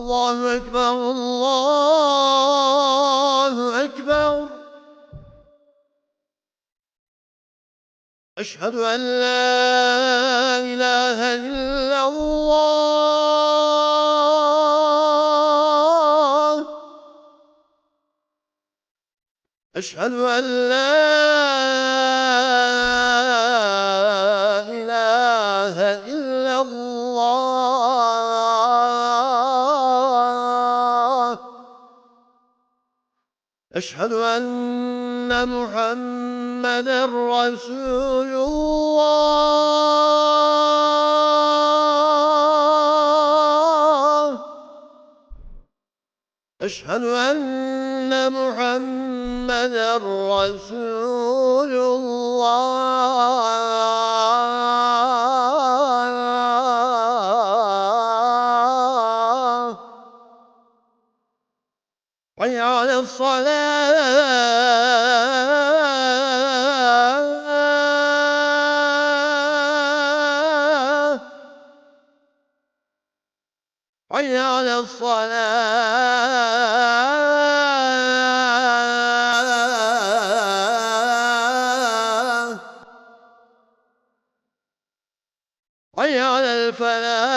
Allahu Ekber, Allahu Ekber. Eşhedü en la ilahe illallah. Eşhedü en la ilahe illallah. Eşhedü enne Muhammeden Resulullah. Eşhedü enne Muhammeden Resulullah. حي على الصلاة. حي على الصلاة. حي على الفلاح.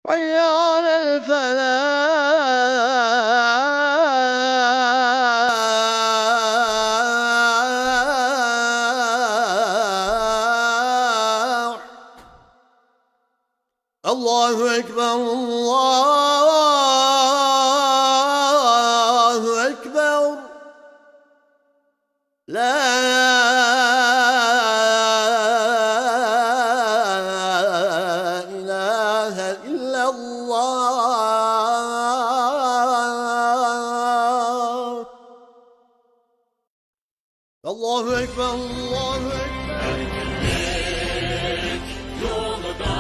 حي على الفلاح. الله أكبر، الله أكبر. لا إله إلا الله. الله أكبر، الله أكبر. Yolda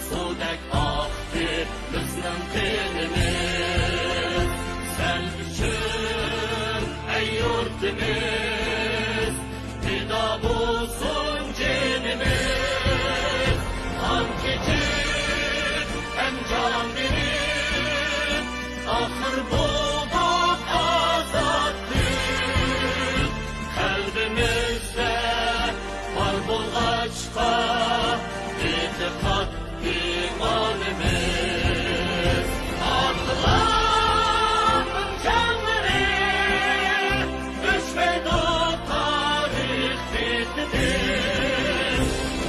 sudak aktif bizning tenimiz. Sen üçün ey yurtimiz, fida bulsun cenimiz. Kan keçip hem can verip, ahır bulduk azatlık. Kalbimizde var bulgaçka itikat imanımız. Allah'ın canları düşmedi o tarih bittidir.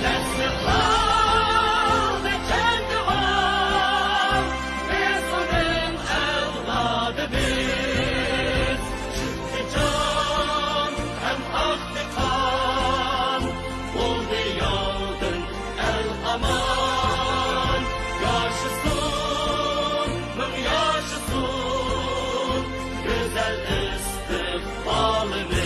Nesli kaldı kendi var, biz onun evladıyız. Çünkü can hem aktı kan, oldu yağdın el aman. Yaşasın, mım yaşasın, güzel istikbalimiz.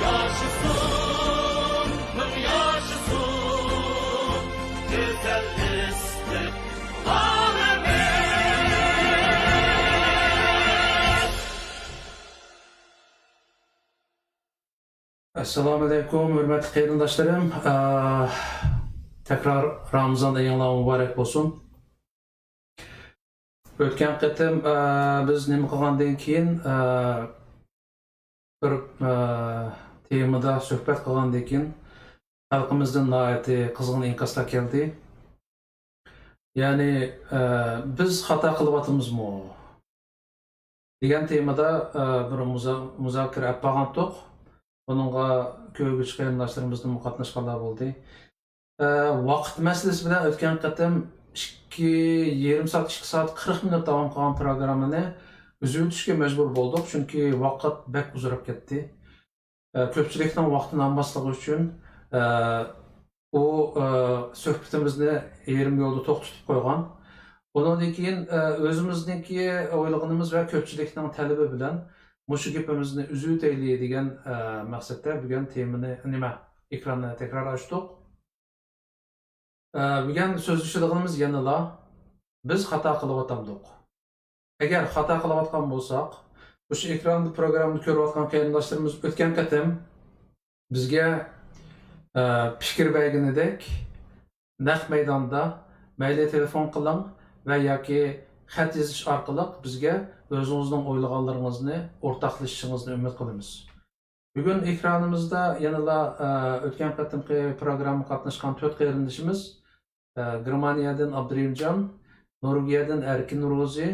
Yaşasın, mım yaşasın, güzel istikbalimiz. Assalamu alaikum, hürmetli kıyırdaşlarım. Tekrar Ramazan ayınlar mübarek olsun. Ötken qitim biz nima qilgandan keyin bir temada suhbat qilgandan keyin xalqimizdan nihoyatda qizg'in inkoslar keldi. Ya'ni biz xato qilyapmizmi degan temada bir muzokara olib borgandik. Bununla köygüç qarindoshlarimizni qatnashganlar bo'ldi. Vaqt masalasi bilan o'tgan qatim 2,5 soat, 2 soat 40 minut davom qilgan programmani uzatishga majbur bo'ldik, chunki vaqt bek uzrab ketdi. Ko'pchilikning vaqtini olmasligi uchun u suhbatimizni yarim yo'lda to'xtatib qo'ygan. Bundan keyin o'zimizniki o'ylaganimiz va ko'pchilikning talabi bilan mushu gapimizni uzutaylik degan maqsadda bugun temani ekronni tekrar ochdik. Bugun so'zlashadiganimiz yanada biz xato qilyapmiz. Agar xato qilayotgan bo'lsak, O'sha ekranda programmani ko'rayotgan qarindoshlarimiz o'tgan qatim bizga fikr berganidek naq maydonda mayli telefon qiling va yoki xat yozish orqali bizga o'zingizning o'ylaganlaringizni o'rtoqlashishingizni umid qilamiz. Bugun ekranimizda yanada o'tgan qatimki programma qatnashgan 4 qarindoshimiz Germaniyadan Abdurahimjon, Norvegiyadan Erkin Ro'zi,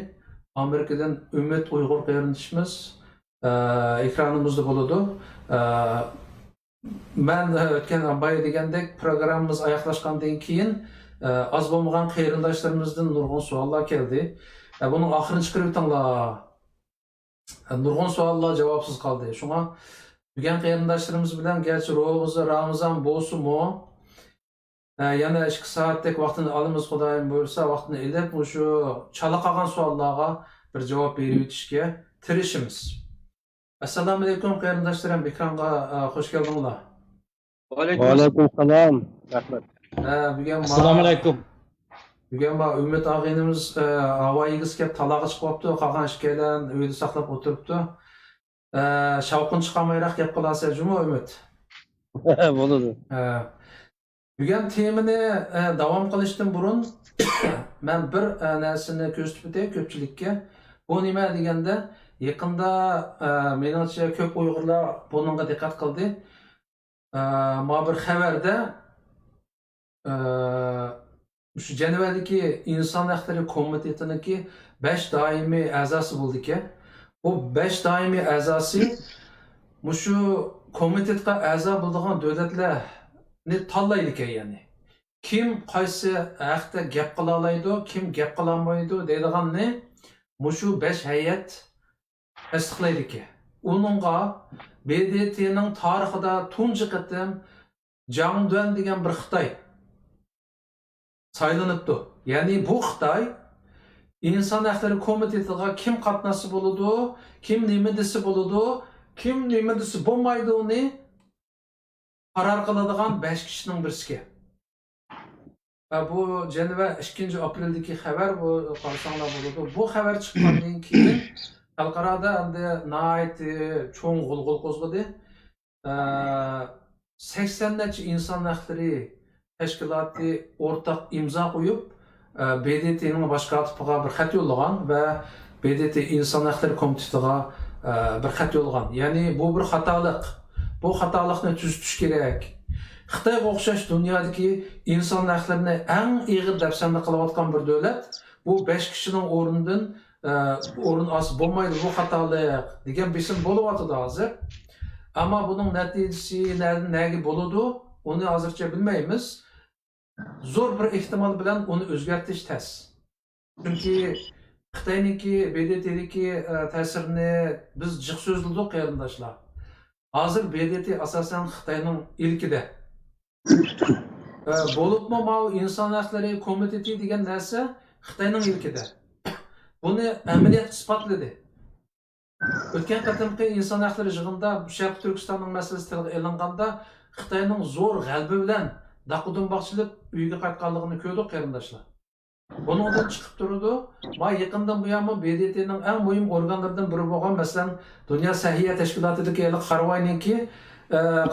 Amerikadan Umid Uyg'ur qarindoshimiz ekranimizda bo'ladi. Men o'tgan boya degandek programmamiz oyoqlashgandan keyin az bo'lmagan qarindoshlarimizdan nurg'un savollar keldi. Buning oxirini chiqarib o'tinglar. Nurg'un savollar javobsiz qoldi. Shunga bugun qarindoshlarimiz bilan garchi Ramazon bo'lsa-mu, yana 2 soatdek vaqtini olamiz, Xudoyim bo'lsa, vaqtini elib shu chala qolgan savollarga bir javob berib o'tishga tirishimiz. Assalomu alaykum qarindoshlarim, ekranga xush keldinglar. Aleyküm selam. Rahmet. Assalomu alaykum. Bugun Umid og'inimiz havoyiga kelib talog'i chiqibdi, qolgan ishkalan uyda saqlab o'tiribdi. Shavqin chiqamayroq gap qilasiz, juma Umid. Bo'ladi. Bugun temani davom qilishdan burun men bir narsani ko'rsatib o'tay ko'pchilikka. Bu nima deganda, yaqinda menimcha ko'p Uyg'urlar bunga diqqat qildi. Ma bir xabarda shu Jenevadagi Inson huquqlari komitetiniki 5 doimiy a'zosi bo'ldi ekan. Bu 5 doimiy a'zosi shu komitetga a'zo bo'lgan davlatlarni tanlaydi ekan, ya'ni kim qaysi haqda gap qila oladi, kim gap qila olmaydi deydiganni shu 5 hay'at tasdiqlaydi ekan. Uningga BDT'ning tarixida tunji qatim Jiang Duan degan bir Xitoy saylanibdi. Ya'ni bu Xitoy inson huquqlari komitetiga kim qatnashchi bo'ladi, kim nima desa bo'ladi, kim nima desa bo'lmaydi uni qaror qiladigan 5 kishining birisi. Bu Jeneva 2 apreldagi xabar, bu qarasanglar bo'ladi. Bu xabar chiqqandan keyin xalqarada endi nihoyat cho'ng g'ulg'ul qo'zg'adi. 80 necha inson huquqlari tashkiloti o'rtaq imzo qo'yib BDTning bosh kotibiga bir xat yo'llagan va BDT inson huquqlari komitetiga bir xat yo'llagan. Ya'ni bu bir xatolik. Bu xatolikni tuzatish kerak. Xitoyga o'xshash dunyodagi inson huquqlarini eng ig'ir dafsanda qilayotgan bir davlat bu 5 kishining o'rnidan o'rin osib bo'lmaydi, bu xatolik degan bisim bo'lyapti hozir. Ammo buning natijasi nega bo'ladi, uni hozircha bilmaymiz. Zo'r bir ehtimol bilan uni o'zgartirish tez. Chunki Xitoyniki BDTdagi ta'sirini biz jiq so'zladik qarindoshlar. Hozir BDT asosan Xitoyning ilkida. Bo'libmi inson huquqlari komiteti degan narsa Xitoyning ilkida. Buni amaliyot isbotladi. O'tgan qatimki inson huquqlari yig'inida Sharq Turkistonning masalasi tilga olinganda Xitoyning zo'r g'albi bilan daqudunbaqchilik uyga qaytganligini ko'rdik qarindoshlar. Buningdan chiqib turdi, yaqindan buyami BDTning eng muhim organlaridan biri bo'lgan, masalan, Dunyo Sahiya tashkilotidagi Qarvoyninki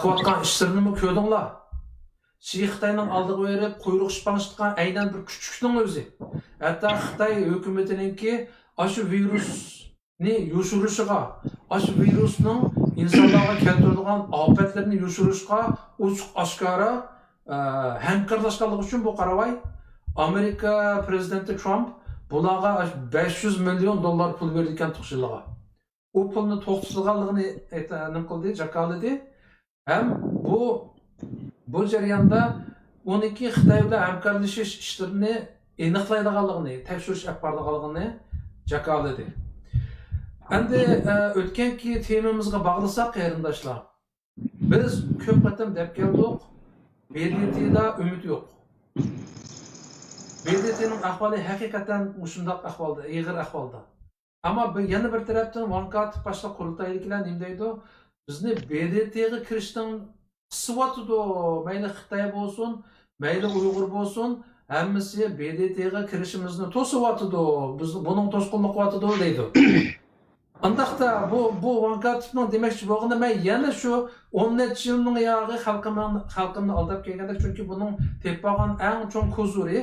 qilayotgan ishlarini ko'rdinglar. Xitoyning oldiga berib quyruq ishpanishtirgan aynan bir kuchukning o'zi. Hatto Xitoy hukumatiningki shu virusni yoshirishiga, shu virusning insonlarga keltiradigan ofatlarni yoshirishga ochiq oshkora hamkorlashganligi uchun bu Qaravoy Amerika prezidenti Trump bularga 500 million dollar pul berdi ekan to'qshillaga. U pulni to'xtatilganligini aytib qildi, jakaladi. Ham bu jarayonda 12 Xitoy bilan hamkorlashish ishlarini aniqlaydiganligini, tekshirish olib boradiganligini jakaladi. Endi o'tganki temamizga bog'lasak qarindoshlar, biz ko'p qatim deb keldik, BDTda umid yo'q. BDTning ahvoli haqiqatan shundoq ahvolda, ig'ir ahvolda. Ammo yana bir tarafdan Vankatib boshqa qurultayliklar nima deydi? Bizni BDTga kirishdan qisiyotdi. Mayli Xitoy bo'lsin, mayli Uyg'ur bo'lsin, hammasi BDTga kirishimizni to'siyotdi. Biz buning to'sqinlik qilyotdi deydi. Andaqda bu Vankatovning demakchi bo'lganda men yana shu 10 necha yilning yog'i xalqimni aldab kelganda chunki buning teppagan eng cho'ng kozuri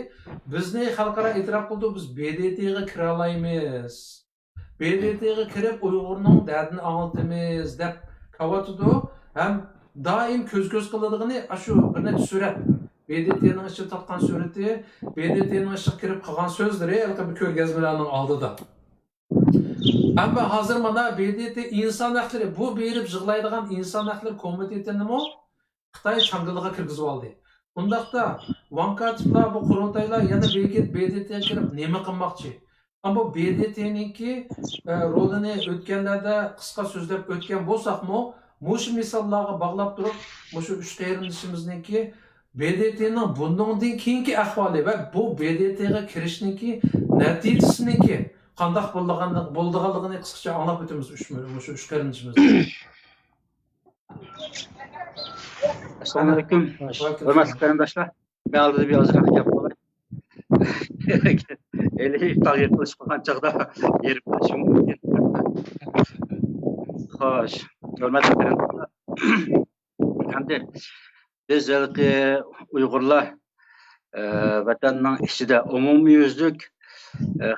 bizni xalqaro e'tirof qildi biz BDTga kira olmaymiz. BDTga kirib Uyg'urning dardini anglitamiz deb qavatudu ham doim ko'z qiladigini shu bir necha surat BDTning ichiga tatgan surati BDTning ichiga kirib qolgan so'zlari bir ko'rgazmalarning oldida. Ama hazır mana BDT insan hakları bu berip yığılaydigan insan hakları komitetini mi Xitay çangılığa kirgizib oldi. Bundaqda Vankatovlar bu qurultaylar yana BDT'ye kirib nima qilmoqchi? Ama BDT'ninki rolini o'tganlarda qisqa so'zlab o'tgan bo'lsaqmi, mushu misollarga bog'lab turib, mushu uch qarindoshimizniki BDT'ning bundan keyingi ahvoli va bu BDT'ga kirishniki natijasiniki qandaq bo'ldiganligini qisqacha anglab o'tamiz shu uch qarindoshimiz. Assalomu alaykum. Hurmatli qarindoshlar. Men oldida bir ozroq gap qilay. Tag'ir qilish qilgan chaqda yerib qo'yishim mumkin. Xo'sh, hurmatli qarindoshlar. Endi biz Uyg'urlar vatanning ichida umumyuzlik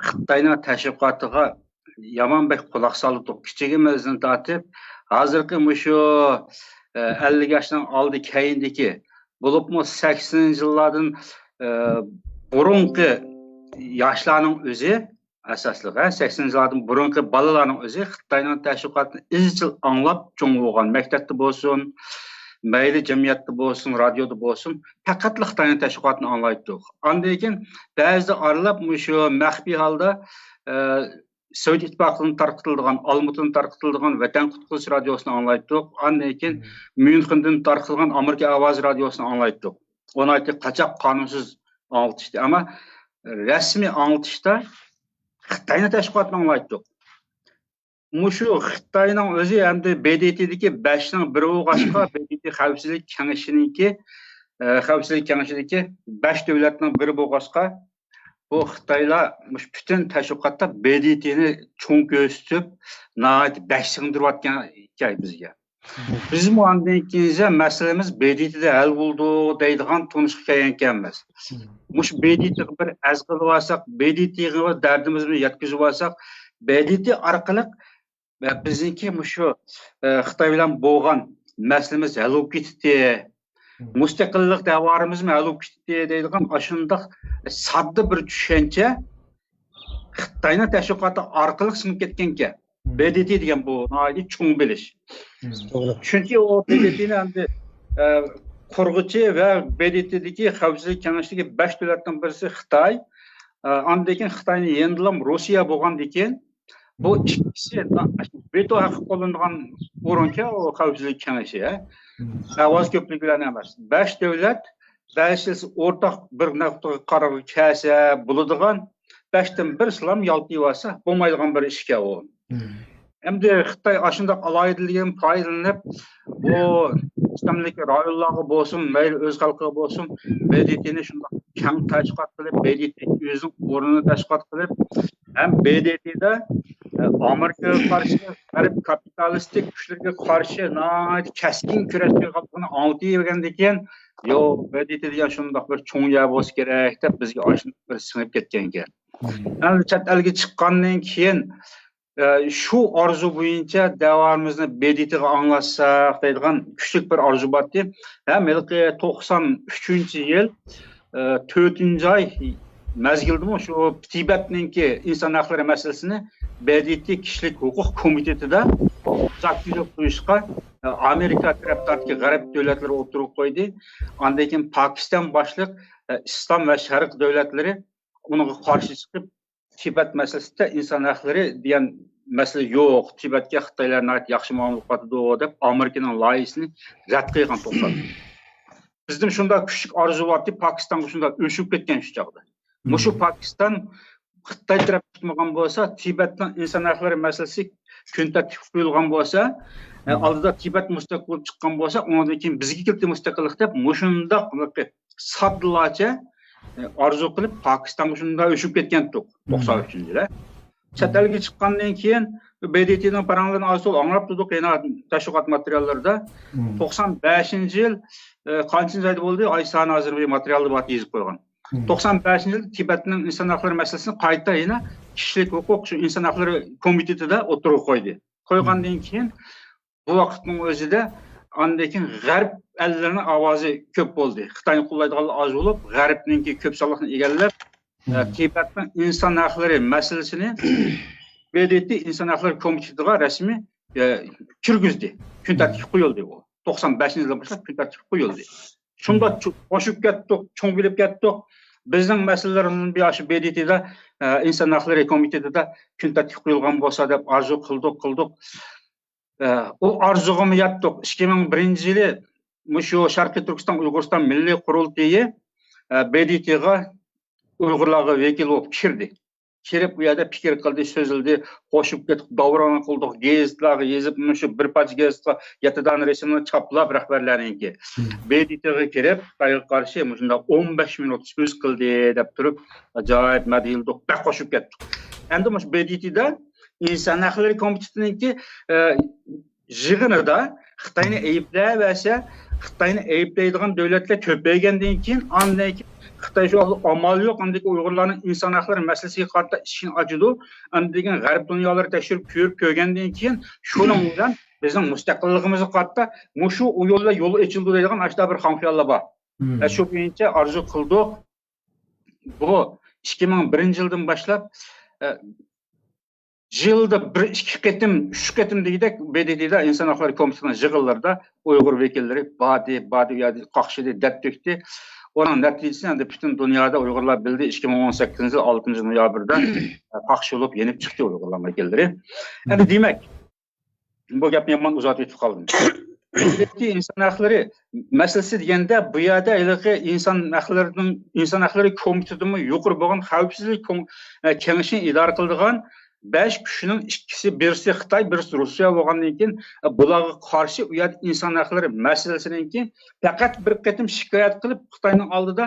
Xitayning tashviqotiga yamanbek quloq soldik. Kichigimizdan tortib, hozirgi mushu 50 yoshdan oldi keyindiki, bo'libmi 80-yillardan burungi yoshlarning o'zi asosliq, 80-yillardan burungi bolalarning o'zi Xitayning tashviqotini izchil anglab cho'ng bo'lgan. Maktabda bo'lsin, mayli jamiyatda bo'lsin, radioda bo'lsin, faqatli Xitoyning tashviqotini anglaydik. Ondan keyin ba'zi aralab shu maxfiy holda Sovet ittifoqining tarqatilgan, Olmutdan tarqatilgan Vatan qutquzish radiosini anglaydik. Ondan keyin Myunxendan tarqatilgan Amerika ovozi radiosini anglaydik. Onu aytib qachoq qonunsiz anglatishdi. Ammo rasmiy anglatishda Xitoyning tashviqotini anglaydik. Mushu Xitoyning o'zi endi BDT'dagi 5 ning biri bo'lg'achqa BDT xavfsizlik kengashidagi 5 davlatning biri bo'lg'achqa bu Xitoylar butun tashviqotda BDTni cho'ng ko'rsatib, nəhayət bəksingdirayotgan ekan bizga. Biz bu andan keyin masalamiz BDT'da hal bo'ldi deydigan tunishga kelgan ekanmiz. Mush BDTga bir az qilib olsak, BDTga dardimizni yetkazib olsak, BDT orqali ve bizinki mushu Xitoy bilan bo'lgan masalamiz hal bo'lib ketdi. Mustaqillik davarimiz hal bo'lib ketdi deydigan ashundaq sodda bir tushuncha Xitoyning tashviqoti orqali sinib ketgan ekan. BDT degan bu noyat cho'ng bilish. Chunki o BDTni endi qurg'uchi va BDTdagi xavfsizlik kengashidagi 5 davlatdan birisi Xitoy. Ondan keyin Xitoyning yendilam Rossiya bo'lgandan keyin bu ikkisi veto haqqi qo'llangan o'ringa o xavfsizlik kengashi, ovoz ko'pligi bilan emas. 5 davlat ba'zisi o'rtaq bir nuqtaga qaror kelsa bo'ladigan 5 dan bir islom yolqib olsa bo'lmaydigan bir ishga o. Endi Xitoy ashundaq aloyidligini foydalanib bu islamlik rayonlarga bo'lsin, mayli o'z xalqiga bo'lsin, BDTni shunday keng tashviqot qilib, BDT o'zining o'rnini tashviqot qilib, ham BDTda Amerikaga qarshi, g'arb kapitalistik kuchlarga qarshi keskin kurash qilganligini anglatib keyin, yo BDT degan shunday bir cho'ng yer bo'lsa kerak deb bizga ashunday bir singib ketgan ekan. Endi chet elga chiqqandan keyin şu arzu bo'yicha davarimizni BDTga anglatsak deydigan kuchli bir arzu bor deb. Ham 93-yil 4-oy mezgildimi şu Tibetninki inson haqlari masalasini BDT kishilik huquq komitetida zakirlik qo'yishga Amerika tarafdagi g'arb davlatlari o'tirib qo'ydi. Ondan keyin Pokiston boshliq islom va sharq davlatlari unga qarshi chiqib Tibet masalasida inson haqlari degan masala yo'q. Tibetga Xitoylarning yaxshi muomala qiladi deb Amerikaning loyihasini rad qilgan to'xtatdi. Bizning shunday kuchli orzu bor deb Pokistonga shunday o'shib ketgan shu chog'da. Mushu Pokiston Xitoy taraf tutmagan bo'lsa, Tibetning inson haqlari masalasi kun tartibga qo'yilgan bo'lsa, oldida Tibet mustaqil bo'lib chiqqan bo'lsa, undan keyin bizga keldi mustaqillik deb mushundaq sodlacha arzu qilib Pokistonga shunday o'shib ketgan 93-yilda. Chet elga chiqqandan keyin BDT'nin paranlarını az ol anlap tuttuk yana teşvikat materiallarda 95-yil kanchinchi ayda bo'ldi ay sani hozir bir materialni bor yozib qo'ygan. 95-yil Tibetning inson huquqlari masalasini qayta yana kishilik huquq shu inson huquqlari komitetida o'tirib qo'ydi. Qo'ygandan keyin bu vaqtning o'zida andakin g'arb ellarining ovozi ko'p bo'ldi. Xitoyni qo'llaydiganlar oz bo'lib, g'arbningki ko'p sonliqni egallab Tibetning inson huquqlari masalasini BDT inson huquqlari komitetiga rasmiy kirgizdi. Kun tartibi qo'yildi bu. 95-yildan boshlab kun tartibi qo'yildi. Shunda qo'shib ketdik, cho'ng bilib ketdik. Bizning masalalarimizni bir aşı BDT'da inson huquqlari komitetida kun tartibi qo'yilgan bo'lsa deb arzu qildik. O arzug'imni yetdik. 2001-yili shu Sharqiy Turkiston Uyg'uriston Milliy qurultiyi BDT'ga Uyg'urlarga vakil bo'lib kirdi. Kirib bu yerda fikr qildi, so'zildi, qo'shib ketib, davron qildik, gazetlarga yozib, shu bir parcha gazetga yetidan rasmni choplab rahbarlarningki. BDT'ga kirib, Xitoyga qarshi shunda 15 minut so'z qildi deb turib, ajoyib madhiyildik, baq qo'shib ketdik. Endi shu BDT'da inson huquqlari komitetiningki yig'inida Xitoyni ayblasa, Xitoyni ayblaydigan davlatlar ko'paygandan keyin andan Xitoy şu amal yo'q, andaki Uyg'urlarning inson huquqlari masalasiga qarata ishini ochdi. Andagan g'arb dunyoları tekshirib ko'rib ko'rgandan keyin shuning bilan bizning mustaqilligimizga qarata shu yo'llar yo'l ochildi degan ashta bir xomxiyollar bor. Shu bo'yicha arzu qildik. Bu 2001-yildan boshlab yılda 1-2 qatim, 3 qatim degidek BDT'da inson huquqlari komitetining yig'inlarida Uyg'ur vakillari badi qaqshidi, deb to'kdi. Onun neticesinde de bütün dünyada Uygurlar bildi 2018 yıl 6. noyabrda pakşı olup yenip çıktı Uygurlar vakilleri. Yani demek bu gapni yaman uzatib etib qoldim. İnsan huquqlari meselesi degende bu yerda inson huquqlari komitetini yuqori bo'lgan xavfsizlik kengashini idora qiladigan 5 kişinin birisi Xitoy, birisi Rossiya bo'lgandan keyin bularga qarshi u yerda inson huquqlari masalasidan keyin faqat bir qatim shikoyat qilib Xitoyning oldida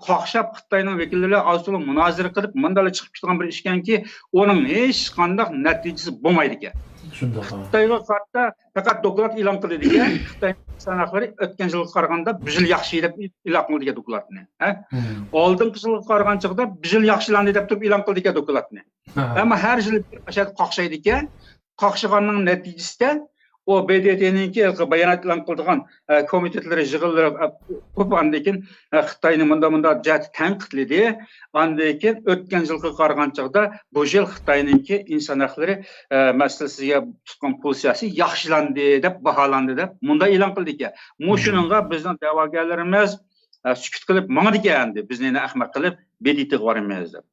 qoqshab Xitoyning vakillari azto'liq munozara qilib mandala chiqib ketgan bir ish ekanki, uning hech qanday natijasi bo'lmaydi ekan. Shunday. Xitoyga qarata faqat doklad e'lon qildi ekan. Xitoy inson huquqlari o'tgan yilga qaraganda bir yil yaxshi deb e'lon qildi ekan dokladni. Oldingi yilga qaraganda bir yil yaxshilandi deb turib e'lon qildi ekan dokladni. Ama her yıl aşağı qaqshaydi ekan. Qaqshiganning natijasida o BDT'ninki bayanot e'lon qilgan komitetlari yig'inlari ko'p andakin Xitoyni munda jihati tanqidladi. Andakin o'tgan yilga qaraganda bu yil Xitoyninki inson huquqlari masalasiga tutgan pozitsiyasi yaxshilandi deb baholandi deb munda e'lon qildi ekan. Shuningga bizning da'vogarlarimiz sükut qilib mangdi endi bizni ahmoq qilib BDT'ga boramiz deb.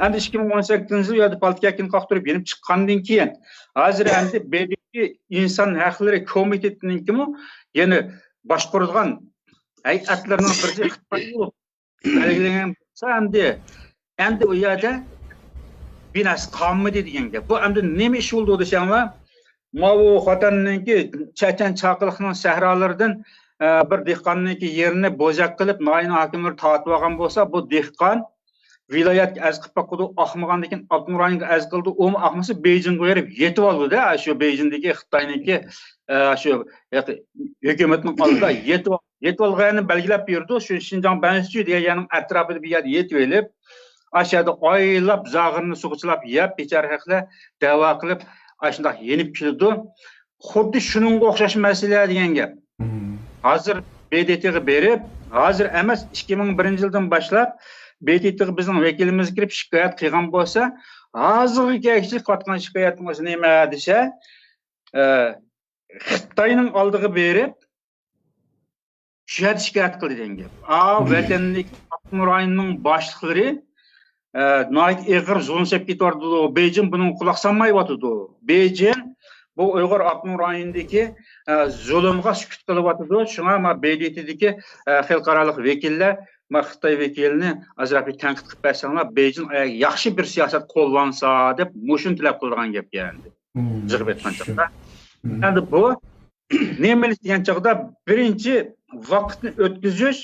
Endi 2018 yil yo'lda politikakin qaqtirib yenib chiqqandan keyin hozir endi BDT inson huquqlari komitetininki yana boshqaradigan hay'atlarning birisi Xitoy bo'lib belgilangan bo'lsa endi u yerda binas qolmadi degan gap. Bu endi nima ish bo'ldi desanglar, bu xotinninki Chechen chaqiliqning sahrolaridan bir dehqonniki yerini bo'zak qilib noyin hokimlari tortib olgan bo'lsa, bu dehqon viloyatga az qilib qo'ydi, oqmagandan keyin Abdurayonga az qildi, u oqmasa Beyjingga berib yetib oldi-da, shu Beyjingdagi Xitoyniki shu hukumatning oldida yetib olganini belgilab berdi. Shu Xinjiang Bansi deganning atrofida bir yerda yetib olib, aşağıda oylab zag'irni sug'ichlab yeb, bechorahlar da'vo qilib, shunday yenib keldi. Xuddi shuningga o'xshash masala degan gap. Hazır BDT'ga berib, hazır emas 2001-yildan boshlab BDT'ga bizning vakilimiz kirib shikoyat qilgan bo'lsa, hozirgi kelishib qotgan shikoyatimiz nima desa, Xitoyning oldiga berib shikoyat qildi degan gap. Vatanlik Abdurayonning boshliqlari noit ig'ir zulmsab ketardi. Beyjing buning quloq solmayotdi. Beyjing bu Uyghur Abdurayondagi zulmga sukut qilyotdi. Shunga BDT'dagi xalqarалық vakillar Xitoy vakilini ajrab tanqid qilib bersanglar, Beyjing yaxshi bir siyosat qo'llansa deb mushun tilab qilgan gap endi. Jig'ib aytgan chaqda. Endi bu nima degan chaqda birinchi vaqtni o'tkazish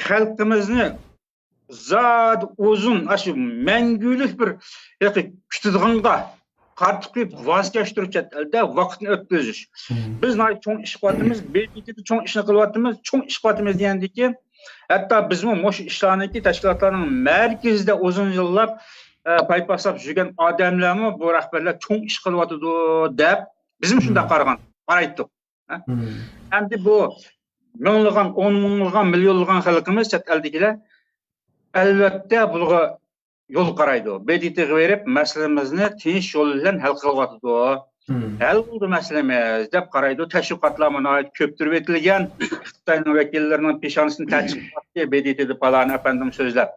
xalqimizni zat uzun, aşı мәңгүлік bir kütüdğınğa qartıb qoyub vaz keçdirib elde vaqtını ötközüş. Biz çoğun iş qıvatımız, BDT'de çoğun işini qıvatımız, çoğun iş qıvatımız deyendik ki, hatta bizim o işlarındaki teşkilatların merkezde uzun yıllar paypaslab жүрген adamlarımı bu rəhbərlər çoğun iş qıvatıdı deyip, bizim şunda qaraydık. Hem de bu minglığan, 10 minglığan, milyonlığan xalqımız chet eldekiler elbette buluğa yol qaraydı. BDT'ye verip meselemizni tinch yol bilan hal qilib hal bo'ldi meselemiz deb qaraydi. Təşkilatlarına ait köptürüb etilgan Xitoyning vakillarining peshonasini tachib qildi. BDT'de falan efendim sözler.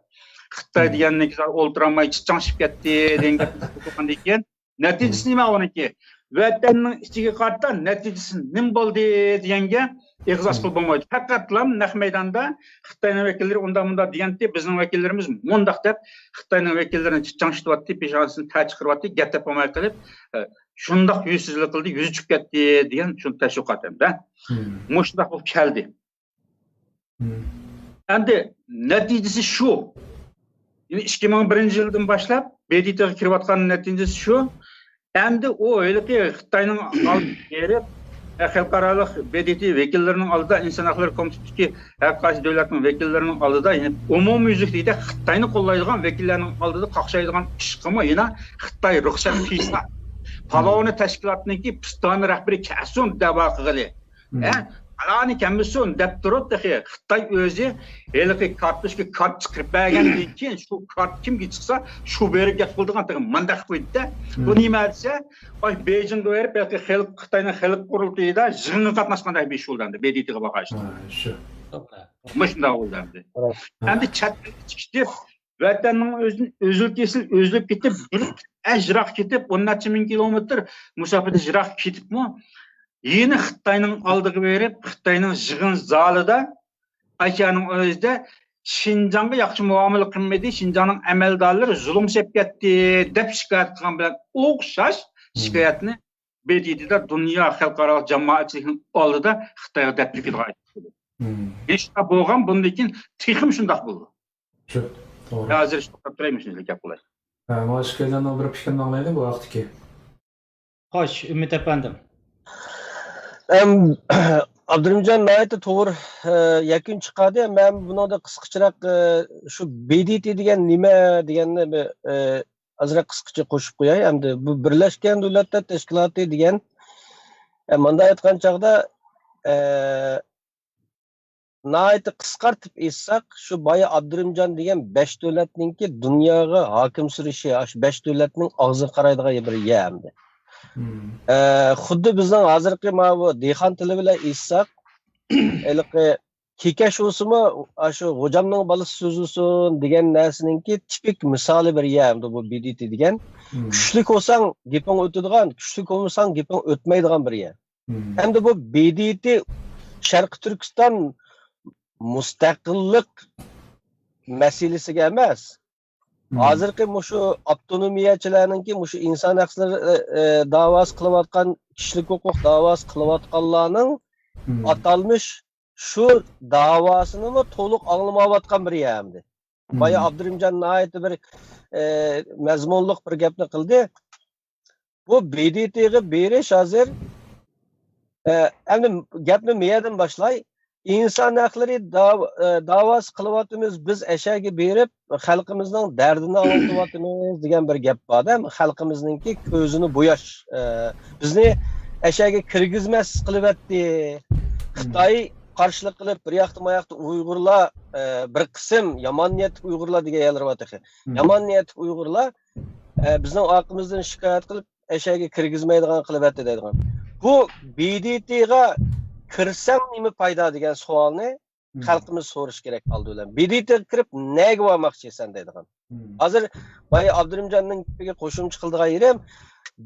Xitoy degandan keyin o'ltiramay chiqanshib ketdi degan ekan. Natijasi nima o'niki? Vatanning ichiga qarta natijasi nima bo'ldi deganga eg'iz qilib bo'lmaydi. Faqatlam naq maydonda Xitoyning vakillari unda deganda bizning vakillarimiz mundaq deb Xitoyning vakillarini chiqanshitibdi, peshonasini tachib qilibdi, gap topmay qilib shundaq yuzsizlik qildi, yuzi chiqib ketdi degan shu tashviqotimda. Mushundaq bo'lib keldi. Endi natijasi shu. 2001 yıldan başlap BDT'ye kirayotgan natijasi shu. Endi o öyle ki Xitoyning gelip xalqarалық BDT vekillerinin aldıda insan hakları komitesi her qaysi devletin vekillerinin aldıda yani umumyüzlükte Xitoyni qo'llaydigan vekillerinin aldıda qaqshaydigan ish qilma yana Xitoy ruxsat qilsa. Palovni tashkilotininki pistoni rahbari kasun da'vo qildi. Alani kammisun deb turib Xitoy o'zi elki kartoshka kart chiqarib bergandan keyin shu kart kimga chiqsa shu berib gap qildigan mandaq qo'ydi. Bu nima desa, ay Beijingga berib balki Xitoyning xalq qurultayida yig'inga qatnashganday besh yo'ldandi BDT'ga boqashdi. Shu. Mashunda bo'ldi. Endi chatga chiqib vatanning o'zilib ketib, bir ajroq ketib 10 necha ming kilometr musofada jiroq ketibmi? Yeni Xitoyning oldiga berib, Xitoyning yig'in zalida Ayşanın o'zida Şinjanga yaxshi muomala qilmaydi, Şinjanning amaldorlari zulm qilib ketdi deb shikoyat qilgan bilan o'xshash shikoyatni BDT'da dunyo xalqaro jamoatchilikning oldida Xitoyga deblik qildi. Ishda bo'lgan bundan keyin texim shundoq bo'ldi. Shu, to'g'ri. Hozir to'xtab turaymiz gap bo'ladi. Moshkadan bir fikrni anglaydi bu vaqtiki. Xo'sh, Umid efendim. Abdurrahimjon nayati to'g'ri yakun chiqadi. Men buningda qisqacharoq shu BDT degan nima deganni azroq qisqacha qo'shib qo'yay. Endi bu Birlashgan Davlatlar Tashkiloti degan menda aytgan chaqda nayati qisqartib aytsak, shu boya Abdurrahimjon degan 5 davlatningki dunyoga hokim surishi, shu 5 davlatning og'zi qaraydigan bir yerdi. Xuddi bizning hozirgi bu dehqon tili bilan aytsak, kekash o'simi shu g'ojamning bolasi so'zusin degan narsaninki tipik misoli bir yerdi bu BDT degan. Kuchli bo'lsang gaping o'tadigan, kuchli bo'lmasang gaping o'tmaydigan bir yer. Endi bu BDT Sharq Turkiston mustaqillik masalasiga emas, hozirgi shu avtonomiyachilarninki shu inson haqlari da'vosi qilayotgan, kishilik huquq da'vosi qilayotganlarning atalmış shu da'vosini to'liq anglamayotgan bir yerdi. Boya Abdurrahimjon nayati bir mazmunliq bir gapni qildi. Bu BDT'ga berish hozir endi gapni meyadan boshlay. İnsan hakları davası qılıvatımız biz eşeğe berip xalqimizning dardini anlatıvatımız degan bir gap bor da, xalqimizningki ko'zini bo'yash, bizni eşeğe kirgizmas qilibatdi. Xitoy qarshilik qilib bir yoqda moyoqda Uyg'urlar bir qism yomon niyatli Uyg'urlar degan yalirvatdi. Yomon niyatli Uyg'urlar bizning oqimizdan shikoyat qilib eşeğe kirgizmaydigan qilibatdi deydigan. Bu BDT'ga kirsam nima paydo degan savolni xalqimiz so'rash kerak oldi bilan. BDT'ga kirib nega bormoqchisan deydigan. Hozir boya Abdurrahimjonning gapiga qo'shimcha qildigan yerim,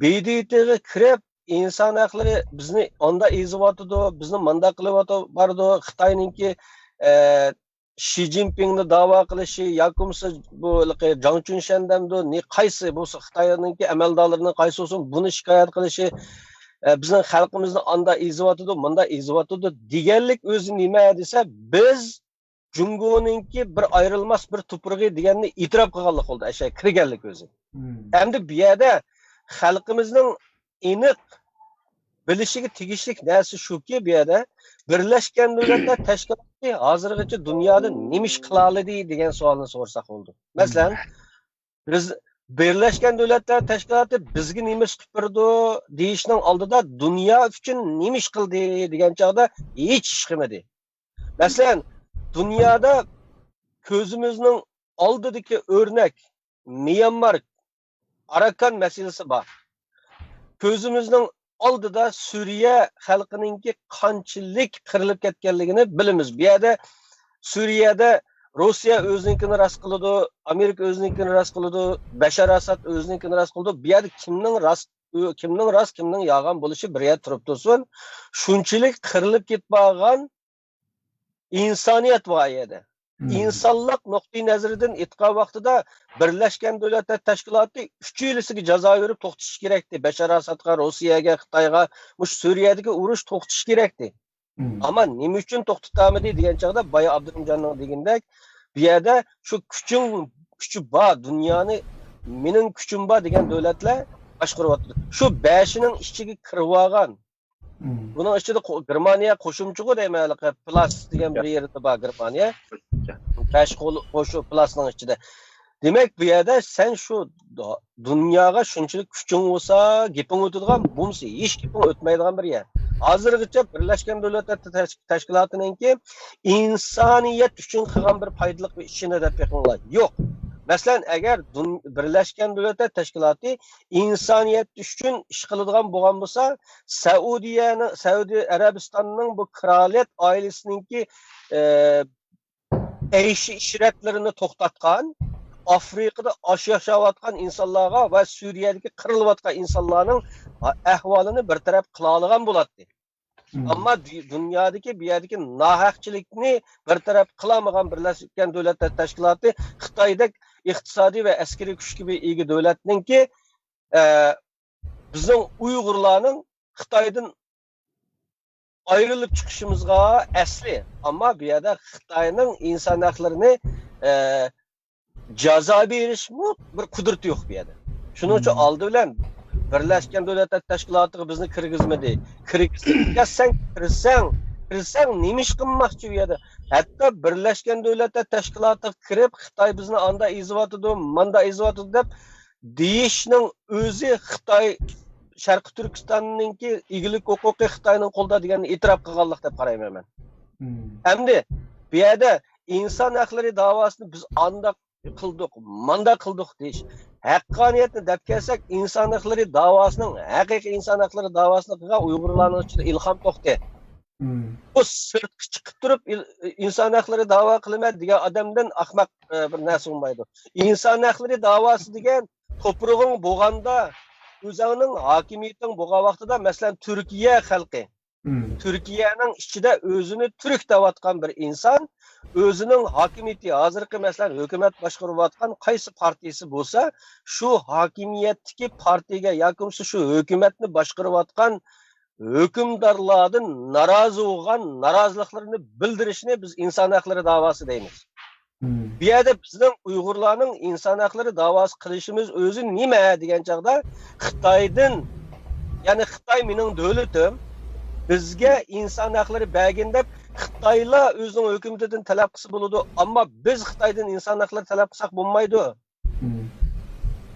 BDT'ga kirib inson haqlari bizni onda ezivyotdi, bizni manda qilyotdi, bordi Xitoyninki Xi Jinpingni da'vo qilishi yoki bu Zhang Chunshandamdi, ne qaysi bu Xitoyninki amaldorlarining qaysi bo'lsin buni shikoyat qilishi bizning xalqimizni anda ezivyotdi, manda ezivyotdi deganlik o'zi nima desa, biz Jungo'ninki bir ayrılmaz bir tuprog'i deganni e'tirof qilganlik bo'ldi, o'sha kirganlik o'zi. Endi bu yerda xalqimizning aniq bilishiga tegishli narsa shuki, bu yerda Birlashgan Davlatlar Tashkiloti hozirgacha dunyoda nima ish qila oladi degan savolni so'rasak bo'ldi. Masalan, biz Birlashgan Davlatlar Tashkiloti bizga nima qilib berdi deyishning oldida dunyo uchun nima ish qildi degan chog'da hech ish qilmadi. Masalan, dunyoda ko'zimizning oldidagi o'rnak Myanmar Arakan masalasi bor. Ko'zimizning oldida Suriya xalqininki qanchalik qirilib ketganligini bilamiz. Bu yerda Suriyada Rossiya o'zinikini rast qiladi, Amerika o'zinikini rast qiladi, Bashar Asad o'zinikini rast qiladi. Bu yerda kimning rast, kimning yolg'on bo'lishi bir yerda turib tursin. Shunchalik qirilib ketmagan insoniyat bor edi. İnsanlık noktayı nazaridan etken vaqtida Birleşken Devletler Teşkilatı 3 yilisiga jazo berib to'xtatish kerakdi. Bashar Asadga, Rossiyaga, Xitoyga, mush Suriyadagi urush to'xtatish kerakdi. Ama nima uchun to'xtatamadi degan chog'da boya Abdurahmonjon degandek, bu yerda shu kuchi bor, dunyoni mening kuchim bor degan davlatlar boshqaryapti. Shu 5ning ichiga kirib olgan. Bunun ichida Germaniya qo'shimchig'i deyman, Plus degan bir yerda bor Germaniya. 5 qo'shuv Plusning ichida. Demak, bu yerda sen shu dunyoga shunchalik kuching bo'lsa, gaping o'tadigan, bunisi hech gaping o'tmaydigan bir yer. Hozirgacha Birlashgan Davlatlar Tashkilotininki insoniyat uchun qilgan bir foydali ishini deb biqinglar. Yo'q. Masalan, agar Birlashgan Davlatlar Tashkiloti insoniyat uchun ish qiladigan bo'lgan bo'lsa, Saudiya Arabistonning bu kraliyat oilasininki ayshi ishratlarini to'xtatgan, Afrikada yashayotgan insonlarga va Suriyadagi qirilayotgan insonlarning ahvolini bir taraf qila olgan bo'ladi. Ammo dunyodagi bu yerdagi nohaqchilikni bir taraf qilamagan Birlashgan Davlatlar Tashkiloti Xitoydek iqtisodiy va askariy kuchga ega davlatninki bizning Uyg'urlarning Xitoydan ayrılıp çıkışımızga asli. Ama bu yerda Xitoyning inson haqlarini jazo berish bir qudrati yo'q bu yerda. Shuning uchun oldi bilan Birlashgan Davlatlar Tashkilotiga bizni kirgizmadi. Sen kirsang nima ish qilmoqchi bu yerda? Hatto Birlashgan Davlatlar Tashkilotiga kirib Xitoy bizni anda izovatidi, manda izovatidi deb deyishning o'zi Xitoy Sharqi Turkistonninki egilik huquqi Xitoyning qo'lida deganni e'tirof qilganlik deb qarayman men. Hamda bu yerda inson haqlari davosini biz anda qildik, manda qildik deyish. Haqqoniyatni deb kelsak, inson haqlari davosining, haqiqiy inson haqlari davosini qilgan Uyg'urlarning ichida Ilhom To'xti. Bu sirtga chiqib turib inson haqlari da'vo qilaman degan odamdan ahmoq bir narsa bo'lmaydi. Inson haqlari da'vosi degan to'prog'ing bo'lganda o'zining hokimiyating bo'lgan vaqtida, masalan, Turkiya xalqi, Turkiyaning ichida o'zini turk deyotgan bir inson, o'zining hokimiyati, hozirgi masalan hukumat boshqarayotgan qaysi partiyasi bo'lsa, shu hokimiyatdagi partiyaga yoki shu hukumatni boshqarayotgan hükümdarlardan narazı olan narazılıklarını bildirişini biz insan hakları davası deymiz. Bir yerde bizden Uygurlarının insan hakları davası kılışımız özü nime degan çağda Xitoydan, yani Xitoy mening davlatim, bizga insan hakları bergin deb Xitoylar o'zining hukumatidan talab qilsa bo'ladi, ammo biz Xitoydan insan hakları talab qilsak bo'lmaydi.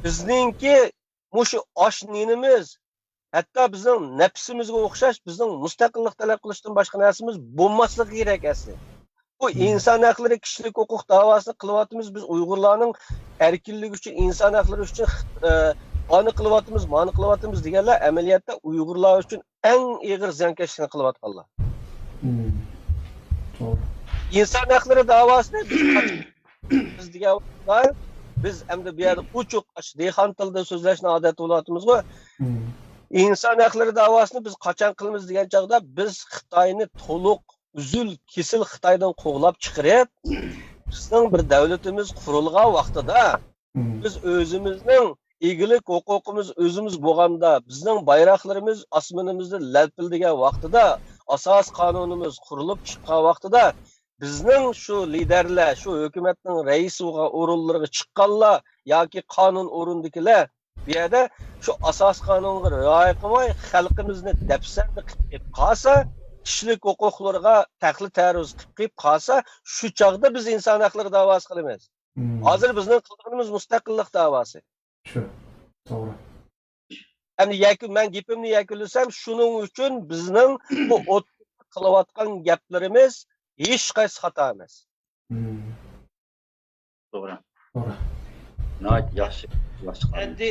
Bizningki mushu oshninimiz hatta bizning nafsimizga o'xshash bizning mustaqillik talab qilishdan boshqa narsamiz bo'lmasligi kerak asli. Bu inson haqlari, kishilik huquq davosini qilyapmiz biz Uyg'urlarning erkinligi uchun, inson haqlari uchun ani qilyapmiz, mani qilyapmiz deganlar amaliyotda Uyg'urlar uchun eng og'ir ziyonkashlikni qilyapganlar. İnson haqlari davosini biz deganlar biz endi bu yerda uchuq dehon tilida so'zlashni odat bo'lyapmiz-ku. İnsan haqlari davosini biz qachon qilamiz degan chaqda biz Xitoyni to'liq uzul kesil Xitoydan qo'g'lab chiqarib, bizning bir davlatimiz qurilgan vaqtida biz o'zimizning egilik huquqimiz o'zimiz bo'lganda, bizning bayroqlarimiz osmonimizda lalpildigan vaqtida, asos qonunimiz qurilib chiqqan vaqtida bizning shu liderlar, shu hukumatning raisi va o'rinlariga chiqqanlar yoki qonun o'rindikilar bu yerda shu asos qonunga rioya qilmay xalqimizni dafsanda qilib qolsa, kishilik huquqlarga taqlid taruz qilib qolsa, shu chog'da biz inson haqlari da'vosi qilamiz. Hozir bizning qilganimiz mustaqillik da'vosi. Shu. To'g'ri. Endi men gapimni yakunlasam, shuning uchun bizning bu qilayotgan gaplarimiz hech qaysi xato emas. To'g'ri. To'g'ri. Nəhayət yaxşı. Endi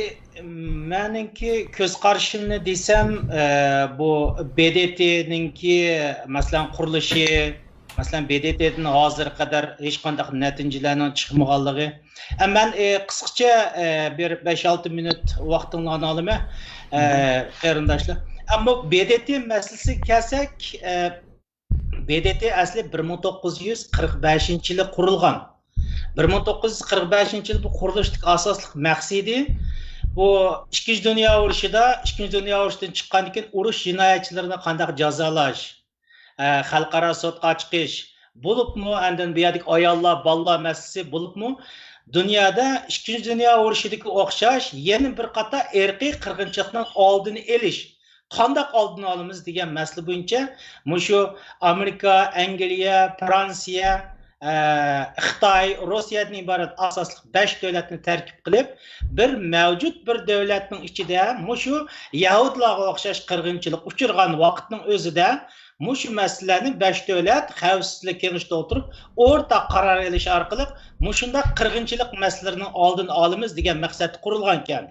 meniki ko'z qarashimni desam, bu BDT'ninki masalan qurilishi, masalan BDT'dan hozir qadar hech qanday natijalarning chiqmaganligi. Men qisqacha bir 5-6 minut vaqtinglarni olaman, qarindoshlar. Ammo BDT masalasiga kelsak, BDT asli 1945-yili qurilgan. 1945 yıl bu qurilishdagi asosli maqsadi bu Ikkinchi dunyo urushidan chiqqandan keyin urush jinoyatchilarini qanday jazolash, xalqaro sudga chiqish, bo'libmi andan bu yerdagi ayollar, bolalar masalasi bo'libmi dunyoda Ikkinchi dunyo urushidagi o'xshash yana bir qator irqiy qirg'inchilikning oldini olish. Qanday oldini olamiz degan masala bo'yicha shu Amerika, Angliya, Fransiya, Xitoy, Rossiyadan iborat asosli 5 davlatni tarkib qilib, bir mavjud bir davlatning ichida shu Yahudlarga o'xshash qirg'inchilik uchirgan vaqtning o'zida shu masalalarni 5 davlat xavfsizlik kengashida o'tirib, o'rtaq qaror olish orqali shunday qirg'inchilik masalalarining oldini olamiz degan maqsadda qurilgan ekan.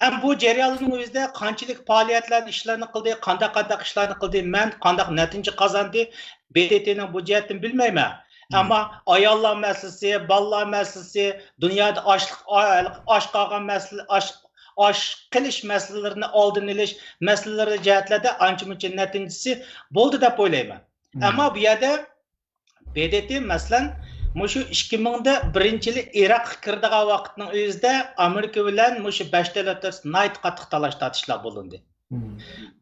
Ham bu jarayonning o'zida qanchalik faoliyatlarni ishlarni qildi, qanday ishlarni qildi, men qanday natija qozondi, BDTning bu jihatini bilmayman. Ama ayollar meselesi, balalar meselesi, dünyada aşk qolgan mesele, aşk qilish meselelerini oldin olish meseleleri jihatlerde ancha-muncha natijasi bo'ldi deb o'ylayman. Ama bu yerda BDT masalan shu 2001-yili Iroqqa kirdigan vaqtning o'zida Amerika bilan shu 5 davlat o'rtasida qattiq talash tortishlar bo'lindi.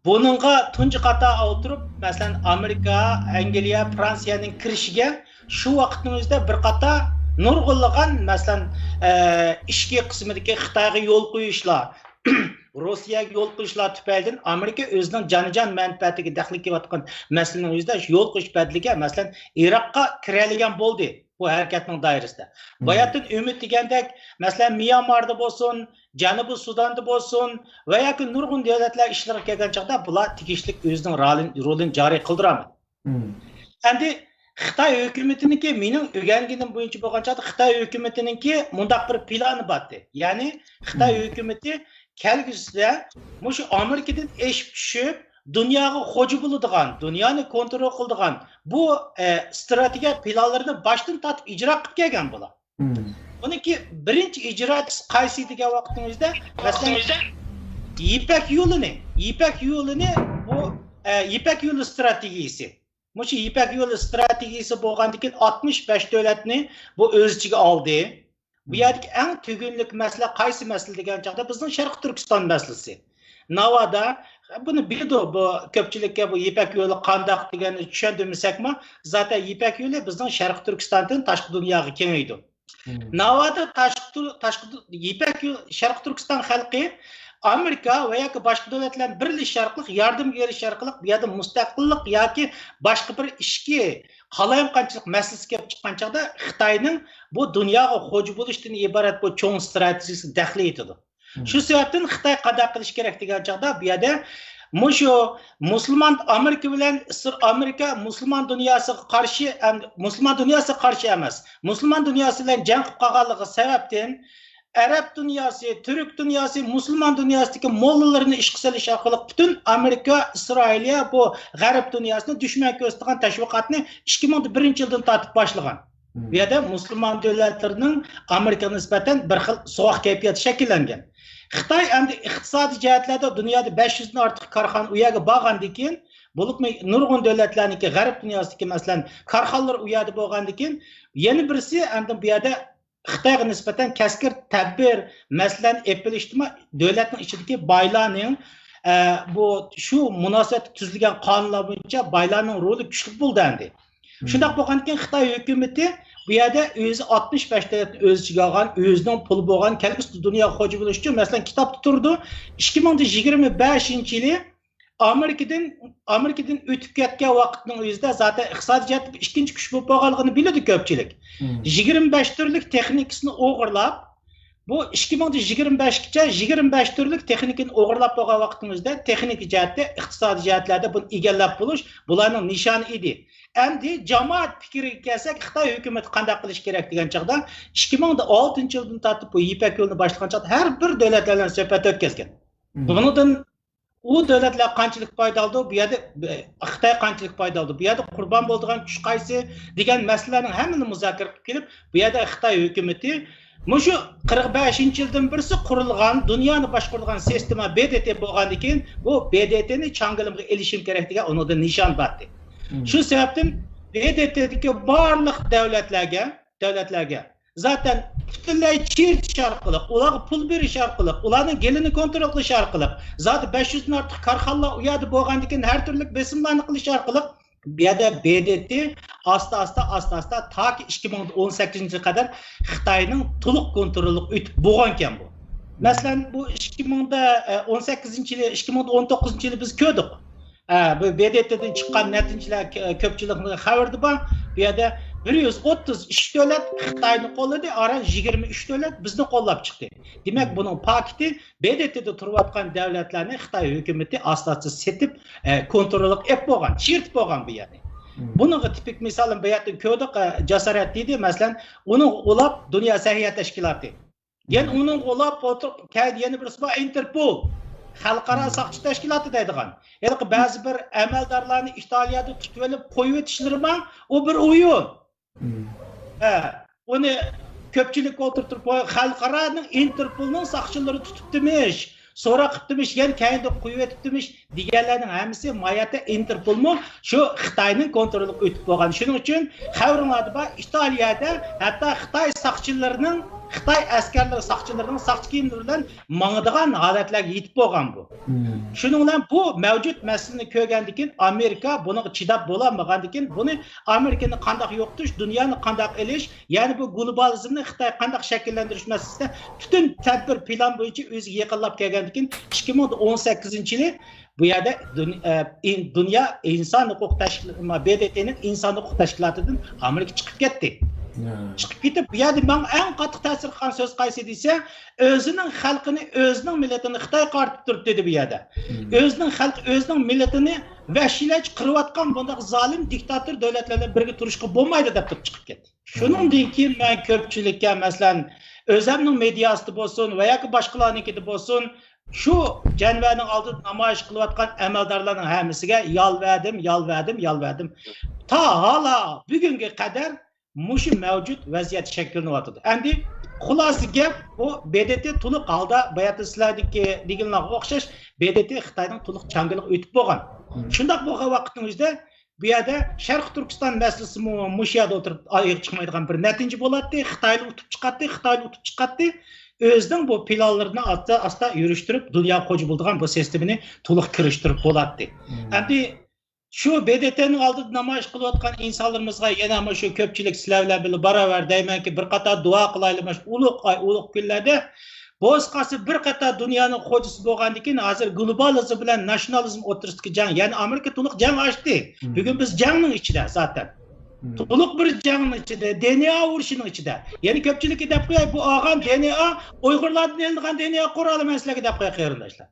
Buningga tunji qator o'tirib, masalan Amerika, Angliya, Fransiyaning kirishiga shu vaqtning o'zida bir qator nurg'unlagan masalan ishki qismidagi Xitoyga yo'l qo'yishlar, Rossiyaga yo'l qo'yishlar tufaylidan Amerika o'zining jonijon manfaatiga daxl qilayotgan masalaning o'zida yo'l qo'yish badliga masalan Iroqqa kiradigan bo'ldi bu harakatning doirasida. Bayatdan umid degandek masalan Myanmarda bo'lsin, Janubiy Sudanda bo'lsin va yoki nurg'un davlatlar ishlarga kelgan chaqda bular tegishli o'zining rolini joriy qildiradi. Endi Xitoy hukumatiniki mening o'rganganim bo'yicha bo'lgan chaqda Xitoy hukumatiniki mundaq bir plani bordi. Ya'ni Xitoy hukumati kelgusida shu Amerikadan eshib tushib dunyoga xo'ja bo'ladigan, dunyoni kontrol qiladigan bu strategiya planlarini boshdan tortib ijro qilib kelgan bular. Buniki birinchi ijrochisi qaysi degan vaqtimizda masalan Ipak yo'lini bu Ipak yo'li strategiyasi. Shu Ipak yo'li strategiyasi bo'lgandan keyin 65 davlatni bu o'z ichiga oldi. Bu yerdagi eng tugunlik masala qaysi masala degan chaqda bizning Sharq Turkiston masalasi. Navoda buni bildi bu ko'pchilikka bu Ipak yo'li qandoq deganni tushundirmasakmi, zaten Ipak yo'li bizning Sharq Turkistondan tashqi dunyoga kengaydi. Navoda Ipak yo'li Sharq Turkiston xalqi Amerika va yoki boshqa davlatlar birlashish orqali yordam berish orqali bu yerda mustaqillik yoki boshqa bir ishga qalayonqanchilik masalasi kelib chiqqan chaqda Xitoyning bu dunyoga xo'ja bo'lishdan iborat bu cho'ng strategiyasi daxl etadi. Shu sababdan Xitoy qanday qilish kerak degan chaqda bu yerda shu musulmon Amerika bilan Amerika musulmon dunyosiga qarshi emas. Musulmon dunyosi bilan jang qilib qolganligi sababdan Arab dunyosi, Türk dunyosi, musulmon dunyosidagi mollalarni ishga solish orqali butun Amerika, Isroiliya bu g'arb dunyosini dushman ko'rsatgan tashviqotni 2001-yildan tortib boshlagan. Bu yerda musulmon davlatlarining Amerikaga nisbatan bir xil sovuq kayfiyat shakllangan. Xitoy endi iqtisodiy jihatlarda dunyoda 500 dan ortiq korxona u yerga borgandan keyin bo'libmi nurg'un davlatlarniki g'arb dunyosidagi masalan korxonalar u yerda bo'lgandan keyin yana birisi endi bu yerda Xitoyga nisbatan kaskir tadbir masalan epilishdimi davlatning ichidagi boylarning bu shu munosabatda tuzilgan qonunlar bo'yicha boylarning roli kuchli bo'ldi endi. Şundaq bolğandan keyin Xitoy hökuməti bu yerdə özü 65 dövlətni öz içigə alğan, özünün pulu bolğan, kəlbəsi dünya xocu buluş üçün məsələn kitab tuturdu. 2025 yili Amerikadan ötüb ketgan vaqtning o'zida zaten iqtisodiyot ikkinchi kuch bo'lib qolganligini biladi ko'pchilik. 25 turlik texnikasini o'g'irlab, bu 2025gacha 25 turlik texnikani o'g'irlab bo'lgan vaqtimizda texnik jihatda, iqtisodiy jihatlarda buni egallab bo'lish bularning nishoni edi. Endi jamoat fikriga kelsak, Xitoy hukumatı qanday qilish kerak degan chaqda 2006-yildan tortib bu Ipak yo'lini boshlagan chaqda har bir davlatlar bilan suhbat o'tkazgan. Bundan u davlatlar qanchalik foyda oldi, bu yerda Xitoy qanchalik foyda oldi, bu yerda qurbon bo'lgan kuch qaysi degan masalalarning hammasini muzokara qilib kelib, bu yerda Xitoy hukumatı mushu 45-yildan birisi qurilgan, dunyoni boshqargan sistema BDT bo'lgandan keyin bu BDTni changalimga elishim kerak degan undan nishon batdi. Shu sababdan BDTdagi barliq davlatlarga zaten butunlay chirtish orqali, ularga pul berish orqali, ularning gelini kontrol qilish orqali, zaten 500 dan ortiq korxonalar u yerda bo'lgandan keyin har turli besimlarni qilish orqali bu yerda BDT asta-asta taki 2018-yilga qadar Xitoyning to'liq kontrolini o'tib bo'lgan ekan bu. Masalan, bu 2018-yili, 2019-yili biz ko'rdik. Bu BDT'den chiqqan natijalar ko'pchilikning xabarida bor. Bu yerda 133 davlat Xitoyni qo'lladi, ara 23 davlat bizni qo'llab chiqdi. Demak, buning paketi BDT'da turayotgan davlatlarni Xitoy hukumatı asta-asta setib, kontrol qilib bo'lgan, chirtib bo'lgan bu yerda. Buning tipik misolim bu yerda ko'rdik, jasorat deydi, masalan, uni ulab Dunyo sahiyat tashkiloti. Yana uni ulab o'tirib, yana birisi bor Interpol. Xalqaro saqchi tashkiloti deydigan. Ya'ni ba'zi bir amaldorlarni Italiyada tutib olib qo'yib o'tishlari bilan u bir o'yin. Uni ko'pchilik o'tirib xalqaroning Interpolning saqchilari tutibdimish, so'roq qilibdimish, yana kayinda qo'yib o'tibdimish deganlarning hammasi mayata Interpolmi shu Xitoyning kontroliga o'tib bo'lgan. Shuning uchun xabaringlarda bor, Italiyada hatto Xitoy saqchilarining Xitoy askarlari saqchilarining saqchi kiyimlari bilan mangadigan holatlarga yetib bo'lgan bu. Shuning bilan bu mavjud masalani ko'rgandan keyin Amerika buni chidab bo'lolmagandan keyin buni Amerikani qanday yo'qotish, dunyoni qanday elish, ya'ni bu globalizmni Xitoy qanday shakllantirish masalasida butun tadbir plan bo'yicha o'ziga yaqinlab kelgandan keyin 2018-yili bu yerda dunyo inson huquq tashkiloti BDTning inson huquq tashkilotidan Amerika chiqib ketdi. Chiqib ketib, bu yerda men eng qattiq ta'sir qilgan so'z qaysi desa, o'zining xalqini, o'zining millatini Xitoy qaritib turibdi dedi bu yerda. O'zining xalqi, o'zining millatini vahshiylarcha qirayotgan bunday zolim diktator davlatlar bilan birga turishga bo'lmaydi deb chiqib ketdi. Shuningdan keyin men ko'pchilikka, masalan, o'zimning mediasida bo'lsin va yoki boshqalarnikida bo'lsin, shu janvaning oldida namoyish qilayotgan amaldorlarning hammasiga yolvardim. Ta hala bugunga qadar mushu mavjud vaziyat shakllanyapti. Endi xulosa gap bu BDT to'liq holda bayatda sizlardagi deganlarga o'xshash BDT Xitoyning to'liq changilik o'tib bo'lgan. Shundoq bo'lgan vaqtning o'zida bu yerda Sharq Turkiston masalasi mushu yerda o'tirib oyoq chiqmaydigan bir natija bo'ladi. Xitoyni utib chiqadi. O'zining bu planlarini asta yurishtirib, dunyo xo'ja bo'lgan bu sistemani to'liq kirishtirib bo'ladi. Endi shu BDTning oldida namoyish qilayotgan insonlarimizga yana mana shu ko'pchilik sizlar bilan baravar deymanki, bir qator duo qilaylik. Ulug' kunlarda bo'zqasi bir qator dunyoning xo'jasi bo'lgandan keyin hozir globalizm bilan nasionalizm o'rtasidagi jang, ya'ni Amerika to'liq jang ochdi. Bugun biz jangning ichida zaten. To'liq bir jangning ichida, DNA urushining ichida. Ya'ni ko'pchilikka deb qo'yay, bu olgan DNA Uyg'urlardan elingan DNA quroli emasligiga deb qo'yay qarindoshlar.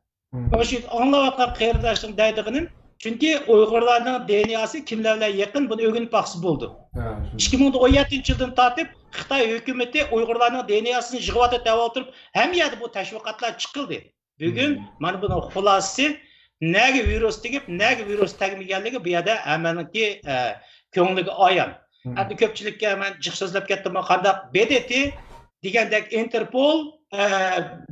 Shu anglayotgan qarindoshning deydiganim, chunki Uyg'urlarning DNAsi kimlar bilan yaqin buni o'rganib baqsi bo'ldi. 2017-yildan tortib Xitoy hukumatı Uyg'urlarning DNAsini yig'ib o'tirib, hamma bu tashviqotlar chiqildi. Bugun mana buning xulosasi nega virus tegib, nega virus tegmaganligi bu yerda hammaninki ko'ngliga ayon. Endi ko'pchilikka men jiq so'zlab ketdim, qanday BDT degandek Interpol,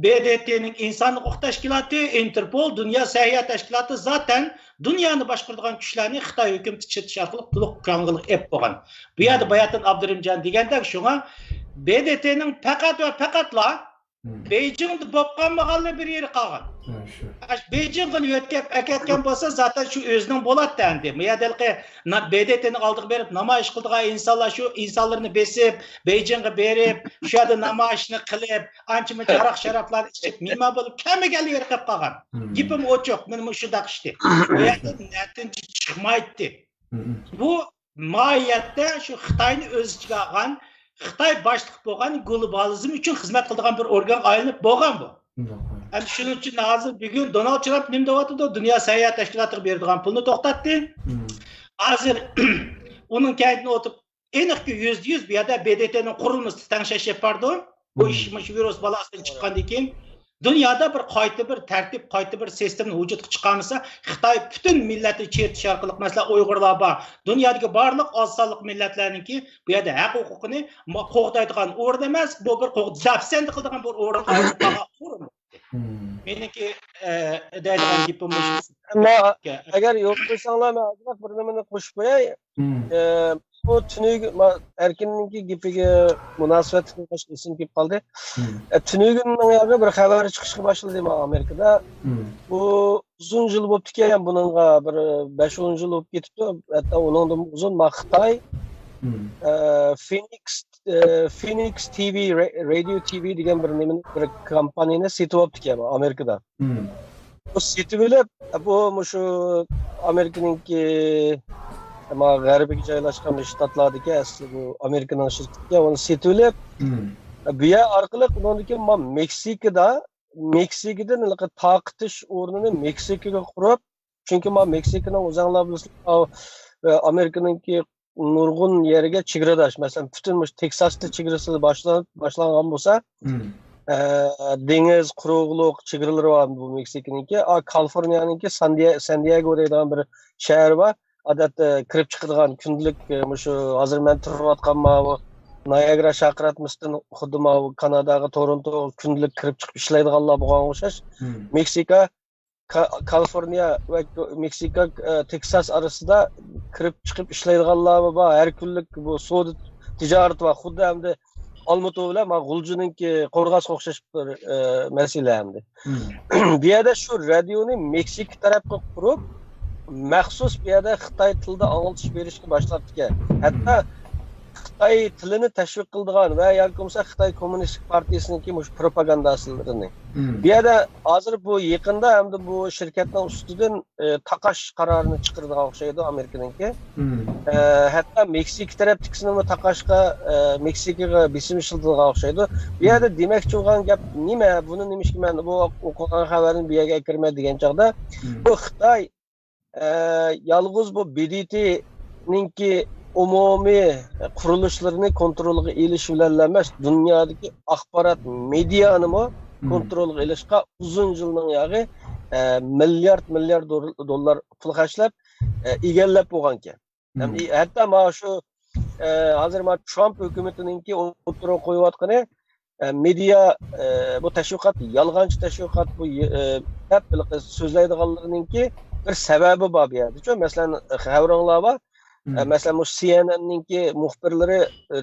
BDTning inson huquq tashkiloti, Interpol, Dunyo sahiyat tashkiloti zaten dunyoni boshqaradigan kuchlarni Xitoy hukumati chetish orqali to'liq ko'ngilga ep bo'lgan. Bu yerda Bayatın Abdurimjon degandek shunga BDTning faqat va faqatla Beijing'da bo'lganmaganlar bir yeri qolgan. Shu. Beijing'ga yetkazib aketgan bo'lsa, zaten shu o'zining bo'ladi endi. Bu yerda BDT'ni oldiga berib, namoyish qildigan insonlar shu insonlarni besib, Beijing'ga berib, shu yerda namoyishni qilib, ancha-muncha aroq-sharoblar ichib, nima bo'lib, kamiga yer qilib qolgan. Gapim ochiq, men shunday qishdi. Bu yerda natija chiqmaydi. Bu mohiyatda shu Xitoyni o'z ichiga olgan, Xitoy boshliq bo'lgan globalizm uchun xizmat qiladigan bir organ aylanib bo'lgan bu. Yani shuning uchun hozir bugun Donald Trump nima deyapti? Dunyo sayohat tashkilotiga beradigan pulni to'xtatdi. Hozir uning kaytini o'tib, aniqki %100 bu yerda BDT'ning qurilmasi tanglashib bordi. Bu ish virus balasidan chiqqandan keyin dunyoda bir qayta bir tartib, qayta bir sistemni vujudga chiqarmasa, Xitoy butun millatni chertish orqali, masalan, Uyg'urlar bor, dunyodagi barliq oz sonli millatlarningki bu yerda haq huquqini qo'g'daydigan o'rin emas, bu bir dafsand qiladigan bir o'rin. Meniki deydigan gapim shu. Ammo agar yo'q qo'ysanglar, men ozroq bir nimani qo'shib qo'yay. Bu tunugi Erkinninki gapiga munosabat qilib esim kelib qoldi. Tunugining yerda bir xabar chiqishga boshladi Amerikada. Bu uzun yil bo'libdi-ki, buningga bir 5-10 yil bo'lib ketibdi. Hatto uningdan uzun Xitoy Phoenix TV, Radio TV degan bir kompaniyani setib olibdi-ki Amerikada. Bu setib olib, bu shu Amerikaningki ama g'arbiga joylashgan shtatlardagi asli bu Amerikaning shirkatiga uni setib olib, bu yer orqali undan keyin Meksikadan taqitish o'rnini Meksikaga qurib, chunki Meksikaning o'zinglar bilasizlar, Amerikaningki nurg'un yeriga chegaradosh, masalan, butun Teksasda chegarasi boshlangan bo'lsa, dengiz, quruqlik chegaralari bor bu Meksikaningki, Kaliforniyaningki San Diego degan bir shahar bor. Odatda kirib chiqadigan kundalik shu hozir men turayotgan Niagara shaharchasidan xuddi Kanadaga Toronto kundalik kirib chiqib ishlaydiganlar bo'lgan o'xshash. Meksika, Kaliforniya va Meksika, Teksas orasida kirib chiqib ishlaydiganlar bor. Har kunlik bu savdo tijorat va xuddi hamda Olmaota bilan G'uljininki qo'rg'asga o'xshash bir masala hamda. Bu yerda shu radioni Meksika tarafga qurib maxsus bu yerda Xitoy tilida anglatish berishga boshlabdi. Hatto Xitoy tilini tashviq qiladigan va yoki bo'lmasa Xitoy Kommunist partiyasiningki propagandasilarini. Bu yerda hozir bu yaqinda hamda bu shirkatning ustidan taqash qarorini chiqardigan o'xshaydi Amerikaningki. Hatto Meksika tarafdikisini taqashga Meksikaga besim ishlatadigan o'xshaydi. Bu yerda demoqchi bo'lgan gap nima? Buni nimishki men bu o'qigan xabarni bu yerga kirma degan chaqda bu Xitoy yalğız bu BDT'ninki umumiy qurilishlarni kontrolga elish bilan emas, dunyodagi axborot mediani kontrolga elishga uzun yilning yog'i milliard dollar pul xarjlab egallab bo'lgan ekan. Hatto mana shu hozir Trump hukumatiningki o'tirib qo'yayotgani media bu tashviqot, yolg'onchi tashviqot bu hep so'zlaydiganlarninki bir sababi bor bu yerda. Masalan, xabarlar bor. Masalan, bu CNN'ninki muxbirlari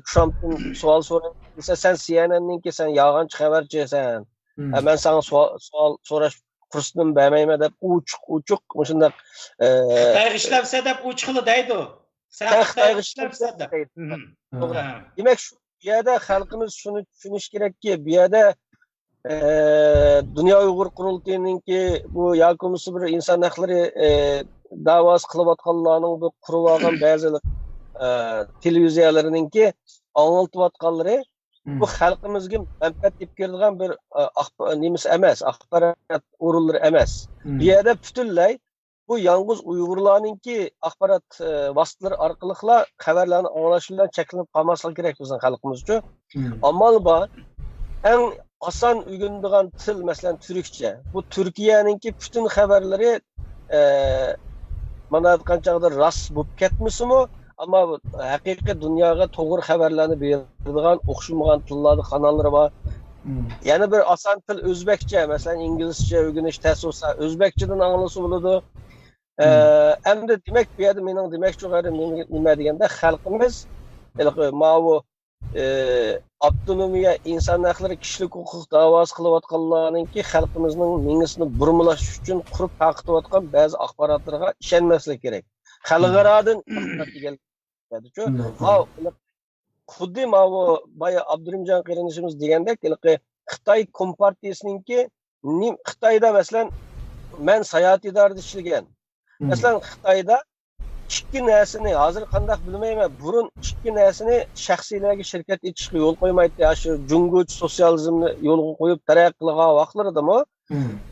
Trump'dan savol so'rasa, sen CNN'ninki sen yolg'onchi xabarchisan. Men sana savol so'rash fursatini bermayman deb uchuq shunday Xitoy ishlabsa deb uchiqli deydi. Sen Xitoy ishlabsa deb. To'g'ri. Demak, shu yerda xalqimiz shuni tushunish kerakki, bu yerda Dünya Uyghur Qurultayınınki bu yoki bir inson haqlari da'vosi qilayotganlarning bu qurib olgan ba'zi televiziyalariningki anglatayotganlari bu xalqimizga manfaat deb keladigan bir nimasi emas, axborot o'rinlari emas. Bu yerda butunlay bu yalnız Uyg'urlarningki axborot vositalari orqali xabarlarni anglash bilan cheklanib qolmasligi kerak bizning xalqimiz uchun. Amal bor. En asan uygunduğun til mesela Türkçe. Bu Türkiye'ninki bütün haberleri bana kançadır rast bulup ketmişim o. Ama hakiki dünyaya doğru haberlerini verdiğin okşumayan tillerde kanalları var. Yani bir asan til Özbekçe mesela İngilizce öğreniş test olsa Özbekçeden anlısı buludu. Hem de demek bir yerde benim demek çok ayrı nime diyende halkımız mavu avtonomiya, inson haqlari, kishilik huquq da'vosi qilayotganlarninki xalqimizning mingisini burmalash uchun qurib taqitayotgan ba'zi axborotlarga ishonmaslik kerak. Xalqarodan keladi-ku. Xuddi mana boya Abdurimjon qarindoshimiz degandek, Xitoy Kompartiyasininki Xitoyda masalan men sayohat idorada ishlagan. Masalan Xitoyda ikki narsani hozir qandaq bilmayman, burun ikki narsani shaxsiylarga shirkat etishga yo'l qo'ymaydi. Shu jungochi sotsializmni yo'lga qo'yib taraqqiy qilgan vaqtlaridami,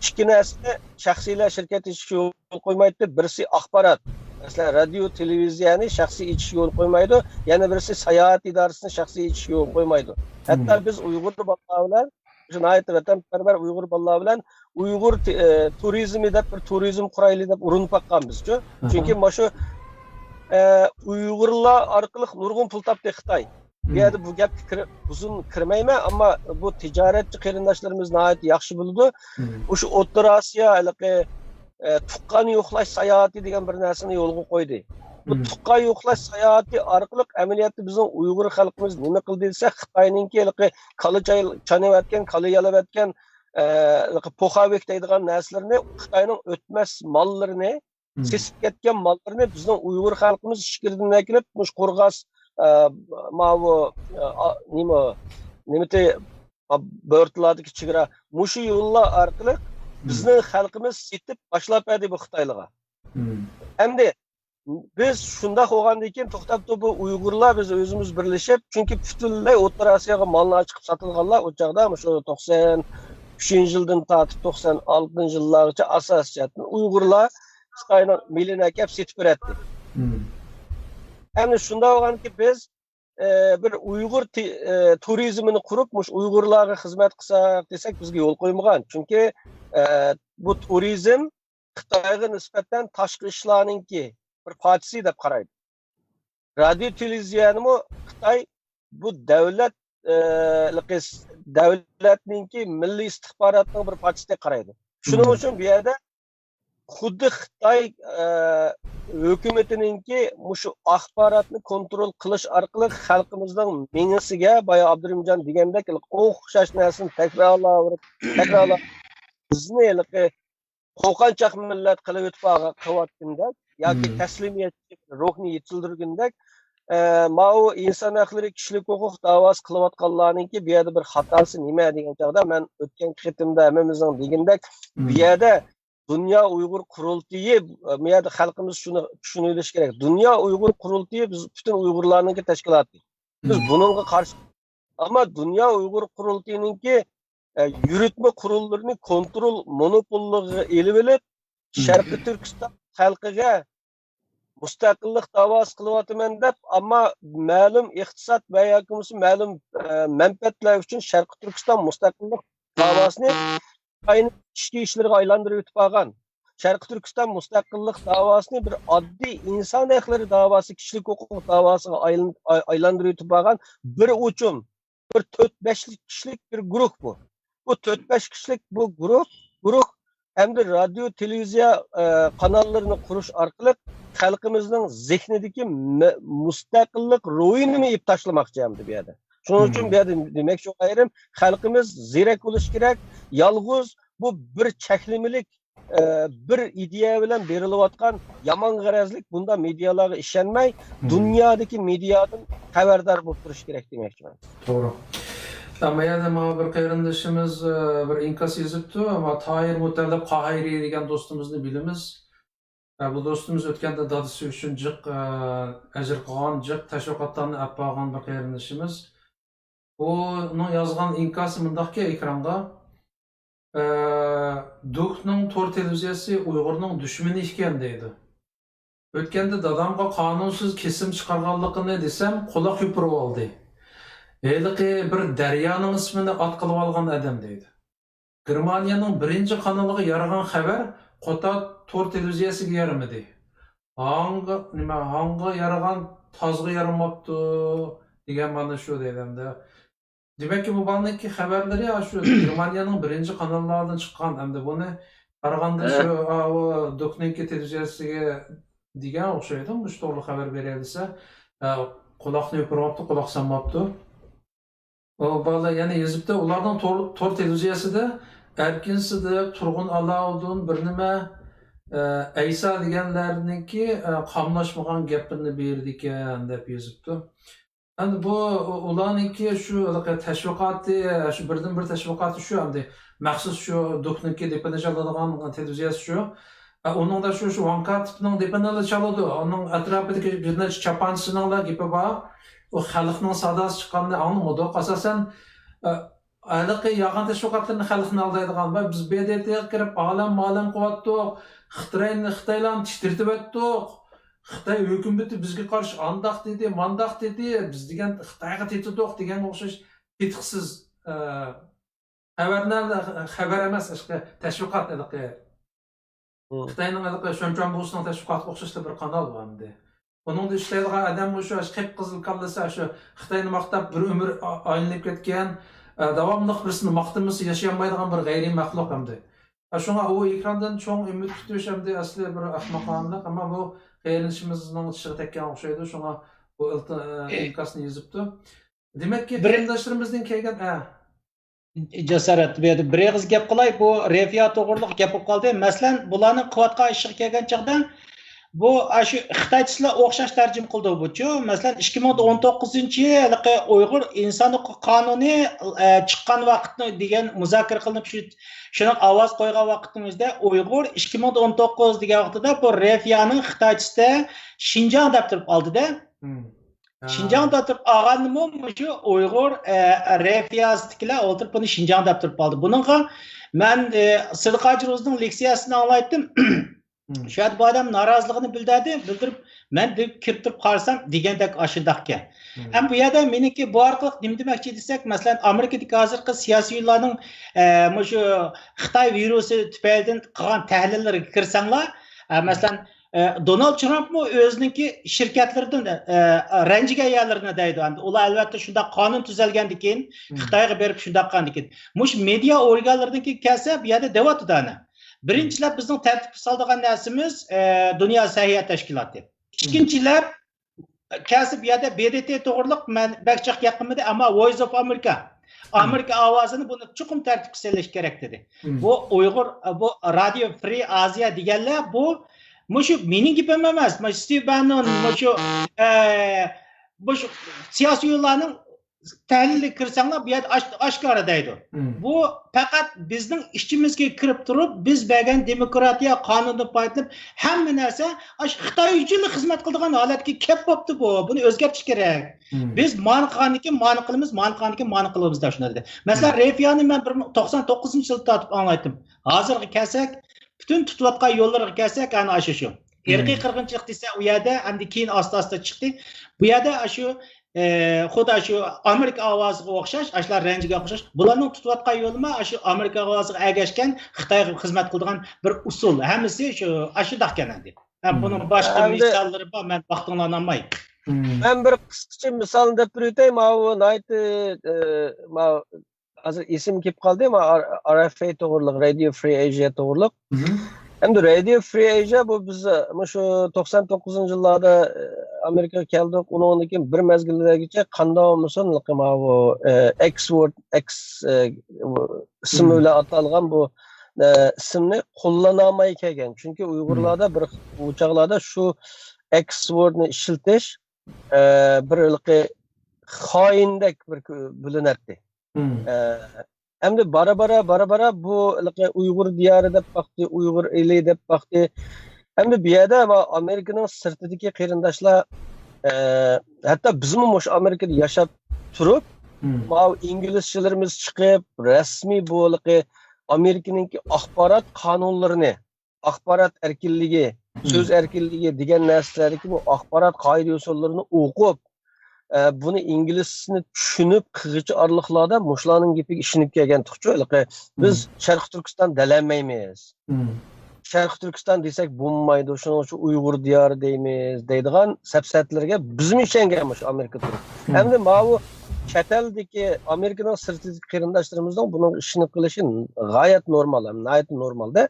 ikki narsani shaxsiylar shirkat etishga yo'l qo'ymaydi. Birisi axborot, masalan radio, televiziyani shaxsiy etishga yo'l qo'ymaydi. Yana birisi sayohat idorasini shaxsiy etishga yo'l qo'ymaydi. Hatto biz Uyg'ur bolalar bilan, jinoyat vatanparvar Uyg'ur bolalar bilan Uyg'ur turizmi deb bir turizm qurayli deb urinib baqqanmiz-ku. Chunki mana shu Uyg'urlar orqali nurg'un pul topdi Xitoy. Bu yerda bu gap uzun kirmayman, ammo bu tijoratchi qarindoshlarimiz nihoyat yaxshi bildi. O'sha O'rta Osiyo tuqqan yo'qlash sayohati degan bir narsani yo'lga qo'ydi. Bu tuqqan yo'qlash sayohati orqali amaliyotda bizning Uyg'ur xalqimiz nima qildi desa, Xitoyninki kala chanayotgan, kala yalayotgan poxavik deydigan narsalarni, Xitoyning o'tmas mollarini, sesib ketgan mollarni bizning Uyg'ur xalqimiz ishkirdan kelib, mush qo'rg'as nimati bo'rtlardagi chegara mushu yo'llar orqali bizning xalqimiz setib boshlab berdi bu Xitoylarga. Endi biz shunda bo'lgandan keyin to'xtab bu Uyg'urlar biz o'zimiz birlashib, chunki butunlay O'rta Osiyoga mollar chiqib sotilganlar o chaqda shu 93-yildan tortib 96-yillargacha asosiyatdan Uyg'urlar Xitoyning milini kelib setib beradi. Endi shunda bo'lganki biz bir Uyg'ur turizmini qurib, mush Uyg'urlarga xizmat qilsak desak bizga yo'l qo'ymagan. Chunki bu turizm Xitoyga nisbatan tashqi ishlarninki bir partisi deb qaraydi. Radio televiziyanimi Xitoy bu davlatninki milliy istixborotning bir partisi deb qaraydi. Shuning uchun bu yerda xuddi Xitoy hukumatininki mushu axborotni kontrol qilish orqali xalqimizning mingisiga boya Abdurimjon degandek o'xshash narsani takrorlab bizni qo'rqanchoq millat qilib o'tib qilayotgandek yoki taslimiyatchi ruhni yetildirgandek mau inson haqlari, kishilik huquq da'vosi qilayotganlarninki bu yerda bir xatosi nima degan chog'da men o'tgan qitimda hammamizning degandek bu yerda Dünya Uyghur Qurultiyi, bu yerda xalqimiz shuni tushunish kerak. Dünya Uyghur Qurultiyi biz bütün Uyg'urlarninki tashkiloti. Biz buningga qarshi. Ammo Dünya Uyghur Qurultiyininki yürütme kurullarını kontrol monopolluğu elib olib, Sharqiy Turkiston xalqiga mustaqillik da'vosi qilyapman deb, ammo ma'lum iqtisod va yoki ma'lum manfaatlar uchun Sharqiy Turkiston mustaqillik da'vosini ichki ishlarga aylantirib o'tib qolgan. Sharqiy Turkiston mustaqillik da'vosini bir oddiy inson haqlari da'vosi, kishilik huquq da'vosiga aylantirib o'tib qolgan bir uchun bir 4-5 kishilik bir guruh bu. Bu 4-5 kishilik bu guruh hamda radio, televiziya kanallarını qurish orqali xalqimizning zehnidagi mustaqillik ruhini yeb tashlamoqchi hamda bu yerda. Shuning uchun bu yerda demak shu ayrim xalqimiz ziyrak bo'lish kerak. Yalğız bu bir cheklimilik bir ideya bilan berilayotgan yomon g'arazlik bunda medialarga ishonmay, dunyodagi mediadan xabardor bo'lib turish kerak demoqchiman. To'g'ri. Ama yana bir qarindoshimiz bir inkas yozibdi, ama Tahir Mutallab Qahiri degan do'stimizni bilamiz. Bu do'stimiz o'tganda dadisi uchun jiq ajr qilgan, jiq tashviqotlarni olib borgan bir qarindoshimiz. Uning yozgan inkasi mundaqki ekranga Duhning to'r televiziyasi Uyg'urning dushmani ekan deydi. O'tganda dadamga qonunsiz kesim chiqarganligini desam, quloq yupirib oldi. Heliqi bir daryoning ismini ot qilib olgan odam deydi. Germaniyaning birinchi kanaliga yaragan xabar Qota to'r televiziyasiga yaramadi. Hanga yaragan tozga yaramabdi degan mana shu deydimda. Demek ki bu bandaki xabarlari shu Germaniyaning birinchi kanallaridan chiqqan. Hamda buni qaraganda shu Dokninki televiziyasiga degan o'xshaydi. Bu to'g'ri xabar beradi desa, quloqni yopirmabdi, quloq sanmabdi. O bala yana yozibdi, ularning tor televiziyasida Erkin Sidiq, Turg'un Alavudin, bir nima Aysa deganlarniki qamlashmagan gapini berdi ekan deb yozibdi. Endi bu ularniki shu tashviqoti, shu birdan bir tashviqoti shu endi maxsus shu Dokniki depini chaladigan televiziyasi shu. Onunda shu Vankatipning depini chaladi. Onun atrofidagi bir necha chapanchisining gapi bor. O xalqning sadosi chiqqanini anglamadi. Asosan aniq yag'an tashviqotlarni xalqni aldaydigan va biz BDTga kirib olam qilyaptik. Xitoylarni tishtirtib o'tdik. Xitoy hukumati bizga qarshi andaq dedi, mandaq dedi, biz degan Xitoyga tetdik degan o'xshash tetiqsiz xabar emas, tashviqot edi. Xitoyning Shonchon Busining tashviqotiga o'xshashli bir kanal bor endi. Buningda ishlaydigan odam shu qip-qizil kallasi shu Xitoyni maqtab bir umr aylanib ketgan, davomli birisini maqtamasa yashamaydigan bir g'ayriy maxluq endi. Shunga u ekrandan cho'ng umid kutish endi asli bir ahmoqonlik, ammo bu qiyinchimizning tishiga tekkan o'xshaydi. Shunga bu inkasni yozibdi. Demakki, qarindoshlarimizdan kelgan jasorat berdi. Bir og'iz gap qilay, bu refiya to'g'riliq gap bo'lib qoldi. Masalan, bularning quvvatga ishiga kelgan chaqda bu shu Xitoychilar o'xshash tarjima qildi bu-chu. Masalan, 2019-yil Uyg'ur inson huquq qonuni chiqqan vaqtni degan muzokara qilinib shuni ovoz qo'ygan vaqtimizda Uyg'ur 2019 degan vaqtida bu refiyaning Xitoychisida Xinjiang deb turib oldi-da. Xinjiang deb turib olganmi shu Uyg'ur refiyasidagilar o'tirib buni Xinjiang deb turib oldi. Buningga men Sidiq Ajruzning leksiyasini anglaytdim. Şu bu adam narazılığını bildirip ben de kirib turib qarasam degandek aşındaqka. Hem bu yerda meniki bu orqali nima demoqchi desak, masalan, Amerikadagi hozirgi siyosiylarning shu Xitoy virusi tufaylidan qilgan tahlillariga kirsanglar, masalan, Donald Trump mu o'ziniki shirkatlaridan ranjigan yerlarini deydi. Ular albatta shunda qonun tuzalgandan keyin Xitoyga berib shunda qilgandan keyin. Mush media organlaridan kelsa bu yerda deyapti ana. Birinchilar bizning tartib soldigan narsamiz Dunyo sahiyat tashkiloti. Ikkinchilar kelsa bu yerda BDT to'g'riliq men bakchaq yaqinmidi, ammo Voice of America ovozini buni chuqur tartibga solish kerak dedi. Bu Uyg'ur, bu Radio Free Asia deganlar bu shu mening gapim emas. Steve Bannon bu siyosiylarning tahlilga kirsanglar bu yerda oshkora deydi. Bu faqat bizning ishchimizga kirib turib, biz bergan demokratiya qonunidan foydalanib hamma narsa Xitoy uchun xizmat qiladigan holatga kelib qopti bu. Buni o'zgartirish kerak. Biz ma'ni qilamiz deb shuni dedi. Masalan, Refiyani men 1999-yilda tatib anglaytdim. Hozirga kelsak, bütün tutayotgan yo'llarga kelsak, ana shu. Irqiy qirg'inchilik desa, u yerda endi keyin asta-asta chiqdi. Bu yerda shu xudo shu Amerika ovoziga o'xshash, ashlar ranjiga o'xshash. Bularning tutayotgan yo'lma shu Amerika ovoziga agashgan, Xitoyga xizmat qiladigan bir usul. Hammasi shu daqkan endi. Buning boshqa misollari bor, men vaqtinglarni olmay. Ben bir qisqacha misolni deb o'tayim. Hozir isim kelib qoldi, RFA to'g'riliq, Radio Free Asia to'g'riliq. Endi Radio Free Asia bu biz shu 99-yillarda Amerikaga keldik. Undan keyin bir mezgilgacha qanday bo'lmasin, bu X ismi bilan atalgan bu ismni qo'llanolmay kelgan. Chunki Uyg'urlarda bir uçaqlarda şu X wordni ishiltish bir xoindek bir bilinardi. Endi bara bu Uyg'ur diyori deb baxti, Uyg'ur eli deb baxti. Endi bu yerda Amerikaning sirtidagi qarindoshlar hatto bizmi mush Amerikada yashab turib, inglizchalarimiz chiqib, rasmiy bu Amerikaning axborot qonunlarini, axborot erkinligi, so'z erkinligi degan narsalarga bu axborot qoida usullarini o'qib, bunu inglizcesini tushunib, qig'ichi orliqlarda mushlarning gapiga ishinib kelgan tuqchi. Biz Sharq Turkiston dalanmaymiz. Sharq Turkiston desak bo'lmaydi, shuning uchun Uyg'ur diyori deymiz, deydigan sapsatlarga bizmi ishonganmiz Amerika turib. Endi bu chet eldagi Amerikaning sirtidagi qarindoshlarimizning buni ishini qilishi g'oyat normal, g'oyat normalda.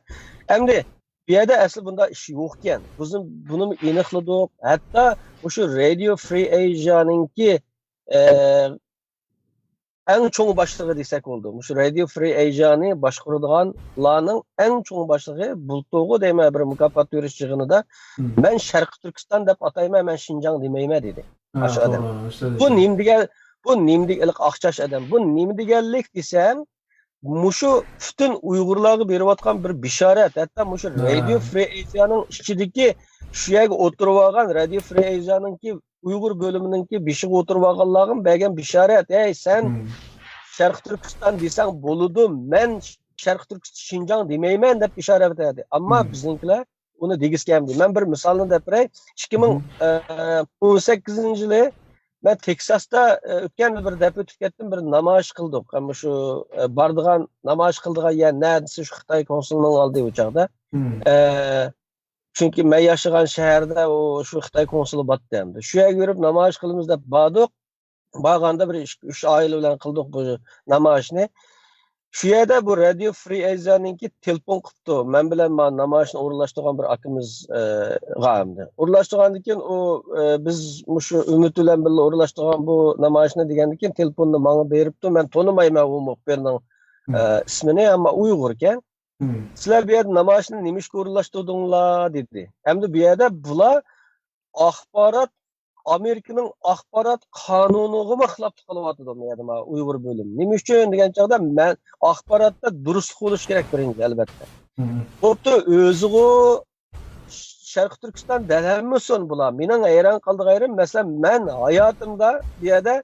Endi bu yerda asli bunda ish yo'q ekan. Biz buni aniqladik. Hatto o'sha Radio Free Asia'ningki eng cho'ng boshlig'i desak bo'ldi. Shu Radio Free Asia'ni boshqaradiganlarning eng cho'ng boshlig'i Bulto'g'u deyman bir mukofot berish yig'inida men Sharq Turkiston deb atayman, men Shinjang demayman dedi. Aşu adam. Bu nim degan, bu nim deganlik aqchash adam. Bu nim deganlik desam, mushu bütün Uyg'urlarga berayotgan bir bishorat. Hatto mushu Radio Free Asia'ning ichidagi shu yerga o'tirib olgan Radio Free Asia'ningki Uyg'ur bölümününki beshiga o'tirib olganlarga bergan bishorat. Ey sen Sharq Turkiston desang bo'ladi, men Sharq Turkiston Shinjang demayman deb bishorat berdi. Ammo biznikilar uni degisgandi. Men bir misolni deb beray. 2018-yili men Teksasda o'tgan bir deb o'tib ketdim, bir namoyish qildik. Ama shu bardigan namoyish qildigan yer nədisi shu Xitoy konsulining oldiga o'chaqda. Chunki men yashagan shaharda o shu Xitoy konsuli botdi hamda. Shu yerga yurib namoyish qilamiz deb bordik. Borganda bir 3 oila bilan qildik bu namoyishni. Shu yerda bu Radio Free Asia'ningki telefon qilibdi. Men bilan namoyishni o'rinlashtirgan bir akamiz g'amdi. O'rinlashtirgandan keyin u biz shu Umid bilan birga o'rinlashtirgan bu namoyishni degandan keyin telefonni menga beribdi. Men tonimayman u muxbirning ismini, ammo Uyg'ur ekan. Sizlar bu yerda namoyishni nima ishga o'rinlashtirdinglar dedi. Hamda bu yerda bular axborot Amerikaning axborot qonuniga xiloflik qilyapti deydi men Uyg'ur bo'lim. Nima uchun degan chog'da men axborotda durustlik bo'lish kerak birinchi albatta. Bo'pti o'zigu Sharq Turkiston dalammisin bular. Mening hayron qoldiganim masalan men hayotimda bu yerda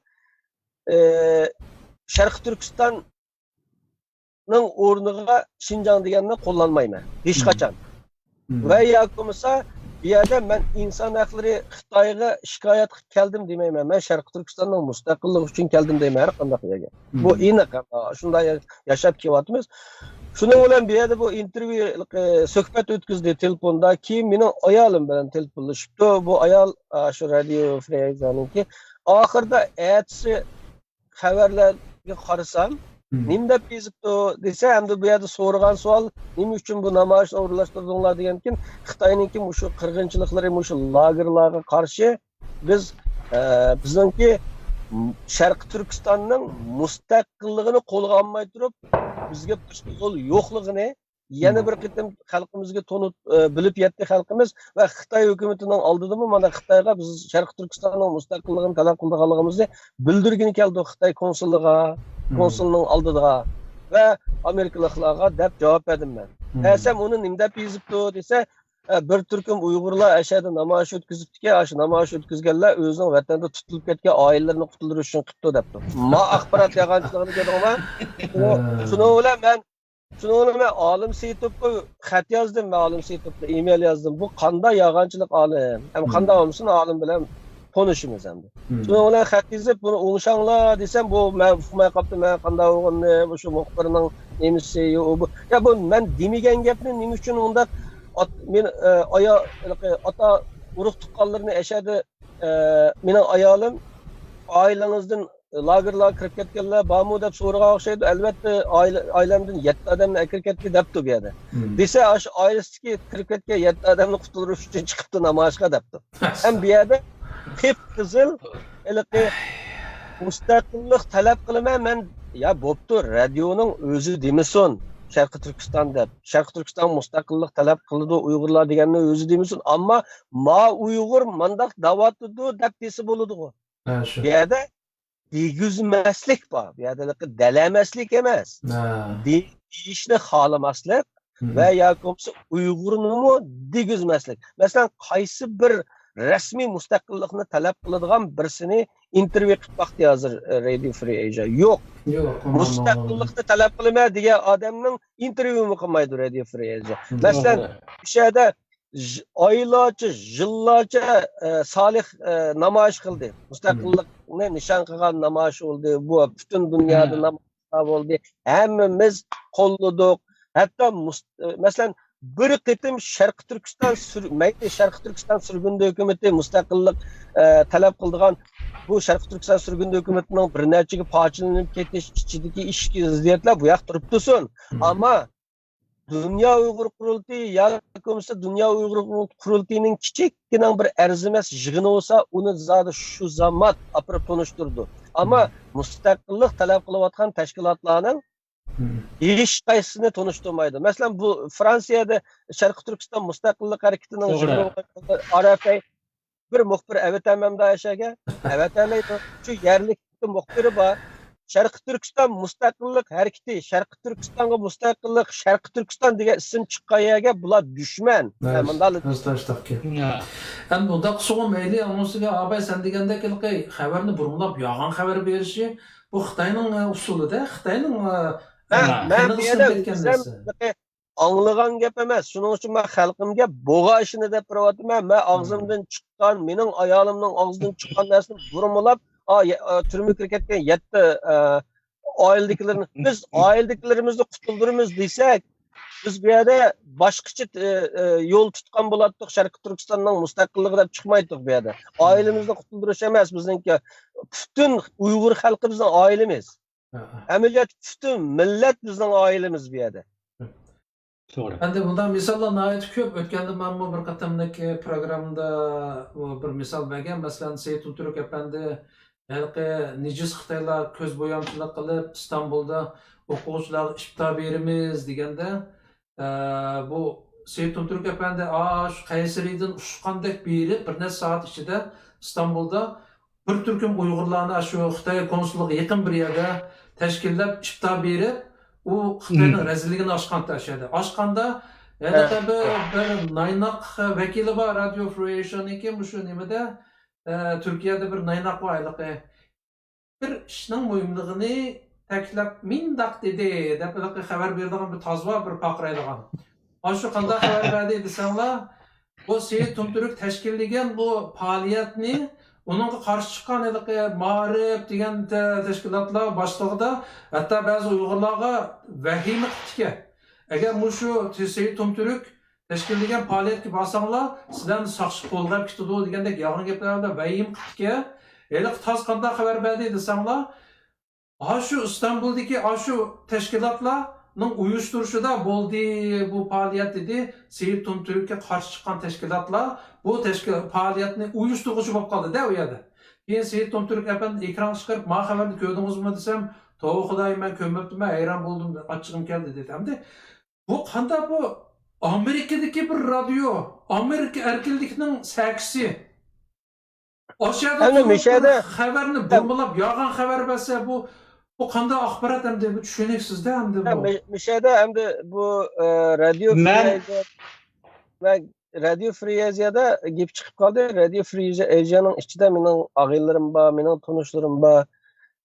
Sharq Turkistonning o'rniga Shinjang deganni qo'llanmayman hech qachon. Va yo'qmasa bu yerda men inson haqlari Xitoyga shikoyat qilib keldim demayman. Men Sharq Turkistonning mustaqilligi uchun keldim deyman har qanday yerga. Bu aniq. Shunday yashab kelyapmiz. Shuning bilan bu yerda bu intervyu suhbat o'tkazdi telefonda. Keyin mening ayolim bilan telefonlashibdi. Bu ayol shu Radio Free Asia'ningki oxirida aytsi xabarlarga qarasam nima deb yozibdi desa, hamda bu yerda so'ragan savol nima uchun bu namoyishni o'rinlashtirdinglar degan keyin Xitoyninki shu qirg'inchiliklari, shu lagerlarga qarshi biz bizningki Sharq Turkistonning mustaqilligini qo'lga olmay turib, bizga boshqa yo'l yo'qligini yana bir qitim xalqimizga tonib bilib yetdi xalqimiz va Xitoy hukumatining oldidami mana Xitoyga biz Sharq Turkistonning mustaqilligini talab qilganligimizni bildirgani keldi Xitoy konsulning oldida va Amerikaliklarga deb javob berdim men. Desam uni nima deb yozibdi desa, bir turkum Uyg'urlar ashada namoyish o'tkazibdi-ki, shu namoyish o'tkazganlar o'zining vatanda tutilib ketgan oilalarni qutuldirish uchun qilibdi debdi. Ma axborot yag'anchiligini ko'rdim. Shuni men olim Seytovga xat yozdim, men olim Seytovga email yozdim. Bu qanday yag'anchilik olim? Ham qanday olmsin olim bilan konuşimiz hamda. Shuni bilan xat yozib buni o'ngshanglar desam, bu men uqmay qolibdi. Men qanday o'g'ilni shu muxbirning nemisi bu. Ya bu men demagan gapni nima uchun unda men ota urug' tuqqanlarni ashadi mening ayolim oilangizdan lagerlarga kirib ketganlar bormi deb so'ragan o'xshaydi. Albatta oilamdan 7 odamni akirib ketdi debdi bu yerda. Desa, shu oilasidagi kirib ketgan 7 odamni qutuldirish uchun chiqibdi namoyishga debdi. Ham bu yerda qip-qizil mustaqillik talab qilaman men. Ya bo'pti, radioning o'zi demasin Sharq Turkiston deb. Sharq Turkiston mustaqillik talab qiladi Uyg'urlar deganni o'zi demasin, ammo ma Uyg'ur mandaq da'vatidi deb desa bo'ladi-ku. Bu yerda degizmaslik bor. Bu yerda dalamaslik emas. Deyishni xohlamaslik va yoki Uyg'urni degizmaslik. Masalan, qaysi bir rasmiy mustaqillikni talab qiladigan birsini intervyu qilib vaqti hozir Radio Free Asia yo'q. Mustaqillikni talab qilmaydi degan odamning intervyuni qilmaydi Radio Free Asia. Masalan, o'shada oylarcha, yillarcha Solih namoyish qildi. Mustaqillikni nishon qilgan namoyish bo'ldi. Bu butun dunyoda namoyish bo'ldi. Hammamiz qo'lladik. Hatto masalan bir qitim Sharq Turkiston surgundi hukumati mustaqillik talab qildigan bu Sharq Turkiston surgundi hukumatining bir nechaga parchalanib ketish ichidagi ishki ziddiyatlar bu yoq turibdisin. Ammo Dünya Uyg'ur qurultiyi yoki Dünya Uyg'ur qurultiyining kichikgina bir arzimas yig'ini bo'lsa, uni zodi shu zamot apirib tonishtirdi. Ama mustaqillik talep kılıvatkan teşkilatlarının Hmm. hech qaysisini tanıştırmaydı. Mesela bu Fransiyada Şarkı Türkistan Mustaqillik Hareketi'nin Doğru. Arafay bir muhbir evet emem yaşaga. Evet emaydi. Şu yerlik muhbiri var. Şarkı Türkistan Mustaqillik Hareketi, Şarkı Türkistan'a Mustaqillik, Şarkı Türkistan diye isim çıkan yerge bular düşman. Ya. Hem bunda soğuk meyli anonsuga abay sen degende ki haberini burumlap yağan haber berişi bu Xitayning usuli da Xitayning Ben bir yerde anlagan gap emas. Şunun için ben halkımga boğa işini dep turatyman. Ben ağzımdan çıkan, mening ayolimning ağzından çıkan narsani burumlap türmü kirib ketgan 7 oiladagilarni biz oiladagilarimizni qutulduramiz desak, biz bu yerda boshqacha yo'l tutgan bo'lardik. Sharqiy Turkistonning mustaqilligi deb chiqmaydik bu yerda. Oilamizni qutuldirish emas bizniki. Butun Uyg'ur xalqi bizning oilamiz. Amaliyot butun millat bizning oilamiz bu yerda. Doğru. Endi bundan misollar nihoyat ko'p. O'tganda men bu bir qatamdagi programda bir misol bergan. Masalan, Seyitun Turk apandi halqi nijiz Xitoylar ko'z bo'yamchilik qilib Istanbulda o'quvchilarga iftor beramiz deganda bu Seyitun Turk apandi shu Qaysariydan ushqandek berib bir necha soat ichida Istanbulda bir turkum Uyg'urlarni shu Xitoy konsulligi yaqin bir yerda tashkillab iftor berib u Xitoyning razilligini oshgan tashadi. Oshganda yana bir Naynoq vakili bor Radio Free Asia'niki shu nimada Turkiyada bir Naynoq varlığı bir ishning muhimligini ta'kidlab mindoq dedi deb xabar beradigan bir tozva bir paqraydigan. Shu qanday xabar berdi desanglar, bu Seyitun Turk tashkillagan bu faoliyatni Onunla qarşı çıkan Ma'rif degan tashkilotlar boshlig'ida hatto ba'zi Uyg'urlarga vahima qildi. Agar shu Seyitun Turk tashkillagan faoliyatga borsanglar, sizlarni soqchi qo'lg'ab ketadi degandek yolg'on gaplarga vahim qildi. Endi toz qanday xabar berdi desanglar, shu Istanbuldagi shu tashkilotlarning uyushtirishida bo'ldi bu faoliyat dedi. Seyitun Turkka qarshi chiqqan tashkilotlar bu faoliyatni uyushtiruvchi bo'lib qoldi-da u yerda. Keyin Seyitun Turk apandi ekran chiqarib, "Men xabarni ko'rdingizmi?" desam, "To'g'ri xudoyim, men ko'rmabman, hayron bo'ldim, achchig'im keldi" dedi. Hamda bu qanday bu Amerikadagi bir radio, Amerika erkinligining saksi. O'shada xabarni bombalab yog'an xabar bersa bu qanday axborot hamda bu tushuniksizda hamda bu. Mishada hamda bu Radio Free Asia'da gap chiqib qoldi. Radio Free Asia'ning ichida mening og'aylarim bor, mening tanishlarim bor.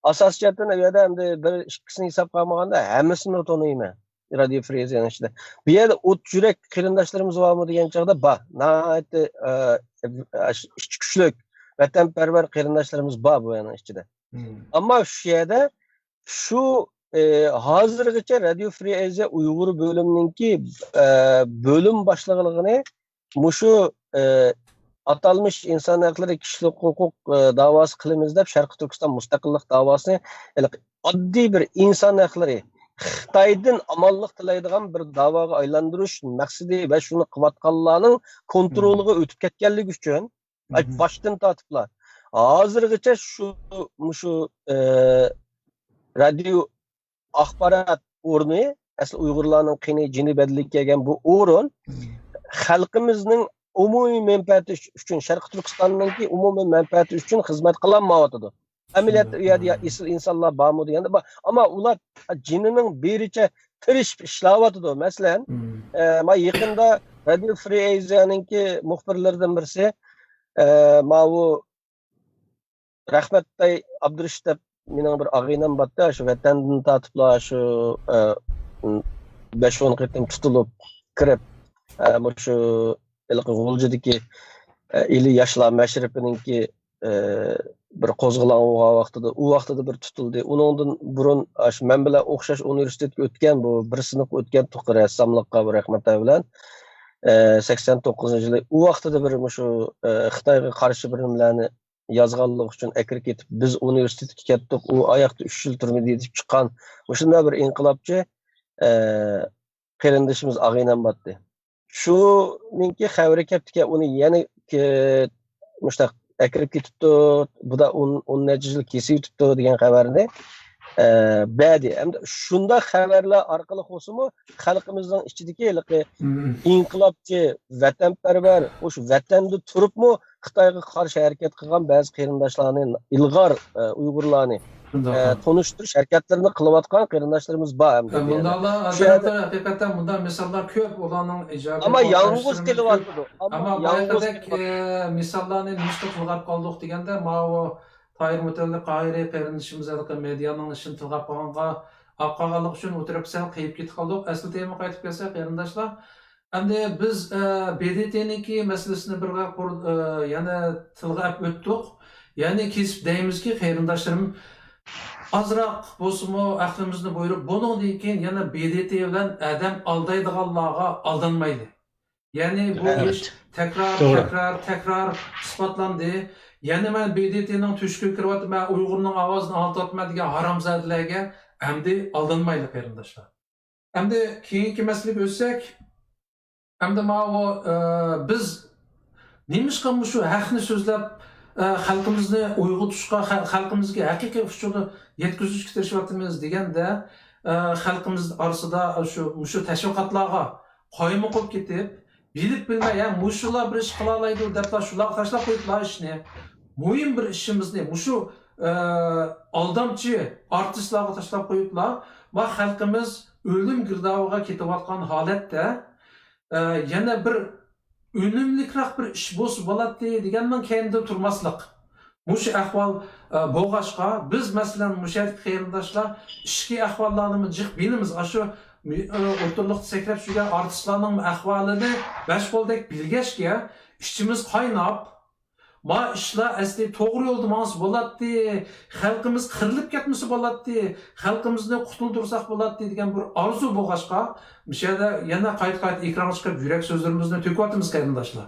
Asosiy jihatdan u yerda hamda bir ikkisini hisob qilmaganda hammasini taniyman. Radio Free Asia'ning ichida. Bu yerda o't yurak qarindoshlarimiz bormi degan chog'da bor. Nihoyatda ichki kuchlik, vatanparvar qarindoshlarimiz bor bu yerning ichida. Ammo shu yerda shu hozirgacha Radio Free Asia Uyg'ur bo'limininki bo'lim boshlig'ligini mushu atalmış insan hakları kişilik hukuk davası qilamiz deb Sharqiy Turkiston mustaqillik davosini oddiy bir inson haqlari Xitoydan amonlik tilaydigan bir da'voga aylantirish maqsadi va shuni qilayotganlarning kontroliga o'tib ketganligi uchun boshdan tortiblar. Hozirgacha shu radio axborot o'rni asli Uyg'urlarning qini jini badlik kelgan bu o'rin xalqimizning umumiy manfaati uchun Sharqiy Turkistonning umumiy manfaati uchun xizmat qilinmayotdi. Amaliyot u yerda insonlar bormi deganda ammo ular jinining bericha tirishib ishlayotdi. Masalan, men yaqinda Radio Free Asia'ningki muxbirlardan birisi bu Rahmatday Abdurashid deb mening bir og'aynam borda, shu vatandan tortiblar shu 5-10 qatim tutilib kirib shu G'uljidagi 50 yoshlar mashrifininki bir qo'zg'alon vaqtida u vaqtida bir tutildi. Uningdan burun shu men bilan o'xshash universitetga o'tgan bu bir sinf o'tgan tuqir rassamlikqa bir Rahmatday bilan 89-yili u vaqtida bir shu Xitoyga qarshi bir nimalarni yozganlik uchun akir ketib biz universitetga ketdik. U oyoqda 3 yil turmada yetib chiqqan. Shunday bir inqilobchi qarindoshimiz og'aynam bordi. Shuninki xabari kelibdi, uni yana mushtaq akirib ketibdi, bu da 10 necha yil kesib yutibdi degan xabarni badi. Hamda shunda xabarlar orqali bo'lsa-mu, xalqimizning ichidagi inqilobchi, vatanparvar, o'sha vatanda turibmi Xitoyga qarshi harakat qilgan ba'zi qarindoshlarni, ilg'or Uyg'urlarni tonishtirish harakatlarini qilayotgan qarindoshlarimiz bor. Bundalar albatta haqiqatan bunday misollar ko'p, ularning ijobiy. Ammo yolg'iz kelyapti. Ammo boyaqadek misollarni nima qilib qoldik deganda, mana Tahir Mutalli Qohiriy qarindishimiz medianing ishini tilg'ab qolganga aqaqanlik uchun o'tirib sal qiyib ketib qoldik. Asli tema qaytib kelsa qarindoshlar, endi biz BDTniki masalasini bir yana tilg'ab o'tdik. Ya'ni kesib deymizki, qarindoshlarim azroq bo'lsa-mu aqlimizni bo'yirib, bundan keyin yana BDT bilan adam aldaydiganlarga aldanmaydi. Ya'ni bu ish takrar isbotlandi. Ya'ni men BDTning tushga kiryapti, men Uyg'urning ovozini oltyapman degan haromzadalarga endi aldanmaydi qarindoshlar. Endi keyingi masalaga o'tsak, endi mana biz nimishqa shu haqni so'zlab xalqimizni uyg'otishga, xalqimizga haqiqiy ushuni yetkazishga tirishyapmiz deganda, xalqimiz orasida shu tashviqotlarga qoyimi qilib ketib, bilib bilmay, mushular bir ish qila oladi deb shularga tashlab qo'yiblar ishni. Muhim bir ishimizni shu aldamchi artistlarga tashlab qo'yiblar va xalqimiz o'lim girdoviga ketayotgan holatda yana bir unumliroq bir ish bo'lsa bo'ladi degandan keyinda turmaslik. Mush ahvol bo'lg'ashqa biz masalan mushalik qarindoshlar ishki ahvollarni jiq bilamiz. Shu o'rtoqlikda sakrab turgan artistlarning ahvolini besh qo'ldek bilgachga ishimiz qaynab, ma ishlar asli to'g'ri yo'lda ma'nisi bo'ladi, xalqimiz qirilib ketmasa bo'ladi, xalqimizni qutuldirsak bo'ladi degan bir orzu bo'lg'ashqa, bu yerda yana qayt ekronga chiqib yurak so'zlarimizni to'kyapmiz qarindoshlar.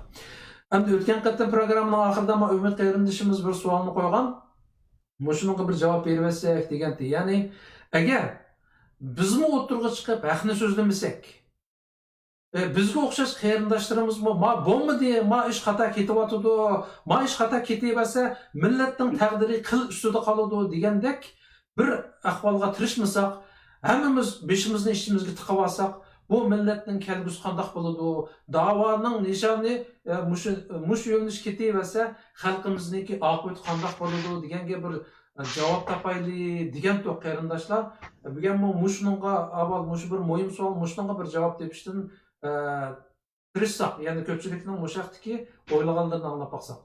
Endi o'tgan qatim programmaning oxirida ma Umid qarindishimiz bir savolni qo'ygan. Shunga bir javob bersak deganda, ya'ni agar bizmi o'tirg'i chiqib haqni so'zlamasak, bizga o'xshash qarindoshlarimiz ma bo'lmadi, ma ish xato ketyapti, ma ish xato ketaversa millatning taqdiri qil ustida qoladi degandek bir ahvolga tirishmasak, hammamiz beshimizni ishimizga tiqib olsak, bu millatning kelgusi qandoq bo'ladi, da'voning nishoni mush yo'lnish ketaversa, xalqimizniki oqibati qandoq bo'ladi deganga bir javob topayli degan to'q qarindoshlar. Bugun mushunga avval mush bir muhim savol, mushunga bir javob tepishdan tirishsak, ya'ni ko'pchilikning mushaqtiki o'ylaganlarini anglab baqsak.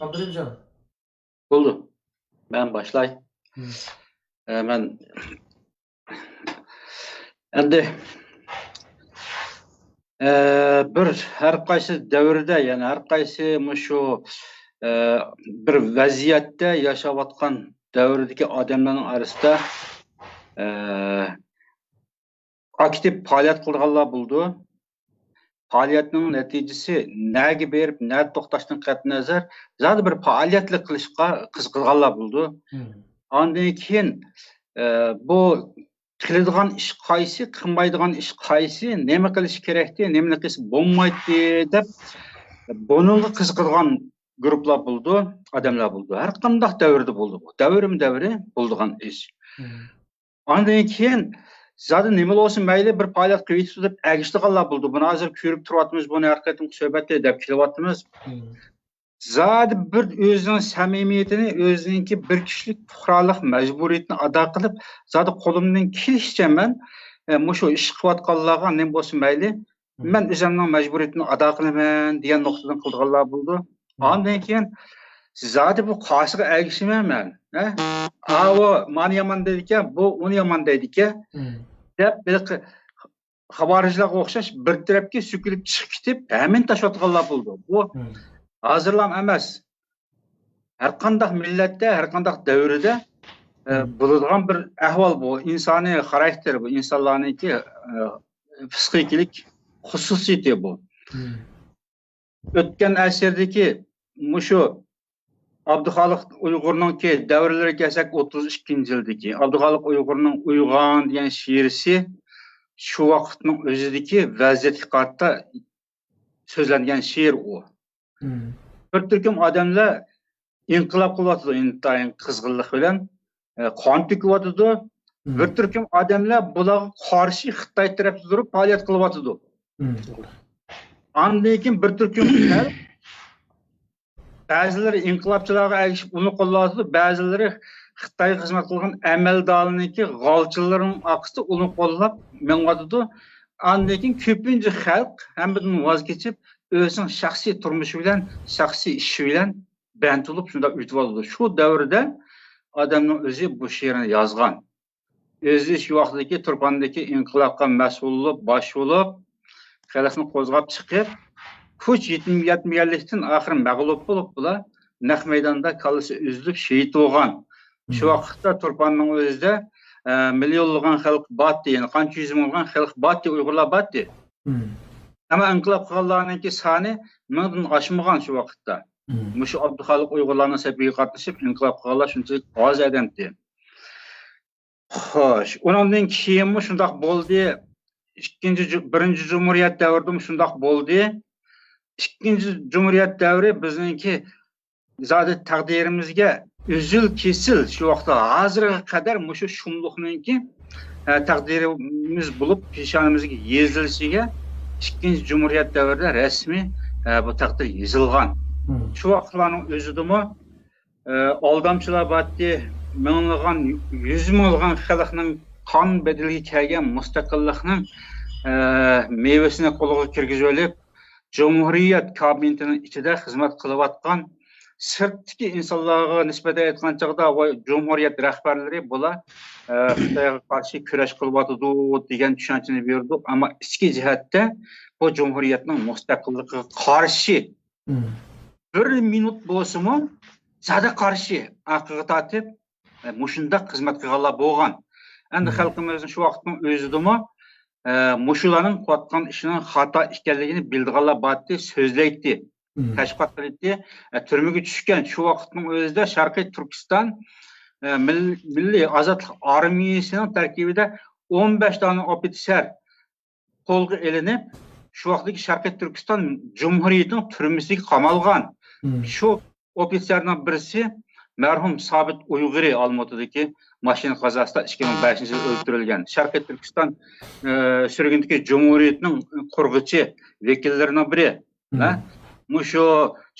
Abdurimjon. Bo'ldi. Men başlay. Men endi bir har qaysi davrda, ya'ni har qaysi shu bir vaziyatda yashayotgan davrdagi odamlarning orasida aktiv faoliyat qilganlar bo'ldi. Faoliyatning natijasi nega berib, nega to'xtashdan qat'iy nazar, zodi bir faoliyatlik qilishga qiziqganlar bo'ldi. Ondan keyin bu qiladigan ish qaysi, qilmaydigan ish qaysi, nima qilish kerakdi, nima qilish bo'lmaydi deb buningga qiziqgan guruhlar bo'ldi, odamlar bo'ldi. Har qanday davrda bo'ldi bu. Davri bo'lgan ish. Ondan keyin zodi nima bo'lsin mayli bir faoliyat qilib deb agishtirganlar bo'ldi. Buni hozir ko'rib turyapmiz, buni har qatim suhbatda deb kelyapmiz. Zodi bir o'zining samimiyatini, o'zininki bir kishilik fuqarolik majburiyatini ado qilib, zodi qo'limdan kelishicha men shu ish qilayotganlarga nima bo'lsin mayli, men o'zimning majburiyatini ado qilaman degan nuqtadan qilganlar bo'ldi. Ondan keyin zodi bu qoshiga agishmayman, o mani yomon deydi ekan, bu uni yomon deydi ekan deb bir xabarijlarga o'xshash bir tarafga so'kilib chiqib ketib, hamin tashlayotganlar bo'ldi. Bu hozirlam emas. Har qanday millatda, har qanday davrda bo'ladigan bir ahvol bu. İnsoniy xarakter bu, insonlarniki psixikalik xususiyati bu. O'tgan asrdagi shu Abduxoliq Uyg'urningki davrlariga kelsak 32-yildagi Abduxoliq Uyg'urning Uyg'on degan she'risi shu vaqtning o'zidagi vaziyatga qarata so'zlangan she'r u. Bir turkum odamlar inqilob qilyotdi, intayin qizg'inlik bilan qon to'kyotdi. Bir turkum odamlar bularga qarshi Xitoy tarafida turib faoliyat qilyotdi. Andan keyin bir turkum ba'zilari inqilobchilarga ergishib uni qo'llayotdi, ba'zilari Xitoyga xizmat qilgan amaldorlarniki g'olchilarning aqsida uni qo'llab mengotdi. Andan keyin ko'pincha xalq hammadan voz kechib, o'zining shaxsiy turmushi bilan, shaxsiy ishi bilan band bo'lib shunda o'tib oldi. Shu davrda odamning o'zi bu she'rni yozgan. O'zi shu vaqtdagi Turpandagi inqilobga mas'ullik bosh bo'lib, xalqni qo'zg'ab chiqib, kuch yetmaganlikdan oxir mag'lub bo'lib, bular naq maydonda kallasi uzilib shehid bo'lgan. Shu vaqtda Turpanning o'zida millionlagan xalq botdi, ya'ni qancha yuz minglagan xalq botdi, Uyg'urlar botdi. Ama inqilob qilganlarningki soni mingdan oshmagan shu vaqtda. Mushu Abduxoliq Uyg'urlarning safiga qatnashib inqilob qilganlar shunchalik oz odamdi. Xo'sh, undan keyin shundoq bo'ldi. Birinchi Cumhuriyet davrida shundoq bo'ldi. Ikkinchi Cumhuriyet davri bizningki zodi taqdirimizga üzül kesil shu vaqtda hozirga qadar mushu shumluqninki taqdirimiz bo'lib peshonamizga yezilishiga ikkinchi Cumhuriyet davrida rasmiy bu taqdir yozilgan. Shu vaqtlarning o'zidami aldamchilar batdi, minglagan, yuz minglagan xalqning qon bedeliga kelgan mustaqillikning mevasini qo'lga kirgizib olib, Cumhuriyet kabinetining ichida xizmat qilayotgan sirtdagi insonlarga nisbatan aytgan chog'da Cumhuriyet rahbarlari bular Xitoyga qarshi kurash qilyotdi degan tushunchani berdi, ammo ichki jihatda bu Cumhuriyetning mustaqilligiga qarshi bir minut bo'lsa-mu zada qarshi aqlga tortib mushunda xizmat qilganlar bo'lgan. Endi xalqimizning shu vaqtning o'zidami mushularning qilayotgan ishining xato ekanligini bildiganlar batdi, so'zlaydi. Tashqat qildi, turmaga tushgan shu vaqtning o'zida Sharqiy Turkiston Milliy ozodlik armiyasining tarkibida 15 dona ofitser qo'lga ilinib, shu vaqtdagi Sharqiy Turkiston Cumhuriyetining turmasiga qamalgan. Shu ofitserning birisi marhum Sobit Uyg'uri Olmaotadagi mashina qazosida 2005-yil o'ldirilgan. Sharqiy Turkiston surgundagi Cumhuriyetning qurg'uchi vakillarining biri. Mushu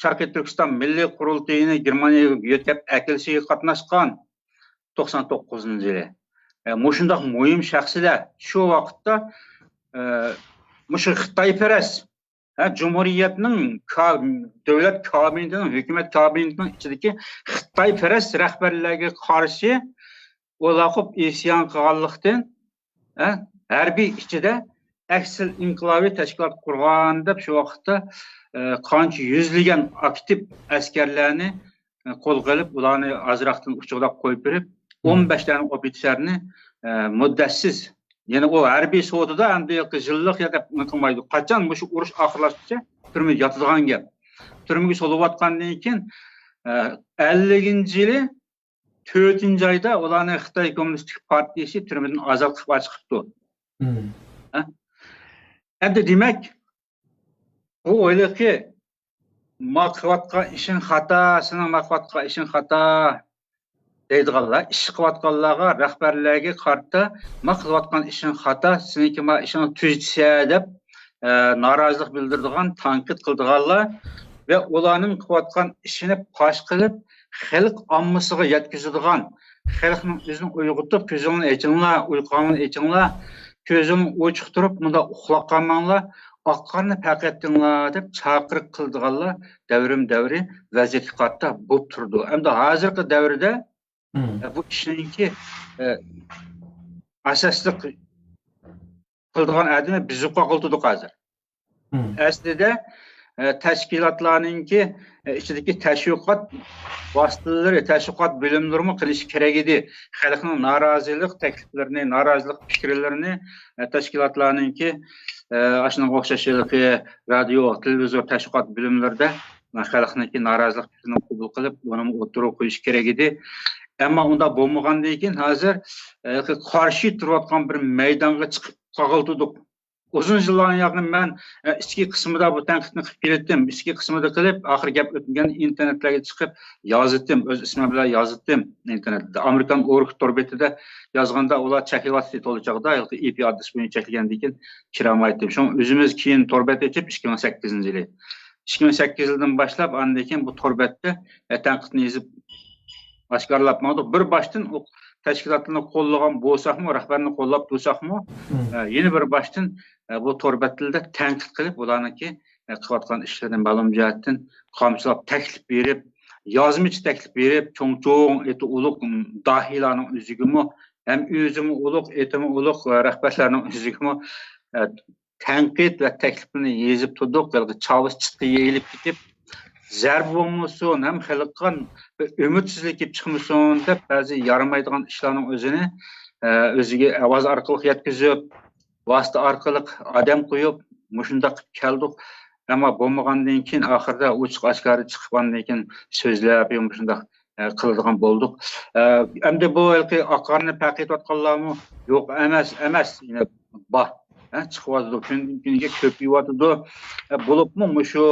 Sharqiy Turkiston Milliy qurultayini Germaniyaga yetkazib akilishga qatnashgan 99-yili. Mushundaq muhim shaxslar shu vaqtda mushu Xitoyparast Cumhuriyetning davlat kabinetining, hukumat kabinetining ichidagi Xitoyparast rahbarlarga qarshi o'laqib isyon qilganlikdan harbiy ichida aksil inqilobiy tashkilot qurgan deb shu vaqtda qancha yuzlagan aktiv askarlarni qo'lga olib, ularni azroqdan uchuqlab qo'yib berib, 15 dona ofitserni muddatsiz, ya'ni o harbiy sudida endi yillik ya deb unutmaydi. Qachon shu urush oxirlashguncha turmaga yotadigan gap. Turmaga solayotgandan keyin 50-yili 4-oyda ularni Xitoy Kommunistik partiyasi turmadan ozod qilib chiqibdi. Endi demak bu o'ylaki maqvatqa ishing xato, sening maqvatqa ishing xato deydiganlar, ish qilayotganlarga, rahbarlarga qarta maqvatgan ishing xato, seniki ma ishing tuzsa deb norozilik bildiradigan, tanqid qildiganlar va ularning qilayotgan ishini fosh qilib, xalq ommasiga yetkazadigan, xalqning o'zini uyg'otib, ko'zini ochinglar, uyqungni ochinglar, ko'zini ochiq turib, bunda uxlab qolmanglar. Oqqanni faqatdinglar deb chaqiriq qildiganlar davrim-davri vaziyatga qarta bo'lib turdi. Endi hozirgi davrda bu ishninki asosli qildigan adamlar biz qo'qildik hozir. Aslida tashkilotlarningki ichidagi tashviqot vositalari, tashviqot bo'limlarini qilish kerak edi. Xalqning norozilik takliflarini, norozilik fikrlarini tashkilotlarningki ashunga o'xshashligi radio, televizor tashviqot bo'limlarida xalqningki norozilik fikrini qabul qilib, uni o'tirib qo'yish kerak edi. Ammo unda bo'lmagandan keyin hozir qarshi turayotgan bir maydonga chiqib qoldik. uzun yıllardan yakın ben ichki qismida bu tanqidni qilib keletdim. Ichki qismida qilib, oxir gap o'tmagan internetlarga chiqib yozitdim, o'z ismim bilan yozitdim internetda. Amerikan Org torbetida yozganda ular chekilyapti to'lichaqda, IP adres bo'yicha chekilgandan keyin kiramaydim. Shu o'zimiz keyin torbet ochib 2008-yil. 2008 yildan boshlab andan keyin bu torbetda tanqidni yozib oshkorlab oldik. Bir boshdan tashkilotlarni qo'llagan bo'lsaqmi, rahbarni qo'llab tursaqmi, yana bir boshdan bu torbetlarda tanqid qilib, ularniki qilayotgan ishlardan ma'lum jihatdan qamchilab taklif berib, yozmichi taklif berib, cho'ng-cho'ng eti ulug' dahiylarning o'zigimi, ham o'zimi ulug', etimi ulug' rahbarlarning o'zigimi tanqid va taklifni yezib turdik, balki chavis chiqdi yeyilib ketib, zarb bo'lmasin, ham xalqqa ümidsizlik kelib chiqmasin deb ba'zi yaramaydigan ishlarning o'zini o'ziga ovoz orqali yetkazib, vosita orqali odam qo'yib, mushunda qilib keldik. Ammo bo'lmagandan keyin oxirida ochiq oshkora chiqqandan keyin so'zlab, shunday qiladigan bo'ldik. Endi bu oqarni paqayotganlarmi? Yo'q, emas, yine bor. Chiqyapti, kunga ko'payyapti. Bo'libmi shu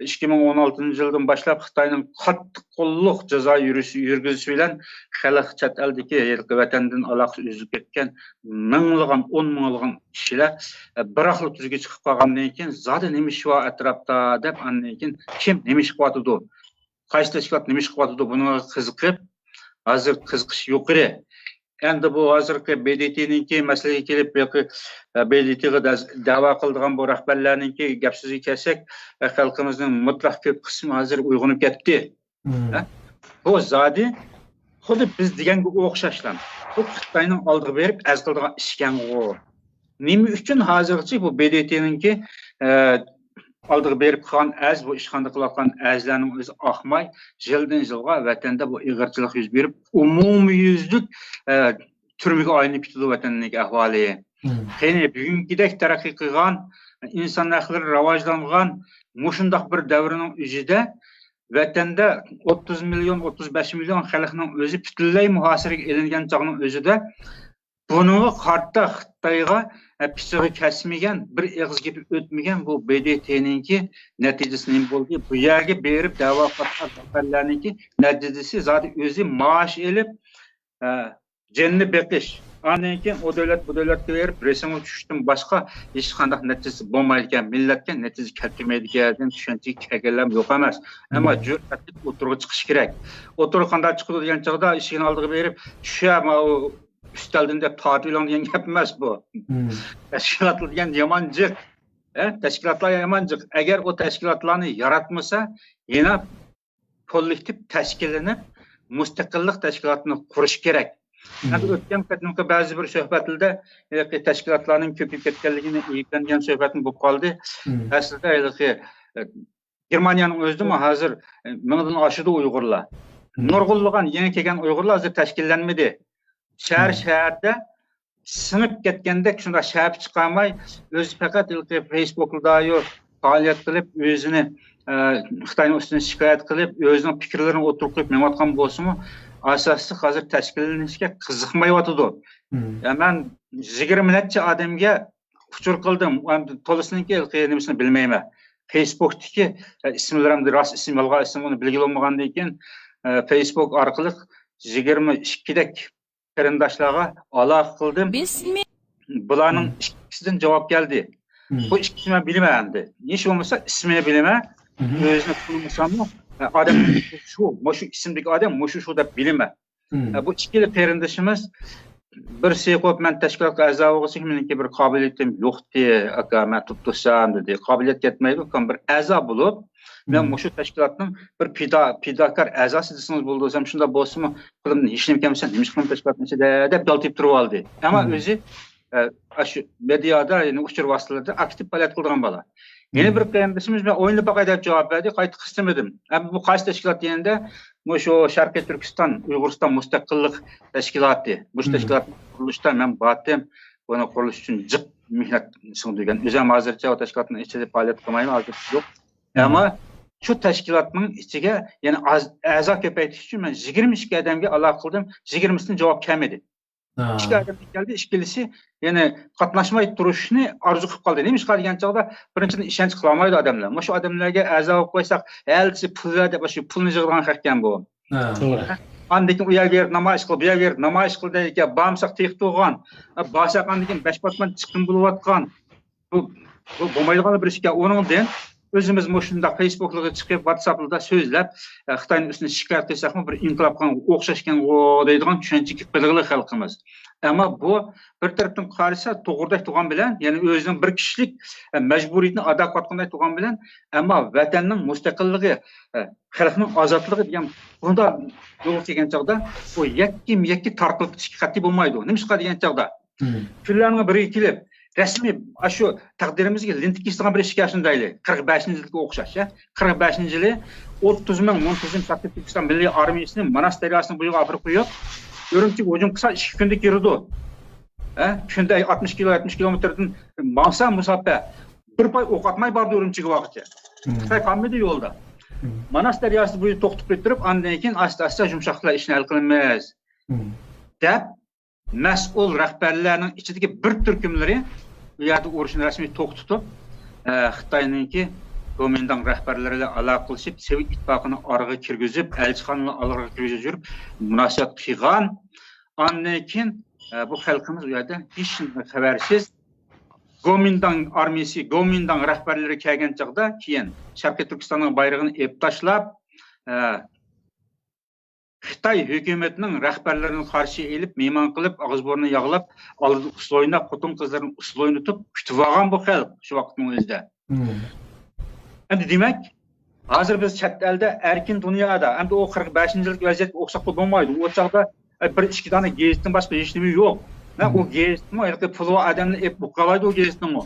2016 yildan boshlab Xitoyning qattiq qo'lliq jazo yurgizishi bilan xalq chet eldagi vatandan aloqasi uzilib ketgan minglagan, 10 minglagan kishilar biroqli tuzga chiqib qolgandan keyin zodi nima ish bor atrofda deb andan keyin kim nima ish qilyapti, qaysi tashkilot nima ish qilyapti buni qiziqib, hozir qiziqish yuqori. Endi bu hozirgi BDT'ninki masalaga kelib, BDT'ga da'vo qiladigan bu rahbarlarninki gap so'ziga kelsak, xalqimizning mutlaq ko'p qismi hozir uyg'onib ketdi. Bu zodi xuddi biz deganga o'xshashlar. Bu Xitoyning oldiga berib az qiladigan ishkan u. Nima uchun hozircha bu BDT'ninki oldiga berib qolgan az bu ishxonada qilayotgan azlarning o'zi oqmay, yildan yilga vatanda bu ig'irchilik yuz berib, umumyuzlik turmaga aylanib ketdi vatanning ahvoli. Qani bugungidek taraqqiy qilgan, inson haqlari rivojlangan mushundaq bir davrning o'zida vatanda 30 milyon, 35 milyon xalqning o'zi butunlay muhosiraga ilingan chog'ning o'zida bunga qarta Xitoyga pichig'i kesmagan, bir og'iz gap o'tmagan bu BDT'ninki natijasi nima bo'ldi? Bu yerga berib da'vo qilgan rahbarlarninki natijasi zodi o'zi maosh elib, janni beqish. Andan keyin o davlat bu davlatga berib, resimga tushishdan boshqa hech qanday natijasi bo'lmaydi ekan, millatga natija keltirmaydi ekan, tushunchak kelganlar yo'q emas. Ammo jur'atli o'tirib chiqish kerak. O'tirib qanday chiqadi degan chog'da eshigini oldiga berib, tushama üstelden de tatilon degan gap emas bu. Tashkilotlar degan yomonjiq. Tashkilotlar yomonjiq. Agar o tashkilotlarni yaratmasa, yana kollektiv tashkillanib, mustaqillik tashkilotini qurish kerak. Endi o'tgan qatimki ba'zi bir suhbatlarda tashkilotlarning ko'payib ketganligini aytgan suhbatim bo'lib qoldi. Aslida Germaniyaning o'zida hozir mingdan oshidi Uyg'urlar. Nurg'unlagan yangi kelgan Uyg'urlar hozir tashkillanmadi. Şəhərdə sınıb ketgəndə şunda şəhər çıxamay, özü fəqət Facebook'da yox, fəaliyyət qılıb, özünü Xitayның üstünə şikayət qılıb, özünün fikirlərini oturub məlumatqan bolsunmu, asaslı hazır təşkilləşməkə qiziqmayıvatıdı. Mən 20 neçə adamga uçur qıldım, to'lisini nimasini bilmayman. Facebook'daki ismlarimni rost ism, yolg'on ism uni bilgili olmagandan keyin Facebook orqali 22dek qarindoshlarga aloqa qildim. Bularning ikkisidan javob keldi. Bu ikkisini bilaman endi. Hech bo'lmasa ismini bilaman. O'zini bilmasammi, odam shu ismdagi odam shu deb bilaman. Bu ikkili qarindoshimiz bir qo'yib men tashkilotga a'zo bo'lsam, meniki bir qobiliyatim yo'qdi, aka men tutsam dedi. Qobiliyat ketmaydi, bir a'zo bo'lib men shu tashkilotning bir fidokor a'zosi desangiz bo'ldi desam, shunda bo'lsa-mi, qo'limdan hech nima kelmasa, nima qilib tashkilotning ichida deb daltib turib oldi. Ammo o'zi shu mediada, ya'ni uchur vositalarida aktiv faoliyat qilgan bola. Yana bir qarindoshimiz men o'yinli boqay deb javob berdi, qayta qistamadim. Bu qaysi tashkilot deganda, shu Sharqiy Turkiston, Uyg'uriston mustaqillik tashkiloti. Bu tashkilotning qurilishida men batdim, buni qurilish uchun jiq mehnat sindirgan. O'zim hozircha o tashkilotning ichida faoliyat qilmayman, hozir yo'q. Ammo shu tashkilotning ichiga yana a'zo ko'paytirish uchun men 22 odamga aloqa qildim, 20sidan javob kelmadi. Ha. İki adam geldi, ikilisi yani qatnaşmay turishni arzu qilib qoldi. Nima ish qilgan chog'da birinchidan ishonch qilolmaydi odamlar. Mana shu odamlarga a'zo bo'lib qo'ysak, "Elchi pul ver" deb shu pulni yig'gan ekan bu. Ha. To'g'ri. Andikin u yerga berib namoyish qil, bu yerga berib namoyish qil degan, bamsaq teq to'g'an, bosaqandikin 5 patman chiqim bo'layotgan. Bu bo'lmaydigan bir ish ekan. O'ningdan o'zimiz shunda Facebook'larga chiqib, WhatsApp'larda so'zlab, Xitoyning ustidan shikoyat qilsakmi, bir inqilobga o'xshashgan deydigan tushunchaga qilg'ili xalqimiz. Ammo bu bir tarafdan qarasa to'g'ridak turgan bilan, ya'ni o'zining bir kishilik majburiyatni ado qilganday turgan bilan, ammo vatanning mustaqilligi, xalqning ozodligi degan bunda yo'l kelgan chog'da bu yakki tarqilib ketishga qat'iy bo'lmaydi. Nima ish qiladigan chog'da? Kunlarning biriga kelib rasmiy shu taqdirimizga lent kesigan bir ishga shundayli 45-yilga o'xshash, 45-yili 30 ming muntazam Turkiston milliy armiyasining Manas daryosini bu yerga olib qo'yib, Urumchiga hujum qilsa 2 kunda kirdi. Kunda 60 kilometrdan mavsa musofa bir pay o'q atmay bordi Urumchiga vaqtcha. Xitoy qolmadi yo'lda. Manas daryosini bu yerga to'xtatib qo'yib, andan keyin asta-asta yumshoqlar ishni hal qilamiz deb mas'ul rahbarlarning ichidagi bir turkumlari bu yerda urushni rasmiy to'xtatib, Xitoyningki Komendant rahbarlari bilan aloqa qilib, Sovet ittifoqini orqaga kirgizib, elchixonani orqaga kirgizib, munosabat qilgan. Ondan keyin bu xalqimiz u yerda hech xabarsiz Komendant armiyasi, Komendant rahbarlari kelgan chog'da keyin Sharqiy Turkistonning bayrog'ini ep tashlab, Xitoy hukumatining rahbarlarini qarshi elib, mehmon qilib, og'iz-burnini yog'lab, oldida usul o'ynab, xotin qizlarni usul o'ynatib, kutib olgan bu xalq shu vaqtning o'zida. Endi demak, hozir biz chet elda erkin dunyoda, endi o 45-yillik vaziyatga o'xshab bo'lmaydi. U chaqda bir ikki dona gazetdan boshqa hech nima yo'q. O gazetmi, yoki pul va odamni ep buqalaydi o gazetni.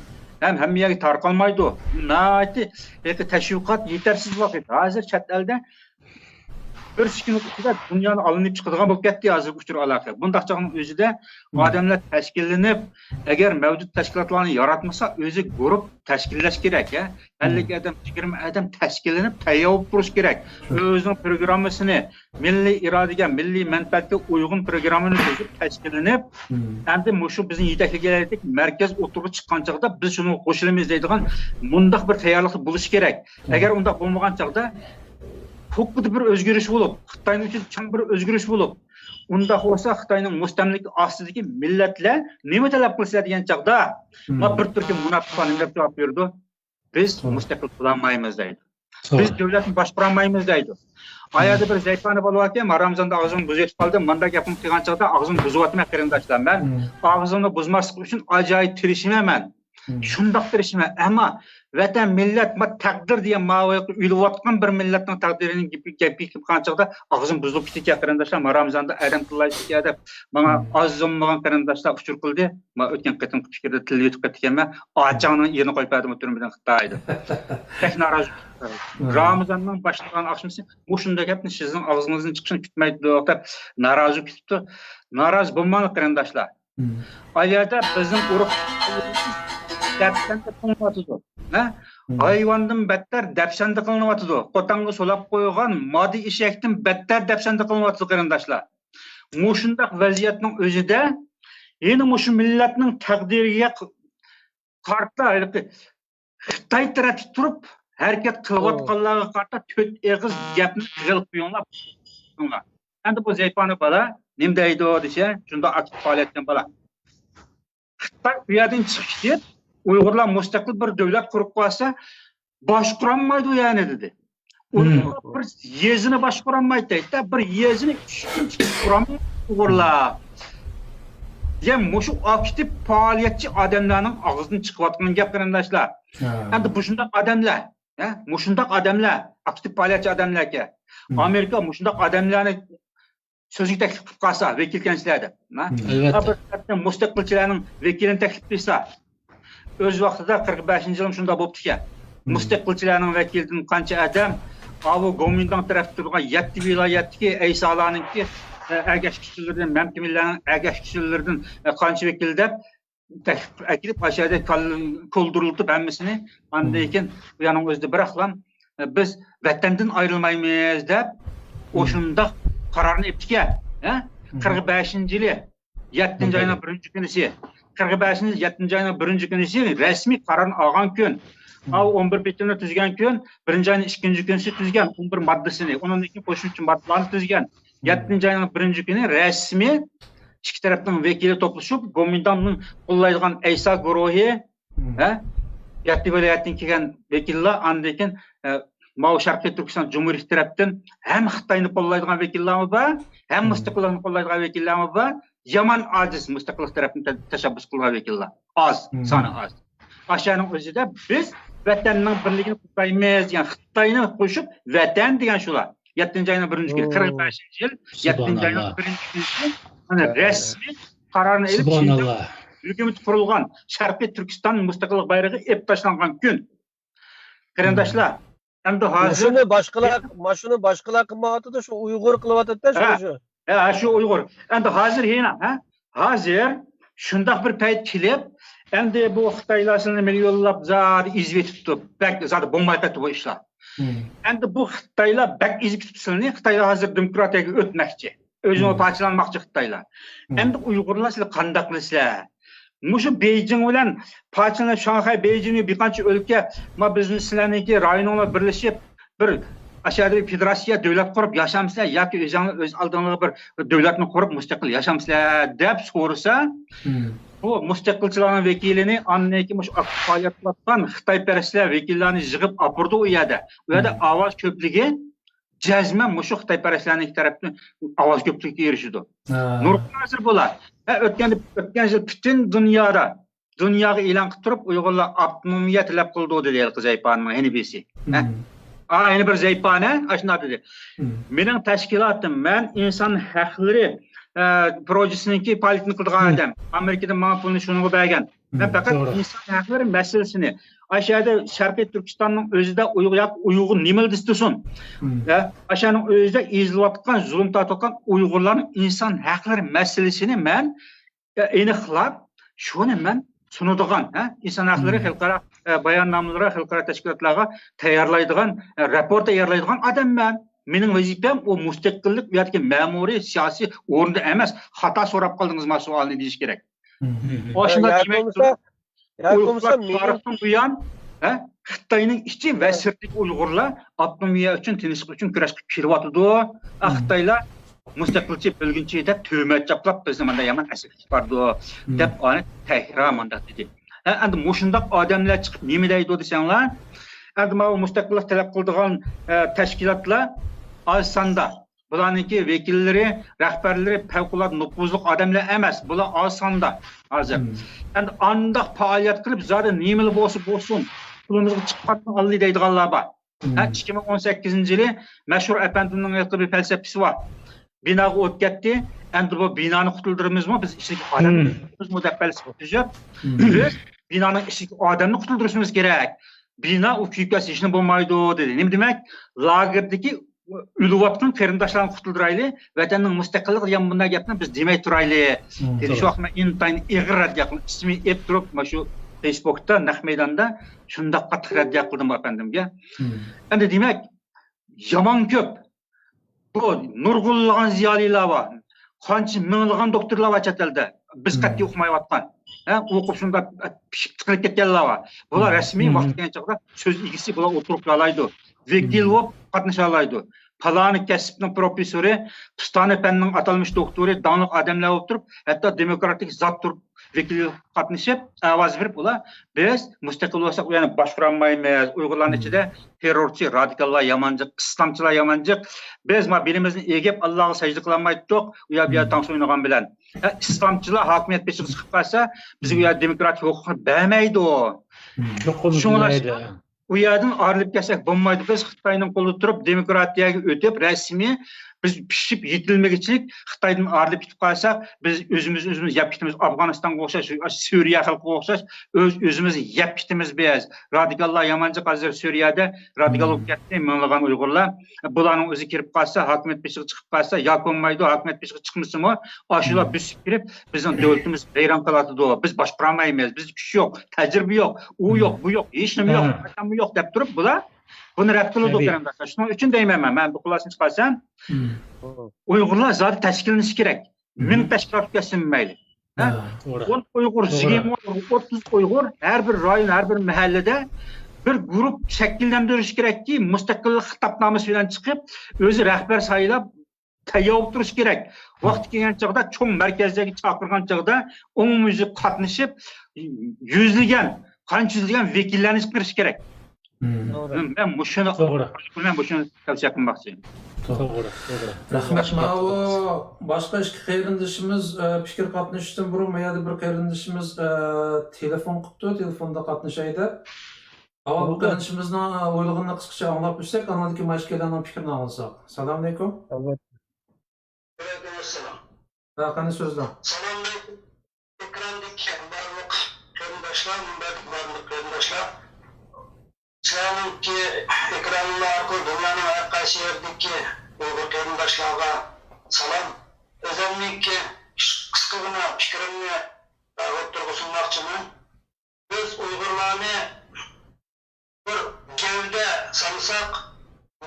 Hamma yerga tarqalmaydi. Nati, yoki tashviqot yetarsiz vaqt. Hozir chet elda bir kunlik ichida dunyoni olinib chiqadigan bo'lib ketdi hozir uchur aloqa. Bundaq chog'ning o'zida odamlar tashkillanib, agar mavjud tashkilotlarni yaratmasa, o'zi guruh tashkillash kerak, 50 odam, 20 odam tashkillanib, tayyor bo'lib turish kerak. O'zining programmasini, milliy irodaga, milliy manfaatga uyg'un programmani tuzib tashkillanib, endi shu bizning yetakchilarlik markaz o'tirib chiqqan chog'da biz shuni qo'shilamiz deydigan mundaq bir tayyorlik bo'lishi kerak. Agar undaq bo'lmagan chog'da huquqda bir o'zgarish bo'lib, Xitoyning uchun chang bir o'zgarish bo'lib, unda bo'lsa Xitoyning mustamlik ostidagi millatlar nima talab qilsa degan chaqda, bir turkum munofiqlar nima javob berdi? Biz mustaqil bo'lmaymiz deydi. Biz davlatni boshqara olmaymiz deydi. Oyada bir zaytoni bo'lyapti, Ramazonda og'zimni buzib qoldi, menda gapim qilgan chaqda og'zimni buzyapman qarindoshlar. Men og'zimni buzmaslik uchun ajoyib tirishmayman. Shundoq tirishmayman, ammo vatan millat taqdir degan ma'voga uyulayotgan bir millatning taqdirini gapga qanchaqda og'zim buzilib ketgan qarindoshlar, Ramazonda adam tillaydi deb menga azizommagan qarindoshlar uchur qildi. Men o'tgan qatim fikrda til yetib ketganman, ochangning yerini qo'yib berdim o'tirmadan Xitoyda. Texnologiya Ramazondan boshlagan oqshimsi, bu shunday gapni sizning og'zingizdan chiqishini kutmaydi deb norozi ketibdi. Norozi bo'lmang qarindoshlar. Ayada bizning urug' dapsanda qilyapti. Hayvondan battar dapsanda qilyapti. Qotanga solab qo'ygan moddiy eshakdan battar dapsanda qilyapti qarindoshlar. Mushundaq vaziyatning o'zida yana shu millatning taqdiriga qarta Xitoy tarafı turib harakat qilayotganlarga qarta to'rt eg'iz gapni qilib qo'yinglar. Endi bu zaytoni bola nima deydi desa, shunda aktiv faoliyatdan bola. Xitoy bu yerdan chiqish deb Uyg'urlar mustaqil bir davlat qurib qo'ysa, boshqaranmaydi yani dedi. Uyg'urlar bir yezini boshqaranmaydi deydi. Bir yezini quramaydi Uyg'urlar. Yani mushu aktiv faoliyatchi odamlarning og'zidan chiqayotgan gap qarindoshlar. Endi bu shunday odamlar, mushundaq odamlar, aktiv faoliyatchi odamlarga Amerika mushundaq odamlarni so'ziga taklif qilib qolsa, vakil kanchilardi. Albatta, mustaqilchilarning vakilini taklif qilsa, o'z vaqtida 45-yil shunda bo'libdi ekan. Mustaqilchilarning vakilidan qancha odam, avu Komendant tarafda turgan 7 viloyatdagi Aysolarninki agash kishilardan, mamkimlarning agash kishilardan qancha vakil deb taklif akilib, aşağıda koldurilib hammasini, andan keyin bu yoning o'zida bir aqlam biz vatandan ayrilmaymiz deb o'shunda qarorni etdik. 45-yili 7 ayının 1 günüsü, 45. 7 ayının 1 günüsü resmi kararını algan gün. Al 11 bitimini tüzgen gün, 1 ayının 2 günüsü tüzgen 11 maddesini, onun için koşucu maddelerini tüzgen. 7 ayının 1 günü resmi iki taraftan vekili topluşup, Gomindan'ın kullayılgan Eysa Guruhi, Yatti vilayatdan kelgan vekillar, andan Mao Sharqiy Turkiston Cumhuriyeti tarafdan hem Xitoyni qo'llaydigan vekillarimiz bor, hem mustaqillikni qo'llaydigan vekillarimiz bor. Yomon ojiz mustaqillik tarafdan tashabbus qilgan vekillar. Az, soni az. Aşağının o'zida biz vatanning birligini qutlaymiz, yani Xitoyni qo'shib vatan degan shular. 7 ayning 1 kuni 45-yil 7 ayning 1 kuni ana rasmiy qarorni elib Subhanallah. hükümet kurulgan Sharqiy Turkiston mustaqillik bayrog'i ep tashlangan kun. Qarindoshlar, endi hozir Şunu başkalar kılmatıda şu Uygur kılmatıda şu. Şu Uygur. Endi hozir yana, hozir shundoq bir payt kelib, endi bu Xitoylarni millionlab zar izvetibdi. Bak zar bo'lmay ketdi bu ishlar. Endi bu Xitoylar bak izvetibdi. Xitoylar hozir demokratiyaga o'tmoqchi. O'zini parchalanmoqchi Xitoylar. Endi Uyg'urlar sizlar qanday qilasizlar? Mushu Beijing bilan parchalanib Shanxay, Beijingni bir qancha o'lka, bizni sizlarniki rayonlar birlashib bir aşağıda federatsiya davlat qurib yashamsizlar yoki o'z oldingizga bir davlatni qurib mustaqil yashamsizlar deb so'rasa, bu mustaqilchilarning vakilini anneki mush faoliyat qilayotgan Xitoyparastlar vakillarini yig'ib opirdi u yerda. U yerda ovoz ko'pligi jazman mushu Xitoyparastlarning tarafdan ovoz ko'pligiga erishdi. Nurg'un hozir bo'lar. O'tgan yil butun dunyoga e'lon qilib turib Uyg'urlar avtonomiya talab qildi dedi Zaypanning NBC. Aynı bir Zaypane aşına dedi. Mening tashkilotim, men inson haqlari projesininkı politni qilgan adam. Amerikada mana pulni shunga bergan. Men faqat inson haqlari masalasini aşağıda Sharqiy Turkistonning o'zida Uyg'ur nima desin. Aşağının o'zida ezilayotgan, zulm tortayotgan Uyg'urlarning inson haqlari masalasini men aniqlab, shuni men sunadigan, inson haqlari xalqaro bayonnomalar, xalqaro tashkilotlarga tayyorlaydigan, rapor tayyorlaydigan odamman. Mening vazifam o mustaqillik yoki ma'muriy siyosiy o'rinda emas, xato so'rab qoldingiz mana savolni deyish kerak. Oshunda tarixdan buyon Xitoyning ichi va sirtlik Uyg'urlar avtonomiya uchun, tinchlik uchun kurashib kelyapti. Xitoylar mustaqilchi bo'lguncha deb tuhmat chaplab bizni mana yomon asirlik bordi deb oni tahrir mandat dedi. Endi mushundaq odamlar chiqib nima deydi desanglar, endi mana mustaqillik talab qiladigan tashkilotlar oz sonda, bularniki vakillari, rahbarlari favqulodda nufuzli odamlar emas, bular oz sonda hozir. Endi andaq faoliyat qilib zodi nima bo'lsin, pulimizni chiqarib oldi deydiganlar bor. 2018-yili mashhur Apandining aytgan bir falsafasi bor. Binoga o't ketdi, endi bu binoni qutuldiramizmi? Biz ichidagi odamni qutuldiramiz deb falsafa tuzib, biz binoning ichidagi odamni qutuldirishimiz kerak. Bino u kuyib ketsa hech nima bo'lmaydi dedi. Nima demak? Lagerdagi o'layotgan qarindoshlarni qutuldiraylik, vatanning mustaqilligi degan bunday gapni biz demay turaylik. Dedi shu vaqtda intayin ig'ir raddiya qilib, ismi ep turib, mana shu Facebookda, naq maydonda shunday qattiq raddiya qildim apandimga. Endi demak, yomon ko'p. Bu nurg'unlagan ziyolilar bor. Qancha minglagan doktorlar bor chet elda. Biz qat'iy o'qimayotgan. O'qib shunda pishib chiqib ketganlar bor. Bular rasmiy vaqt kelganda so'z egisi bular o'tirib qolaydi. Vekil bo'lib qatnasha oladi. Palani kasbning professori, Pistani fanning atalmış doktori, daniq odamlar bo'lib turib, hatto demokratik zot turib vekil qatnashib, ovoz berib ular biz mustaqil bo'lsak, u yana boshqara olmaymiz. Uyg'urlarning ichida terrorchi, radikallar yamanchiq, islomchilar yamanchiq. Biz ma bilimizni egib Allohga sajda qila olmaydik. U yer bu tang o'ynagan bilan. Islomchilar hokimiyat peshiga chiqib qolsa, bizga u yer demokratik huquqni bermaydi. Shuningdek, u yerdan ayrılib kelsak bo'lmaydi. Biz Xitoyning qo'lida turib demokratiyaga o'tib, rasmiy biz pishib yetilmagichilik Xitoydan ayrılib ketib qolsak, biz o'zimiz yeb ketamiz. Afg'onistonga o'xshash, Suriya xalqiga o'xshash o'zimizni yeb ketamiz biz. Radikallar yamanchi hozir Suriyada radikal bo'lib ketdi, minglagan Uyg'urlar. Bularning o'zi kirib qolsa, hokimiyat peshiga chiqib qolsa, yoki bo'lmaydi, hokimiyat peshiga chiqmasimi, ashular bisib kirib, bizning davlatimiz vayron qiladi. Biz boshqara olmaymiz. Bizda kuch yo'q, tajriba yo'q, u yo'q, bu yo'q, hech nima yo'q, nima yo'q deb turib bular buni rad qiladi qarindoshlar. Shuning uchun deyman men bu xulosani chiqarsam, Uyg'urlar zodi tashkillanishi kerak. 1000 təşkilat gəlsin məyli. Doğru. 10 Uyğur, 20 30 Uyğur hər bir rayon, hər bir məhəllədə bir grup şəkillendiriş gerek ki, müstakillik xitapnaməsi bilan çıxıb özü rəhbər sayılıb tayyor oturuş gerek. Vaxt kelgan çağda çoğ mərkəzdəki çağırgan çağda umumyüzü qatnışıb yüzlügən, qancha yüzlügən vekillərni chiqarish gerek. Ben bu şunu tavsiye qilmoqchiman. Doğru. Rahmat. Mana boshqa ikki qarindishimiz fikr qatnashishdan burun yana bir qarindishimiz telefon qilibdi, telefonda qatnashaydi. Avval bu qarindishimizni o'ylig'ini qisqacha anglab bilsak, anadagi mashkalarning fikrini olsak. Assalomu alaykum. Evet. Qani so'zlar. Assalomu alaykum. Ekrandagi barliq qarindoshlar, barliq qarindoshlar. Sizlarningki ekranlar orqali dunyoning har qaysi yerdagi Uyg'ur qarindoshlarga salom. O'zimniki qisqagina fikrimni o'tirg'a sunmoqchiman. Biz Uyg'urlarni bir gavda sansak,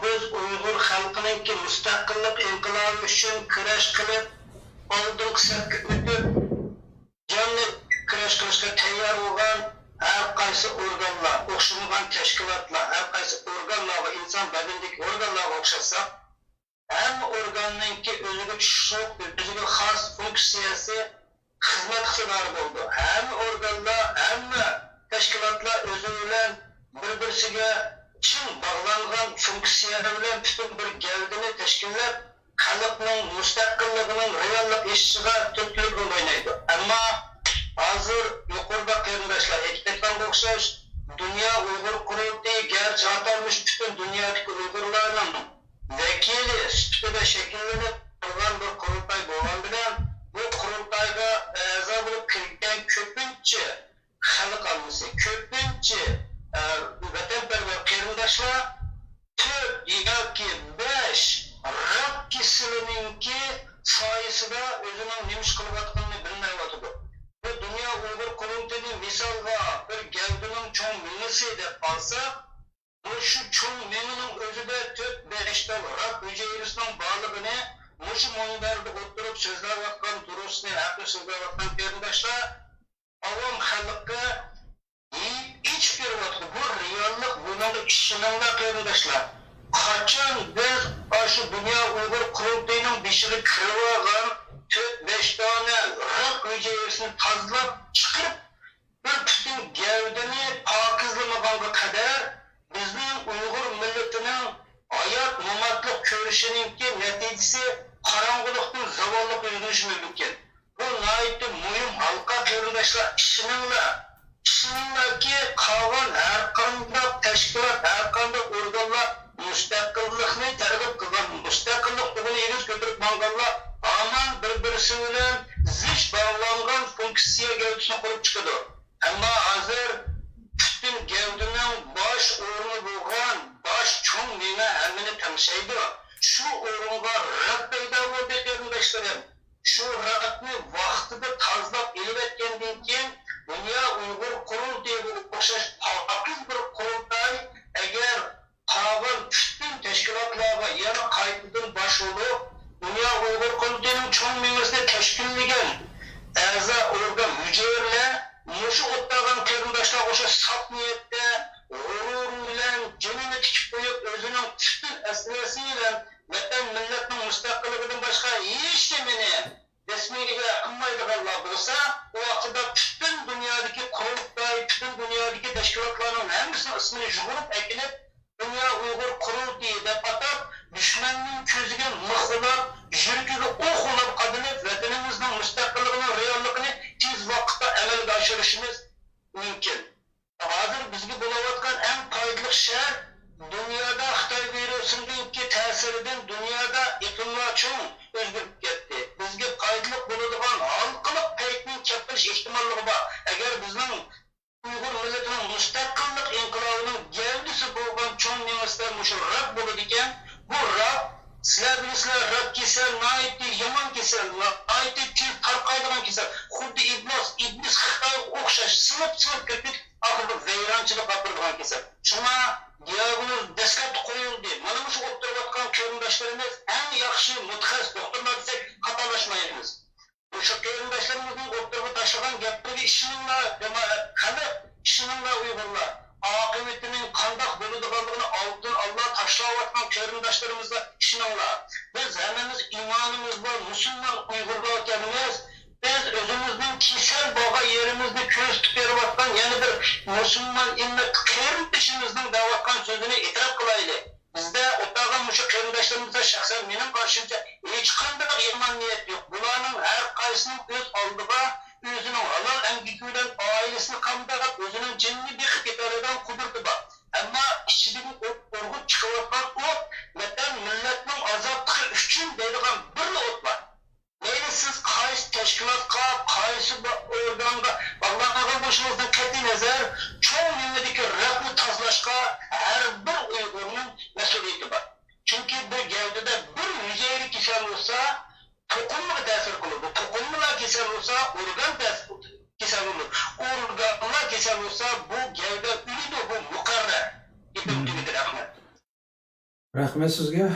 biz Uyg'ur xalqining mustaqillik inqilobi uchun kurash qilib, oldingi safga o'tib, jonli kurash qilishga tayyor bo'lgan har qaysi organlar, o'xshamagan tashkilotlar, har qaysi organlar va inson badanidagi organlarga o'xshasa, hamma organninki o'ziga tushib, o'ziga xos funksiyasi, xizmat iqtidori bo'ldi. Hamma organlar, hamma tashkilotlar o'zi bilan bir-birisiga chin bog'langan funksiyalar bilan butun bir gavdani tashkillab, xalqning mustaqilligining reallik eshishiga turtki o'ynaydi. Ammo hozir yuqorida qarindoshlar aytganga o'xshash dunyo Uyg'ur qurultiyi garchi atalmish butun dunyodagi Uyg'urlarning vakili sifatida shakllanib turgan bir qurultay bo'lgan bilan bu qurultayga a'zo bo'lib kirgan ko'pincha xalq ammasi, ko'pincha vatanparvar qarindoshlar 4 yoki 5 rab kisilininki soyasida o'zining nima ish qilayotganini bilmayotdi. Bu dunyo Uyg'ur qurultiyining misolga bir gavdining cho'ng mingisi deb olsak, bu shu cho'ng mingining o'zida 4-5 ta rab hujayrasining borligini mushu munbarda o'tirib so'zlayotgan durustni haqi so'zlayotgan qarindoshlar avom xalqqa iç bir vakti bu reallik bunun işinle qarindoshlar. Qachon biz şu dünya Uyghur qurultayının beshig'i kirib 4-5 tane raq hujayrasini tozalab chiqib bir butun gavdani pokizlamaganga qadar bizning Uyg'ur millatining hayot mamatlik ko'rishininki natijasi qorong'ulikdan zavollik yurilishi mumkin. Bu nihoyatda muhim halqa qarindoshlar Şunlarki qolgan har qanday tashkilot, har qanday organlar mustaqillikni targ'ib qilgan, mustaqillik tug'ini egiz ko'tarib olganlar aman bir-birisi bilan zich bog'langan funksiya gavdasini qurib chiqadi. Ammo hozir butun gavdaning bosh o'rni bo'lgan, bosh cho'ng mina hammani tanishaydi. Shu o'ringa rab paydo bo'ldi qarindoshlarim. Shu rabni vaqtida tozalab elib o'tgandan keyin Dünya Uyghur qurultayiga o'xshash pokiz bir qurultay agar qolgan butun tashkilotlarga yana qaytadan bosh bo'lib, Dünya Uyghur qurultayining cho'ng mingisini tashkillagan a'zo organ hujayralar mushu o'tgan qarindoshlar o'sha saf niyatda g'urur bilan jonini tikib qo'yib, o'zining butun asrasi bilan vatan millatning mustaqilligidan boshqa hech nimani resmiga qilmaydiganlar bo'lsa, u vaqtda butun dunyodagi qurultay, butun dunyodagi tashkilotlarning hammasini ismini yugurib akilib, Dünya Uyg'ur qurultayi deb atab, dushmanning ko'ziga mixlab, yuragiga o'qlab qadilib, vatanimizning mustaqilligining realligini tez vaqtda amalga oshirishimiz mumkin. Hozir bizga bo'layotgan eng foydali shart dunyoda Xitoy virusining ta'siridan dunyoda iqlimlar cho'ng o'zgarib ketdi. Bizga foydali bo'ladigan xalqlik paytning kelib ehtimolligi bor. Agar bizning Uyg'ur millatining mustaqillik inqilobining gavdasi bo'lgan cho'ng mingislar mushu rab bo'ladi ekan, bu rab sizlar bilasizlar, rab kasal, noiti yomon kasal, noiti tez tarqaydigan kasal. Xuddi iblis Xitoyga o'xshash silib kirib oxirida vayronchilik qiladigan kasal. Shuna diagnoz dastlab qo'yildi. Mana shu o'tirayotgan qarindoshlarimiz eng yaxshi mutaxassis doktorlar desak xatolashmaymiz. Muşu qarindoshlarımızın o'rtaga tashlagan gaplariga ishoninglar, xalq ishoninglar Uyg'urlar. Aqibatining qandoq bo'ladiganligini oldin Alloh tashlayotgan qarindoshlarımizga ishoninglar. Biz hammamiz iymonimiz bor, musulmon Uyg'urlar ekanmiz. Biz o'zimizning kasal bo'lgan yerimizni ko'rsatib berayotgan yana bir musulmon illat qarindishimizning da'vatgan so'zini e'tirof qilaylik. Bizda o'tag'an mushu qarindoshlarimizni shaxsan mening qarashimcha hech qanday yomon niyat yo'q. Bularning har qaysisining o'z oldiga o'zining halol amgiki bilan oilasini qamdab, o'zining jinni beqib ketadigan qudrati bor. Ammo ichidagi urg'ut chiqayotgan o't, vatan millatning ozodligi uchun deydigan bir o't bor. Mayli siz qaysi tashkilotga, qaysi organga bog'langan bo'lishingizdan qat'iy nazar, cho'ng nimmadagi raqni tozalashga har bir Uyg'urning mas'uliyati bor. Chunki bu gavdada bir yuzayli kasal bo'lsa, to'qimga ta'sir qiladi. To'qimlar kasal bo'lsa, organ kasal bo'ladi. Organlar kasal bo'lsa, bu gavda o'ladi, bu muqarrar. Yetimligida rahmat. Rahmat sizga.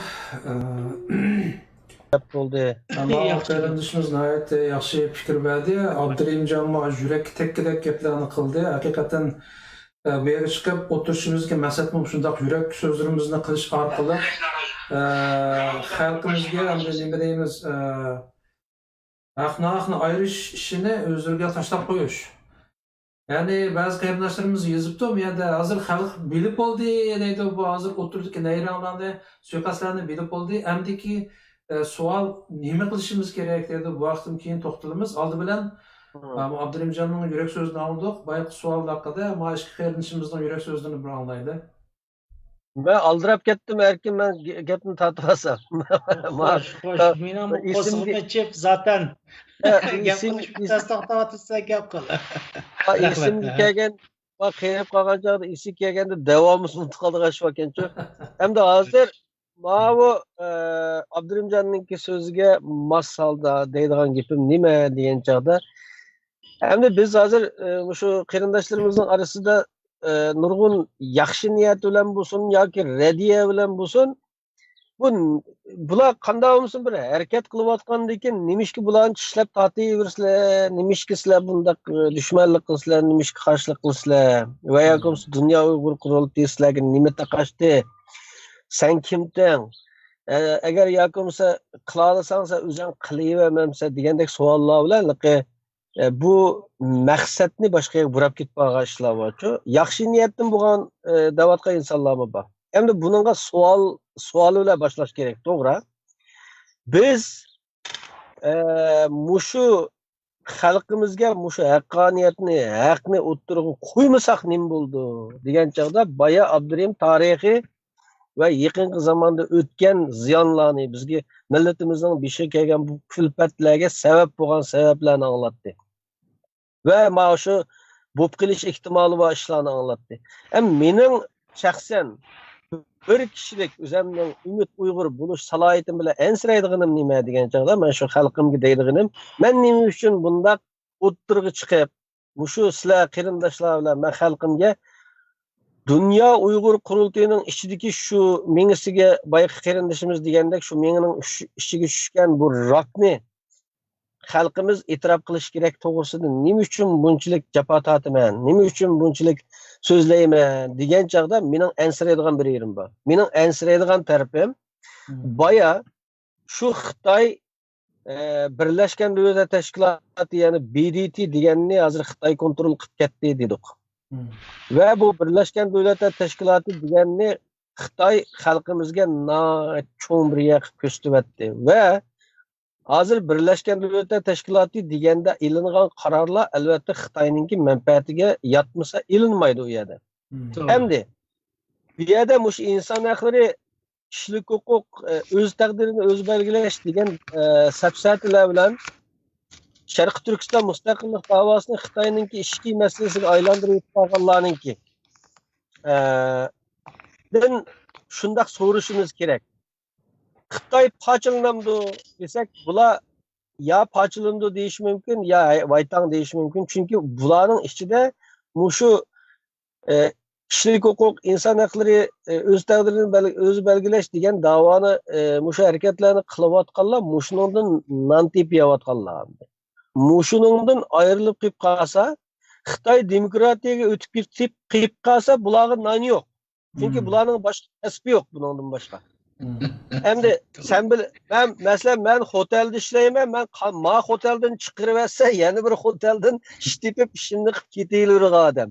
bo'ldi. Ama qarindishimiz nihoyatda yaxshi fikr berdi. Abdurimjon yurak tekkidek gaplarni qildi. Haqiqatan bu yerga chiqib o'tirishimizga maqsadimiz shundoq yurak so'zlarimizni qilish orqali xalqimizga nima deymiz, haqni ayirish ishini o'zlariga tashlab qo'yish. Ya'ni ba'zi qarindoshlarimiz yozibdi, bu yerda hozir xalq bilib bo'ldi deydi, bu hozir o'tirdik nayranglarni, suiqasdlarni bilib bo'ldi. Amdiki savol nima qilishimiz kerak dedi. Bu vaqtdan keyin to'xtalamiz. Oldi bilan Abdurimjonning yurak so'zini oldik. Boyagi savol haqida mashq qarindishimizning yurak so'zini bir anglaydi. Ben aldırıp kettim erkin ben gapni tatmasam. Xo'sh, mening qo'zg'imni chep zaten gap qilish bittasida to'xtab o'tirsa gap qil. İsimli kelgen bak qiyinib qolgan chog'da isi kelganda davomimiz unutib qoldik shu ekanchu. Hamda hozir mana bu Abdurimjonninki so'ziga mos holda deydigan gapim nima degan chog'da hamda biz hozir shu qarindoshlarimizning orasida nurg'un yaxshi niyat bilan bo'lsin yoki radiya bilan bo'lsin bular qanday bo'lsin bir harakat qilayotgandan keyin nimishki bularni tishlab tortaversizlar, nimishki sizlar bundaq dushmanlik qilsizlar, nimishki qarshilik qilsizlar va yoki dunyo Uyg'ur qurultiyi sizlarga nima taqashdi, sen kimding, agar yoki bo'lsa qila olsang sen o'zing qilavermamsa degandek savollar bilan bu maqsadni boshqaga burab ketib qolgan ishlar borchu. Yaxshi niyatdan bo'lgan da'vatga insonlarmi bor. Endi buningga savol bilan boshlash kerak, to'g'ri? Biz mushu xalqimizga mushu haqqoniyatni, haqni o'ttirib qo'ymasak nima bo'ldi degan chog'da boya Abdurim tarixiy va yaqinqi zamonda o'tgan ziyonlarni bizga millatimizning beshik kelgan bu kulfatlarga sabab bo'lgan sabablarni anglatdi. Ve mana shu bo'lib qilish ehtimoli bor ishlarni anglatdi. Mening shaxsan bir kishilik o'zimning Umid Uyg'ur bo'lish salohiyatim bilan ansiraydiganim nima degan chog'da men shu xalqimga deydiganim, men nima uchun bundaq o'ttirg'i chiqib, shu sizlar qarindoshlar bilan men xalqimga dunyo Uyg'ur qurultiyining ichidagi shu mengisiga boyaqi qarindoshimiz degandek shu mengining ichiga tushgan bu rokni xalqimiz e'tirof qilish kerak to'g'risida nima uchun bunchalik jafo tortaman, nima uchun bunchalik so'zlayman degan chog'da mening ansiraydigan bir yerim bor. Mening ansiraydigan tarafim boya shu Xitoy Birlashgan Davlatlar Tashkiloti ya'ni BDT deganni hozir Xitoy kontrol qilib ketdi dedik. Va bu Birlashgan Davlatlar Tashkiloti deganni Xitoy xalqimizga cho'ng bir yoq ko'rsatdi va hozir Birlashgan Davlatlar Tashkiloti deganda ilingan qarorlar albatta Xitoyning manfaatiga yetmasa ilinmaydi u yerda. Endi bu yerda mush inson haqlari, kishilik huquq, o'z taqdirini o'zi belgilash degan safsatalar bilan Sharq Turkiston mustaqillik davosini Xitoyning ichki masalasiga aylantirib qolganlarningki dan shundoq so'rashimiz kerak. Xitoy parçalanamdı desek bular ya parçalandı deyiş mümkün ya vaytang deyiş mümkün. Çünkü bularning ichida mushu kishilik huquq, inson haqlari, o'z taqdirini o'zi belgilash degan davoni mushu harakatlarni qilayotganlar mushundan non tepiyotganlar. muşunundan ayrılıp kıyıp kalsa, Xitay demokratiyaga o'tib ketib qiyib qalsa, bularga non yo'q. Chunki bularning boshqa kasbi yo'q bundan boshqa. Endi sen bil, men hotelda ishlayman, men ma hoteldan chiqarib olsa, yana bir hoteldan ish tepib ishimni qilib ketavergan odam.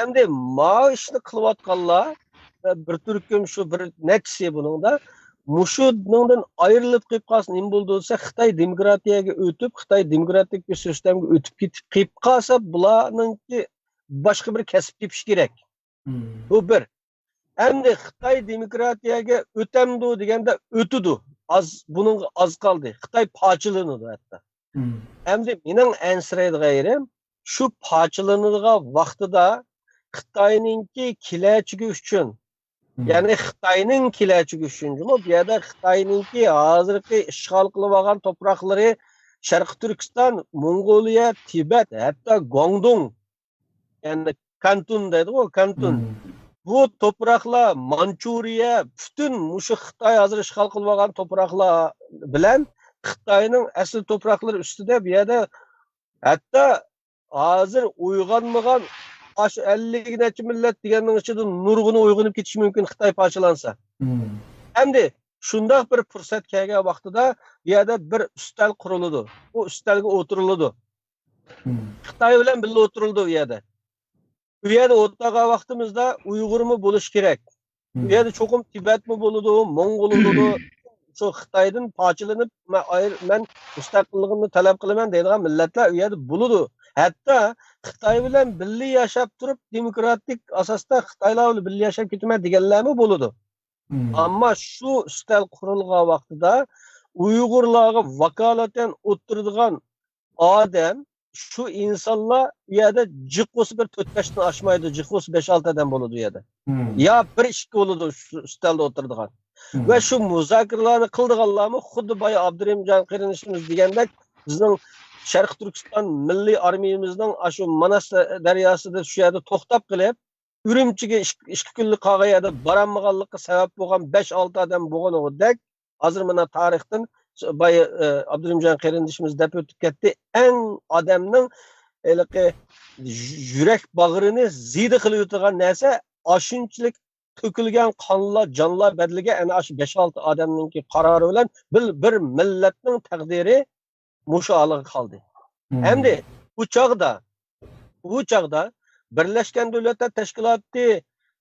Endi ma ishni qilayotganlar bir turkum shu bir nechisi buningda Muşundan ayrılıp kıyıp kalsın ne bulduğunsa Xitay demokratiyaga o'tib, Xitay demokratik bir sistemga o'tib ketib qiyib qalsa, bularninki boshqa bir kasb tepish kerak. Bu bir. Endi Xitay demokratiyaga o'tamdi deganda o'tidi. Buning az qoldi. Xitay parchalanadi hatto. Endi mening ansiraydigan yerim shu parchalanadigan vaqtida Xitoyninki kelajagi uchun yani Xitoyning kelajagi uchun bu yerda Xitoyninki hozirgi ishg'ol qilib olgan toprakları Sharq Turkiston, Mongoliya, Tibet, hatto Guangdong yani Kantun deydi o Kantun. Bu topraklar Manchuriya, bütün mushu Xitoy hozir ishg'ol qilib olgan topraklar bilan Xitoyning asl toprakları ustida bu yerda hatto hozir uyg'onmagan 50 necha millat deganning ichida nurg'uni uyg'onib ketishi mumkin Xitoy parchalansa. Endi shunday bir fursat kelgan vaqtida bu yerda bir ustal quriladi. Bu ustalga o'tiriladi. Xitoy bilan birga o'tirildi bu yerda. Bu yerda o'tirgan vaqtimizda Uyg'urmi bo'lish kerak. Bu yerda cho'qim Tibetmi bo'ladi, Mongol bo'ladi. Shu Xitoydan parchalanib men mustaqilligimni talab qilaman deydigan millatlar u yerda bo'ladi. Hatto Xitoy bilan birga yashab turib demokratik asosda Xitoylar bilan birga yashab ketaman deganlarmi bo'ladi. Ammo shu ustal qurilgan vaqtida Uyg'urlarga vakolatan o'tiradigan odam shu insonlar u yerda jiqqosi bir 4-5 dan oshmaydi, jiqqosi 5-6 odam bo'ladi u yerda. Ya 1-2 bo'ladi shu ustalda o'tiradigan. Ve şu muzakirlarni qildiganlarmi xuddi boya Abdurahimjon qarinishimiz degandek bizning Sharq Turkiston milliy armiyamizning shu Manas daryosida shu yerda to'xtab qilib, Urumchiga 2 kunlik qolgan borolmaganlikka sabab bo'lgan 5-6 odam bo'lganidek, hozir mana tarixdan boya Abdurahimjon qarinishimiz deb o'tib ketdi. Eng odamning yurak bag'rini ziyda qilib o'tgan narsa ashunchalik to'kilgan qonlar, jonlar badliga ana shu 5-6 odamningki qarori bilan bir millatning taqdiri mushu holiga qoldi. Endi bu chog'da Birlashgan Davlatlar Tashkiloti,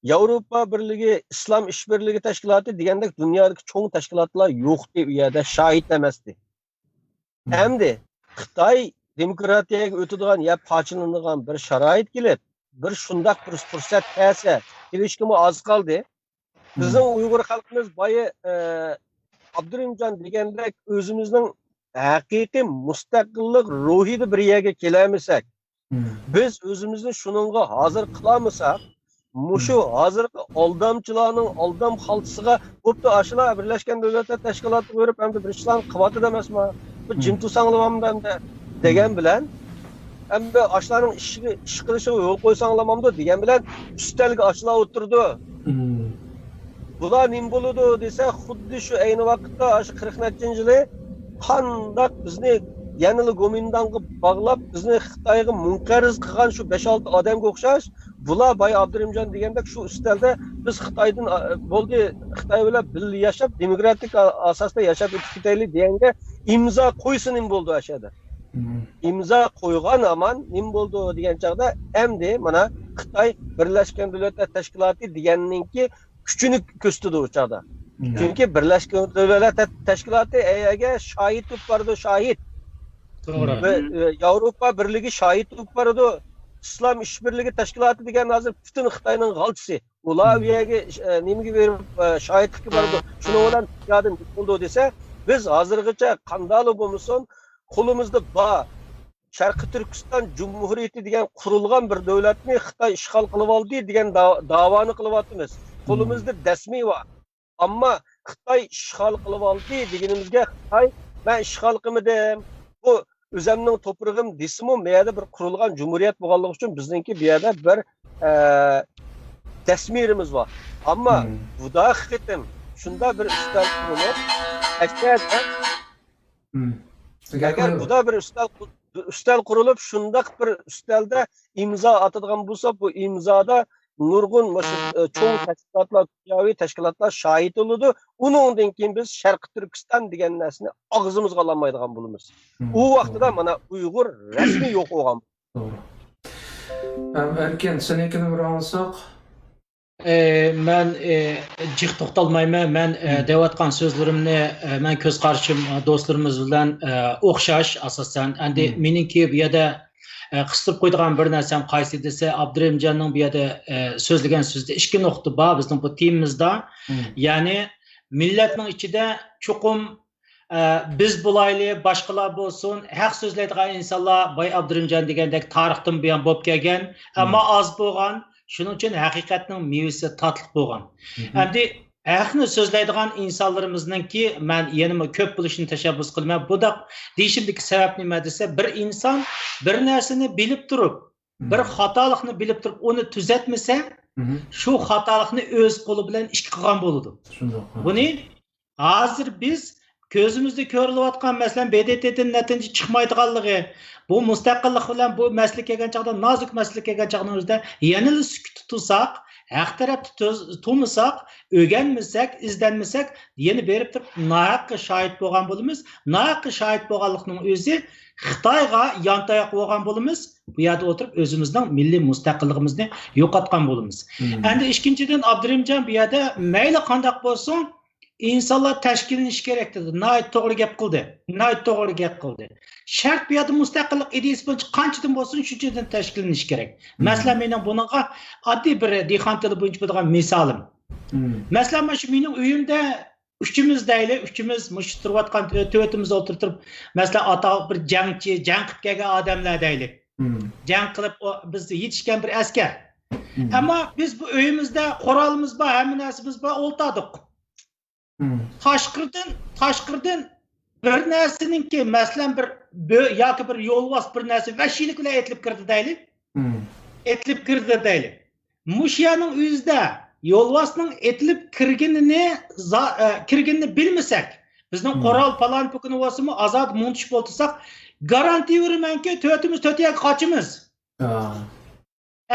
Yevropa Birligi, Islom ishbirligi tashkiloti degandek dunyodagi cho'ng tashkilotlar yo'qdi u yerda, shohid emasdi. Endi Xitoy demokratiyaga o'tadigan ya parchalanadigan bir sharoit kelib, bir shundaq bir fursat kelsa, kelishkimi oz qoldi. Bizning Uyg'ur xalqimiz boya Abdurahimjon degandek o'zimizning haqiqiy mustaqillik ruhida bir yerga kelamisak, biz o'zimizni shuningga hozir qilamisak, mushu hozirgi aldamchilarning aldam xaltisiga bo'pti ashlar Birlashgan Davlatlar Tashkiloti ko'rib hamda bir ishlarni qilyapti emasmi? Bu jimtu sanglamamdan degan bilan hamda ashlarning ish qilishiga yo'l qo'ysanglamamdi degan bilan ustalga ashlar o'tirdi. Bular nima bo'ladi desa, xuddi shu ayni vaqtda shu 40-yili qandoq bizni yanılı Gomindan'ı bağlap bizni Xitoyga munqariz qilgan shu 5-6 odamga o'xshash, bular boya Abdurahimjon degandek shu ustalda biz Xitoydan bo'ldi, Xitoy bilan birga yashab demokratik asosda yashab o'tib ketaylik deganga imzo qo'ysin nim bo'ldi ashada. İmza qo'ygan aman nim bo'ldi degan chaqda endi mana Xitoy Birlashgan Davlatlar Tashkiloti deganninki kuchini ko'rsatdi u chaqda. Chunki Birlashgan Davlatlar Tashkiloti ayaga shohid bo'lib shohid. Ve Avrupa Birligi shohid bo'lib İslam ishbirligi tashkiloti degan hozir butun Xitoyning g'alchisi. Ular u yerga nimaga berib shohidlikka bordi. Shuni bilan yodim bo'ldi desa, biz hozirgacha qandali bo'lmasin, qo'limizda bor Sharq Turkiston Cumhuriyeti degan qurilgan bir davlatni Xitoy ishg'ol qilib oldi degan da'voni qilyapmiz. Qo'limizda rasmiy bor. Ammo Xitoy ishg'ol qilib oldi deganimizga Xitoy men ishg'ol qilmadim. Bu o'zimning to'prog'im desimi, bu yerda bir qurilgan cumhuriyet bo'lganligi uchun bizningki bu yerda bir tasmirimiz bor. Ammo bu da haqiqatan shunda bir ustal qurilib, Agar buda bir üstel qurilib, shundaq bir üstelda imzo atadigan bo'lsa, bu imzoda nurg'un cho'ng tashkilotlar, dunyoviy tashkilotlar shohid bo'ladi. Uningdan keyin biz Sharqi Turkiston degan narsani og'zimizga olmaydigan bo'lamiz. U vaqtida mana Uyg'ur rasmiy yo'q bo'lgan. To'g'ri. Erkin, senekini bir olsak. Men jiq to'xtalmayman. Men deyotgan so'zlarimni men ko'z qarashim do'stlarimiz bilan o'xshash asosan. Endi meningki bu yerda qistirib qo'ydigan bir narsam qaysi desa, Abdurahimjonning bu yerda so'zlagan so'zda ikki nuqta bor bizning bu temamizda. Ya'ni millatning ichida chuqum biz bo'layli, boshqalar bo'lsin, haq so'zlaydigan insonlar Boy Abdurahimjon degandek tarixdan buyon bo'lib kelgan, ammo oz bo'lgan. Shuning uchun haqiqatning mevasi tatliq bo'lgan. Endi haqni so'zlaydigan insonlarimizningki men yana ko'p bo'lishini tashabbus qilman. Bu da deyishimdagi sabab nima desa, bir inson bir narsani bilib turib, bir xatolikni bilib turib, uni tuzatmasa, shu xatolikni o'z qo'li bilan ish qilgan bo'ladi. Buni hozir biz ko'zimizda ko'rilayotgan masalan BDTdan natija chiqmaydiganligi, bu mustaqillik bilan bu masala kelgan chaqda nozik masala kelgan chaqning o'zida yanada sukut tutsak, haq tarafni tutmasak, o'rganmasak, izlanmasak, yana berib turib nohaqqa shohid bo'lgan bo'lamiz. Nohaqqa shohid bo'lganlikning o'zi Xitoyga yantayoq bo'lgan bo'lamiz. Bu yerda o'tirib o'zimizning milliy mustaqilligimizni yo'qotgan bo'lamiz. Endi ikkinchidan Abdurahimjon bu yerda mayli qanday bo'lsin insonlar tashkillanishi kerak dedi. Nayt to'g'ri gap qildi. Nayt to'g'ri gap qildi. Shart bu yerda mustaqillik ideyasi bo'yicha qanchadan bo'lsin shunchadan tashkillanishi kerak. Masalan, mening bunga oddiy bir dehqon tili bo'yicha bo'lgan misolim. Masalan, mana shu mening uyimda uchimiz mush turayotgan to'rtimiz o'tirib, masalan, ota bir jangchi, jang qilib kelgan odamlar deylik. Jang qilib biz yetishgan bir askar. Ammo biz bu uyimizda qurolimiz bor, hamma narsamiz bor, o'ltadik. Tashqirdan bir narsaninki masalan bir yoki bir yo'lbos bir narsa vahshiylik bilan etilib kirdi deylik. Etilib kirdi deylik. Mushyaning o'zida yo'lbosning etilib kirganini bilmasak, bizning qurol palon pukini bo'lsa-mu azod muntish bo'lsak, garantiya beramanki, to'timiz to'tiga qochimiz.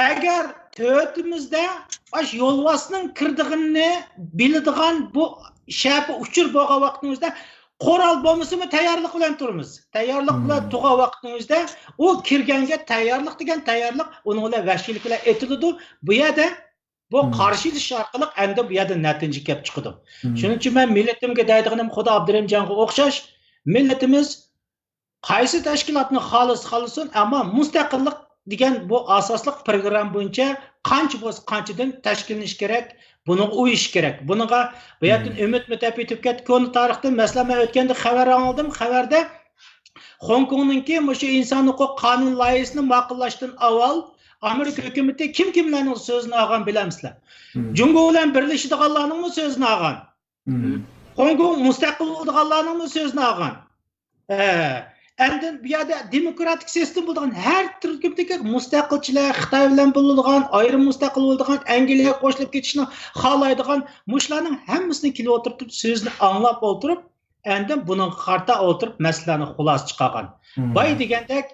Agar to'timizda baş yo'lbosning kirdig'ini biladigan bu shapi uchur bo'lgan vaqtimizda qurol bo'lmasa-mu tayyorlik bilan turamiz. Tayyorlik bilan turgan vaqtimizda u kirganga tayyorlik degan tayyorlik uning bilan vahshiylik bilan etiladi. Bu yerda bu qarshilish orqali endi bu yerda natija kelib chiqadi. Shuning uchun men millatimga deydiganim Xudo Abdurahimjonga o'xshash millatimiz qaysi tashkilotni xohlasin, ammo mustaqillik degan bu asosliq program bo'yicha qancha bo'lsa qanchadan tashkillanish kerak, buni uyish kerak. Buniga bu yerdan umid mutafatib ketdi. Ko'ni tarixdan masalan men o'tganda xabar oldim. Xabarda Hong Kongningki o'sha inson huquq qonun loyihasini ma'qullashdan avval Amerika hukumati kimlarning so'zini olgan bilamsizlar? Jungo bilan birlashadiganlarning so'zini olgan. Hong Kong mustaqil bo'lganlarning so'zini olgan. Endi bu yerda demokratik sistem bo'lgan har turkumdagi mustaqilchilar, Xitoy bilan bo'ladigan, ayrim mustaqil bo'ladigan, Angliyaga qo'shilib ketishni xohlaydigan mushlarning hammasini kelib o'tirib so'zni anglab o'tirib, endi buning qarta o'tirib masalani xulosa chiqargan. Boy degandek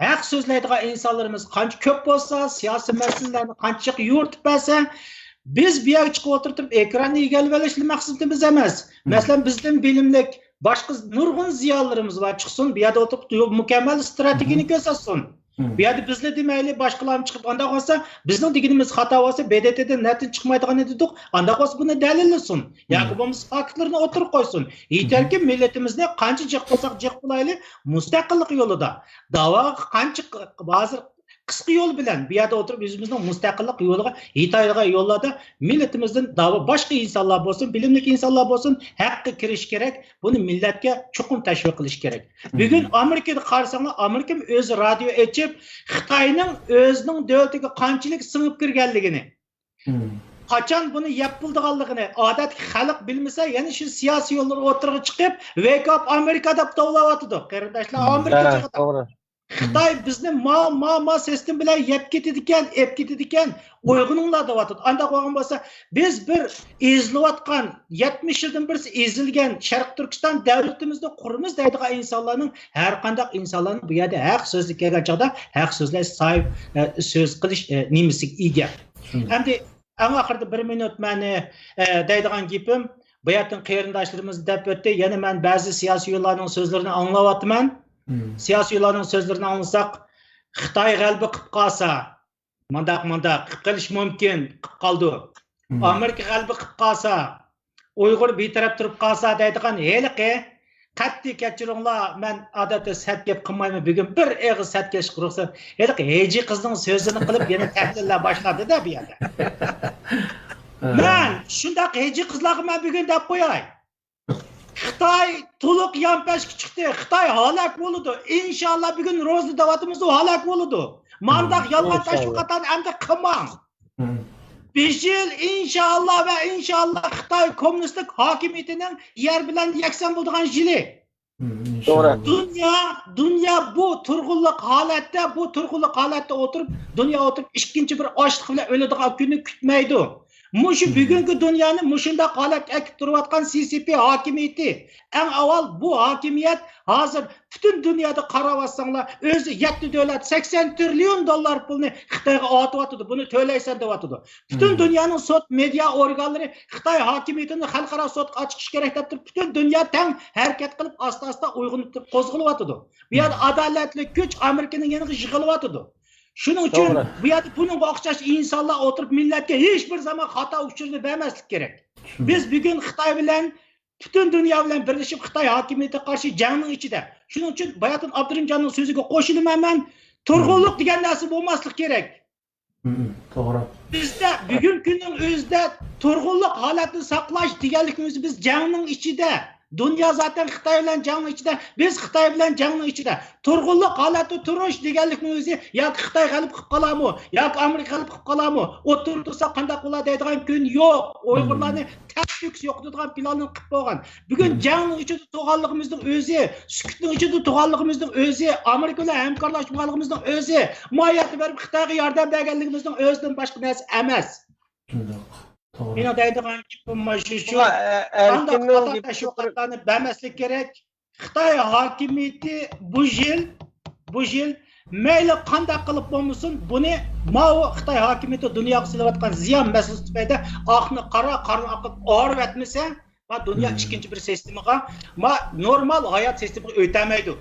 haq so'zlaydigan insonlarimiz qancha ko'p bo'lsa, siyosiy masalalarni qancha yo'rtib bersa, biz bu yerga chiqib o'tirib ekranni egallab olishni maqsadimiz emas. Masalan, bizdan bilimlik başqa nurg'un ziyonlarimiz var chiqsin, bu yerda o'tirib mukammal strategiyani ko'rsatsin. Bu yerda bizlar demayli boshqalar chiqib anda qolsa, bizning deganimiz xato bo'lsa, BDTdan natija chiqmaydigan edik, anda qolsa buni dalillasin. Yoki bo'lmasa faktlarni o'tirib qo'ysin. Yetarki millatimizni qancha jiq bo'lsak jiq bo'layli, mustaqillik yo'lida. Da'vo qancha hozir qisqa yo'l bilan bu yerda o'tirib o'zimizning mustaqillik yo'liga yetaydigan yo'llarda millatimizdan da'vo boshqa insonlar bo'lsin, bilimli insonlar bo'lsin, haqqa kirish kerak. Buni millatga chuqur tashviq qilish kerak. Bugun Amerikada qarasanglar, Amerika o'zi radio ochib, Xitoyning o'zining davlatiga qanchalik singib kirganligini, qachon buni yap bo'lganligini odatki xalq bilmasa, ya'ni shu siyosiy yo'llar o'tirg'i chiqib, "Wake up America" deb tovlayotdi. Qarindoshlar, Amerika chiqdi. Xitoy bizni ma sistem bilan yeb ketadigan uyg'uninglar deyotdi. Anda qo'ygan bo'lsa, biz bir ezilayotgan 70 yildan bir ezilgan Sharq Turkiston davlatimizni qurimiz deydigan insonlarning har qanday insonlarning bu yerda haq so'zli kelgan chog'da haq so'zlash sahib so'z qilish nimasiga ega. Endi eng oxirida 1 minut meni deydigan gapim bu yerdan qarindoshlarimiz deb o'tdi. Yana men ba'zi siyosiy yo'llarning so'zlarini anglayapman. Siyosiyalarning so'zlarini anglasak, Xitoy g'alaba qilib qolsa, mandaq qilish mumkin, qilib qoldi. Amerika g'alaba qilib qolsa, Uyg'ur betaraf turib qolsa deydigan heliqi qat'iy kechiringlar, men odatda sat gap qilmayman. Bugun bir og'iz sat kesh quruqsa, heliqi heji qizning so'zini qilib yana tahlillar boshladi-da bu yerda. Men shundaq heji qizlarga men bugun deb qo'yay. Xitoy to'liq yonpashga chiqdi. Xitoy halok bo'ladi. Inshaalloh bugun ro'zli davatimiz halok bo'ladi. Mandaq yolg'on tashviqotdan endi qilmang. 5 yil inshaalloh va inshaalloh Xitoy kommunistik hokimiyatining yer bilan yakson bo'ladigan yili. To'g'ri. Dunyo bu turg'unlik holatda o'tirib, dunyo o'tirib ikkinchi bir ochliq bilan o'ladigan kunni kutmaydi. Mushu bugungi dunyoni mushunda holatga akib turayotgan CCP hokimiyati. Eng avval bu hokimiyat hozir butun dunyoda qarab olsanglar, o'zi 7 davlat 80 trillion dollar pulni Xitoyga otyapti. Buni to'laysan deyapti. Butun dunyoning sud media organlari Xitoy hokimiyatini xalqaro sudga ochish kerak deb turib, butun dunyo tang harakat qilib asta-asta uyg'onib qo'zg'alyapti. Bu yerda adolatli kuch Amerikaning yoniga yig'ilyapti. Shuning uchun bu yerda bunga o'xshash insonlar o'tirib millatga hech bir zaman xato uchurni bermaslik kerak. Biz bugun Xitoy bilan butun dunyo bilan birlashib Xitoy hokimiyatiga qarshi jangning ichida. Shuning uchun Bayatun Abdurimjonning so'ziga qo'shilaman men. Turg'unlik degan narsa bo'lmaslik kerak. To'g'ri. Bizda bugungi kunning o'zida turg'unlik holatini saqlash deganligimiz biz jangning ichida. Dünya zaten Xitoy bilan jangning ichida, biz Xitoy bilan jangning ichida. Turg'unlik holati turish deganlikning o'zi yoki Xitoy g'alib qilib qoladimi, yoki Amerika g'alib qilib qoladimi, o'tirib tursa qanday bo'ladi deydigan kun yo'q. Uyg'urlarni tashviks yo'qotadigan planni qilib qo'ygan. Bugun jangning ichida tug'anligimizning o'zi, sukutning ichida tug'anligimizning o'zi, Amerika bilan hamkorlashganligimizning o'zi, moyati berib Xitoyga yordam berganligimizning o'zidan boshqa narsa emas. Yine deydigan gapim shu. Erkinning tashviqotlarni bermaslik kerak. Xitoy hokimiyati bu yil mayli qanday qilib bo'lmasin, buni ma'u Xitoy hokimiyati dunyoga silayotgan ziyon masalasi tufayli oqni qora, qorni oqib o'rib etmasa, va dunyo ikkinchi bir sistemaga, normal hayot sistemaga o'tamaydi.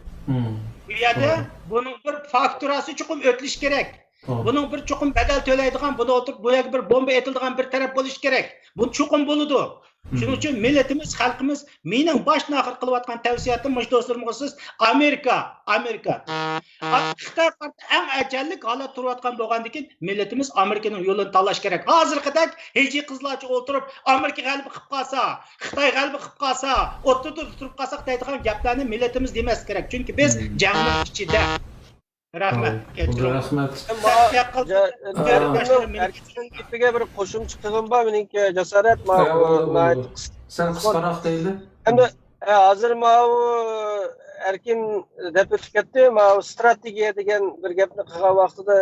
Bu yerda buning bir fakturasi chuqur o'tilish kerak. Bunun bir çoxum bedel to'laydigan, buni o'tirib bu yerga bir bomba etildigan bir taraf bo'lish kerak. Bu cho'qim bo'ladi. Shuning uchun millatimiz, xalqimiz mening boshdan oxir qilayotgan tavsiyatim mush do'stlarimga siz Amerika. Xitoy eng ajallik holat turayotgan bo'lgandan keyin millatimiz Amerikaning yo'lini tanlash kerak. Hozirgidek heji qizlarcha o'tirib Amerika g'alaba qilib qolsa, Xitoy g'alaba qilib qolsa, o'tirib turib qolsak deydigan gaplarni millatimiz demas kerak. Chunki biz jangning ichida. Rahmat. Rahmat. Erkinning gapiga bir qo'shimcha qilgim bor, meniki jasorat Sen qisqaroq deyli. Endi hozir Erkin deb o'tib ketdi, strategiya degan bir gapni qilgan vaqtida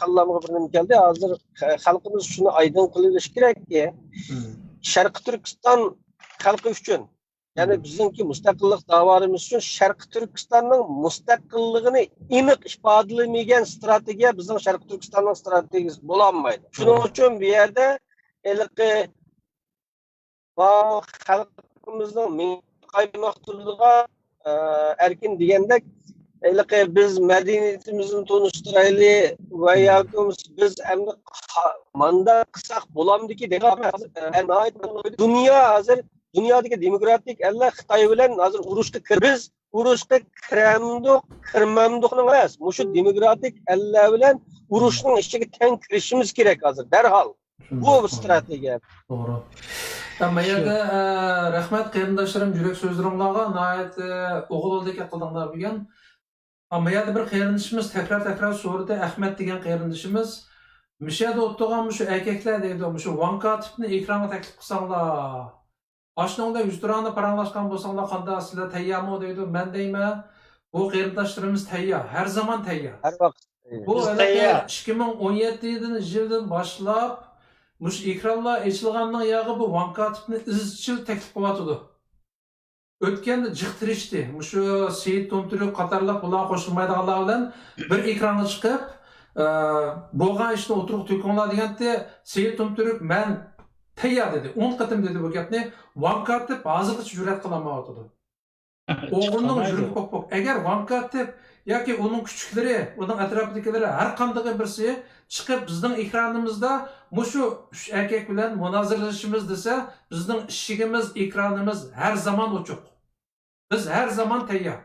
kallamga bir nima keldi. Hozir xalqimiz shuni aydin qilish kerakki, Sharqi Turkiston xalqi uchun, yani bizimki mustaqillik davarımız için Şarkı Türkistan'ın mustaqilligini aniq ifodalamagan strategiya bizning Şarkı Türkistan'ın stratejisi bo'lamaydi. Shuning uchun bu yerda xalqimizning qaymoqtiligiga Erkin degandek biz madaniyatimizni tanishtiraylik va yoki biz endi manda qilsak bo'lamdiki degan dunyo hozir Dünyadaki demokratik eller Xitoy bilan hozir urushga biz urushga kirmamdiqni emas. Mushu demokratik eller bilan urushning ichiga teng kirishimiz kerak hozir darhol. Bu bir strategiya. To'g'ri. Amma yerda rahmat qarindoshlarim, yurak so'zlaringlarga nihoyat o'g'illik qildinglar bugun. Amma yerda bir qarindishimiz takror so'radi, Ahmad degan qarindishimiz Mishada o'tgan mushu erkaklar deydi, mushu Vankatibni ekranga taklif qilsanglar Aşnыңda 100 liranı paranlaşkan bolsаңlar qanda sizlar tayyormi deydi. Men deyman, Bu qarindoshlarimiz tayyor, har zaman tayyor. Har vaqt. Bu Biz anaqa tayyor. 2017 boshlab mush ekranlar ochilgandan yog'i bu Vankatovni izchil taklif qilyotdi. O'tganda jiqtirishdi. Mushu Seyit Tomturuk qatorliq bular qo'shilmaydiganlar bilan bir ekranga chiqib, bo'lgan ishni o'tirib to'kinglar deganda Seyit Tomturuk men tayyor dedi. 10 qatim dedi bu gapni. Vankatov hozirgacha jur'at qilolmayotdi. O'g'rining yurib qo'yib. Agar Vankatov yoki uning kuchliklari, uning atrofidagilari har qanday birisi chiqib bizning ekranimizda mushu 3 erkak bilan munoziralashimiz desa, bizning eshigimiz, ekranimiz har zaman ochiq. Biz har zaman tayyor.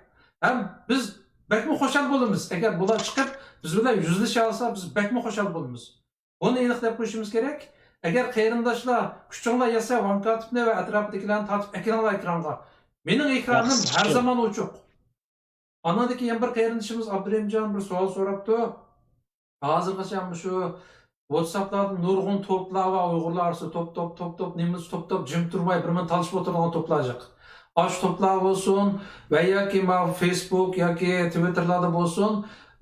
Ham biz bakmi xo'shal bo'lamiz. Agar bular chiqib biz bilan yuzlasha olsa, biz bakmi xo'shal bo'lamiz. Buni aniqlab qo'yishimiz kerak. Agar qarindoshlar kuchinglar yasa Vankatovni va atrofidagilarni tortib ekranga. Mening ekranim har zaman ochiq. Anadan keyin bir qarindoshimiz Abdurahimjon bir savol so'rabdi. Hozirgacha shu WhatsApp'dan nurg'un to'plar va Uyg'urlar orasida top nemiz top jim turmay bir men talishib o'tirgan to'plarjiq. Ash to'plar bo'lsin va yoki Facebook yoki Twitterlarda bo'lsin,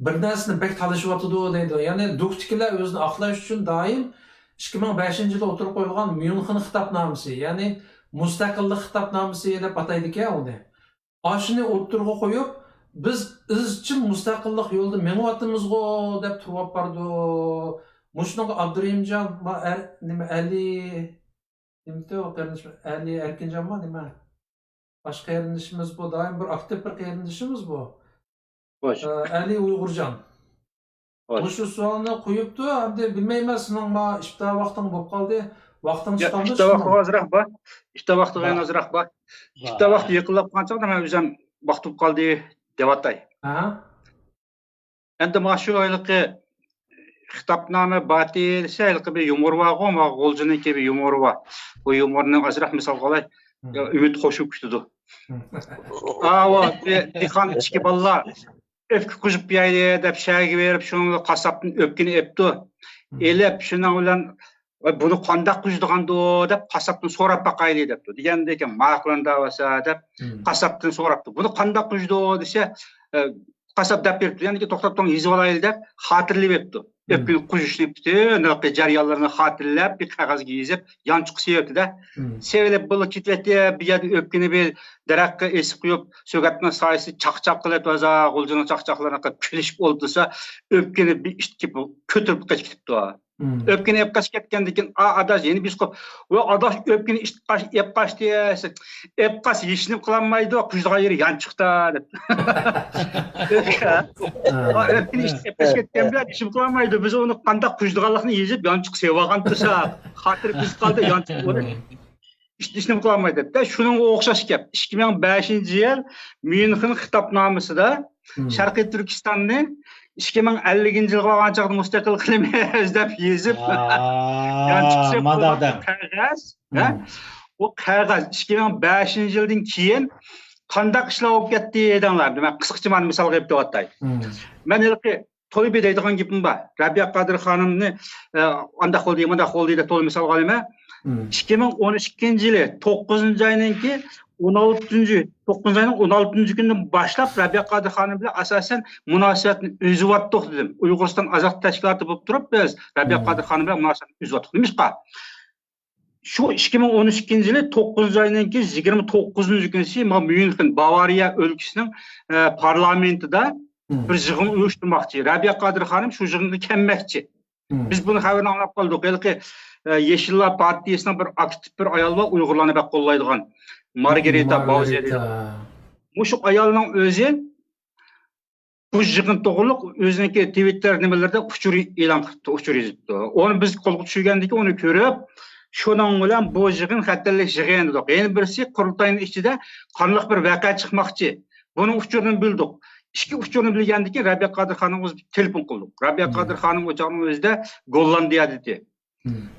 bir narsani bek talashyapti deydi. Ya'ni doktorlar o'zini aqlash uchun doim 2005-yilda o'tirib qo'yilgan Myunxen xitobnomasi, ya'ni mustaqillik xitobnomasi deb ataydi-ku uni. Ashni o'tirg'a qo'yib biz izchil mustaqillik yo'lida menyapmizgo deb turib bordi. Mushunga Abdurahimjon nima Ali Ali Erkinjonmi nima? Boshqa qarindoshimiz bu, doim bir aktiv bir qarindoshimiz bu. Xo'sh. Ali Uyg'urjon. Shu savolni qo'yibdi, endi bilmayman, seningma ishda vaqting bo'lib qoldi. Vaqting chiqdi. İşte vaqti hozirroq bor. İşte vaqti hozirroq bor. İşte vaqti yaqinlab qancha men o'zim vaqt bo'lib qoldi deb atay. Ha? Endi mana shu oyliqi xitobnoma batil ilqi bir yumor va g'o'ljining bir yumori va bu yumorni azroq misol qilay. Ümit qo'shib kutdi. Ava dixon ichki bolalar öpkü kuzib yaydi deb shagi berib shuni qassobni öpkini epdi. Elib shuning bilan buni qanday quzdigandi deb qassobdan so'rab baqayli debdi. Deganda ekan ma'qulanda bo'lsa deb qassobdan so'rabdi. Buni qanday quzdi desa qassob deb berdi. Ya'ni to'xtab turib yozib olayli deb xotirlab epdi. Öpkini quzishni bütün jarayonlarni xotirlab bir qog'ozga yozib yanchiq sevdi-da. Sevilib bo'lib ketdi, bir yerda öpkini bir daraxtga esib qo'yib, so'gatni soyasi chaqchaq qilib o'za g'uljining chaqchaqlarini qilib kulishib o'ldisa, öpkini bir ishga ko'tirib ketibdi. Öpkini ep kaç ketgandan keyin adaş yeni biz qo'yib, "Va adaş öpkini ep qaçdi, ep qaç yeshinib qilolmaydi, quzdiga yeri yanchiqda" deb. Öpkini ep qaç ketgan bilan ishim qilolmaydi. Biz uni qanday quzdiganlikni yezib yanchiq sevib olgan tursa, xotir biz qoldi yanchiq bo'lib. İşini qilolmaydi deb. Shuning o'xshash gap. 2005-yil Myunxen xitobnomasida Sharqiy Turkistonning 2050-yilga qolgan chaqda mustaqil qilamiz deb yozib qog'oz, o qog'oz 2005-yildan keyin qanday ishlar bo'lib ketdi dedinglar. Men qisqacha men misol qilib deyotay. Men ilki to'lib deydigan gapim bor. Rabiya Qodir xonimni anda qo'ldi, manda qo'ldi deb to'liq misol qolaman. 2012-yili 9-oyninki 9-oyning 16-kunidan boshlab Rabiya Qodir xonim bilan asosan munosabatni uzayotdik dedim. Uyg'uriston azad tashkiloti bo'lib turib biz Rabiya Qodir xonim bilan munosabatni uzayotdik. Nimishqa? Shu 2012-yili 9-oyninki 29-kuni Myunxen Bavariya o'lkasining parlamentida bir yig'in uyushtirmoqchi. Rabiya Qodir xonim shu yig'inga kelmoqchi. Biz buni xabarini anglab qoldik. Balki Yeşiller Partiyasining bir aktiv bir ayol var, Uyg'urlarni bak qo'llaydigan Margarita Bauzer. Mushu ayolning o'zi bu yig'in to'g'riliq o'ziniki Twitter nimalarda uchur e'lon qildi, uchur yozibdi. Onu biz qo'lga tushgandan keyin uni ko'rib, shuning bilan bu yig'in xatarlik yig'in dedik. Yana birisi qurultayning ichida qanday bir voqea chiqmoqchi. Buning uchurini bildik. İki uçurunu bilgandan keyin Rabiya Qodir xonimga telefon qildik. Rabiya Qodir xonim o'chog'ning o'zida Gollandiyada dedi.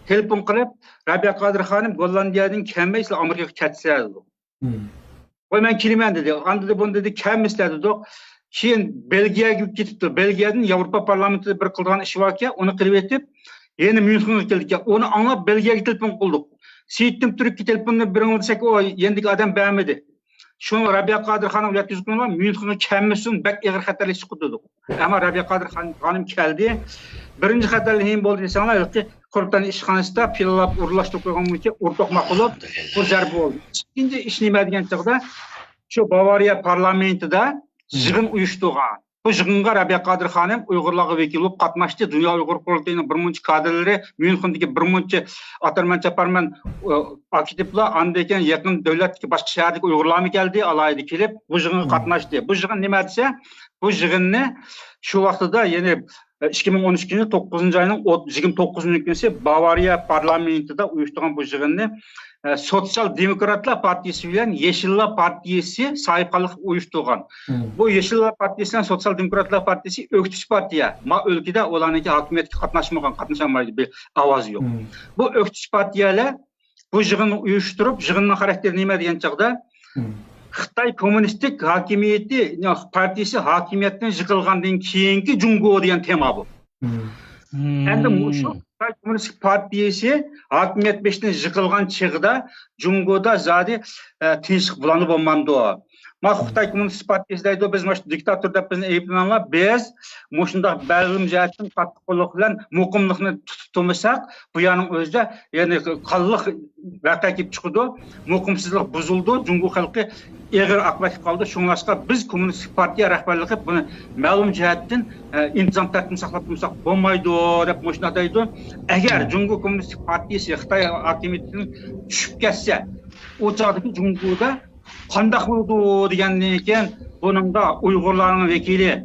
Telefon qilib, Rabiya Qodir xonim Gollandiyadan kelmay, sizlar Amerikaga ketsa dedi. Voy men kelaman dedi. Anda buni dedi, kelmislar dedi. Keyin Belgiyaga ketibdi. Belgiyadan Yevropa parlamentida bir qilgan ish bor-ku, uni qilib etib, yana Myunxenga keldik. Uni anglab Belgiyaga telefon qildik. Seyittim Turkka telefonni biringiz desak, o yendiki odam bermedi. Şunu Rabia Qadir xanım yetkizgan var. Münxen'e kelmesin bek ağır xatarlı çıkıdı. Ama Rabia Qadir xanım geldi. Birinci xatarlığın boldu deseler ki Kurultayın işxanasında pilolab uğurlaştırıp koygan mümkün ortaqmaq olub bu zərbi oldu. İkinci iş nima degan çağda şu Bavariya parlamentida yığın uyushtirgan. Bu yığınga Rabia Qadir xanım Uyg'urlarga vekil bo'lib qatnashdi. Dunyo Uyg'ur qurultayining birmuncha kadrlari, Münxendagi birmuncha atarman chaparman aktivlar, andan yaqin davlatdagi boshqa shahardagi Uyg'urlarmi keldi, alayda kelib bu yığınga qatnashdi. Bu yığın nima desa, bu yığınni şu vaqtida, ya'ni 2013 9 ayının 29 günü Bavariya parlamentida uyushtirgan bu yığınni Sosyal Demokratlar Partisi bilen Yeşiller Partisi sahiplik uyushtirgan. Bu Yeşiller Partisi bilen Sosyal Demokratlar Partisi öktüş partiya. Ma ülkede olanınki hakimiyetke katnaşamaydı bir avazı yok. Bu öktüş partiyalar bu yığını uyushtirib, yığının karakteri nima degan chaqda Xitay Kommunistik Hakimiyeti Partisi hakimiyetten yıkılgandan keyingi Jungo degan tema bu. Endi şu Xitay Kommunistik Partisi hakimiyet beşten yıkılgan çağda Jungo'da zadi tinchlik bulanıp olmamdı o. Ma Xitay Kommunistik Partisi deydi biz maş diktatör dep bizni eyiplanlar biz moşundaq bəlim jəhətdən qattiqlıq bilan muqimlikni tutmasak bu yanın özdə yəni qallıq vaqe kelib çıxdı. Muqimsizlik buzuldu. Jungo xalqı ağır aqibət qaldı. Şunlaşqa biz Kommunistik Partiya rəhbərliyi bunu məlum cəhətdən intizam tərtibini saqlatmısaq olmaydı dep moşuna deydi. Əgər Jungo Kommunistik Partisi Xitay hakimiyyətinin düşüb ketsə o çağdakı Jungo'da qandaq bo'ldi degandan keyin buning da Uyg'urlarning vakili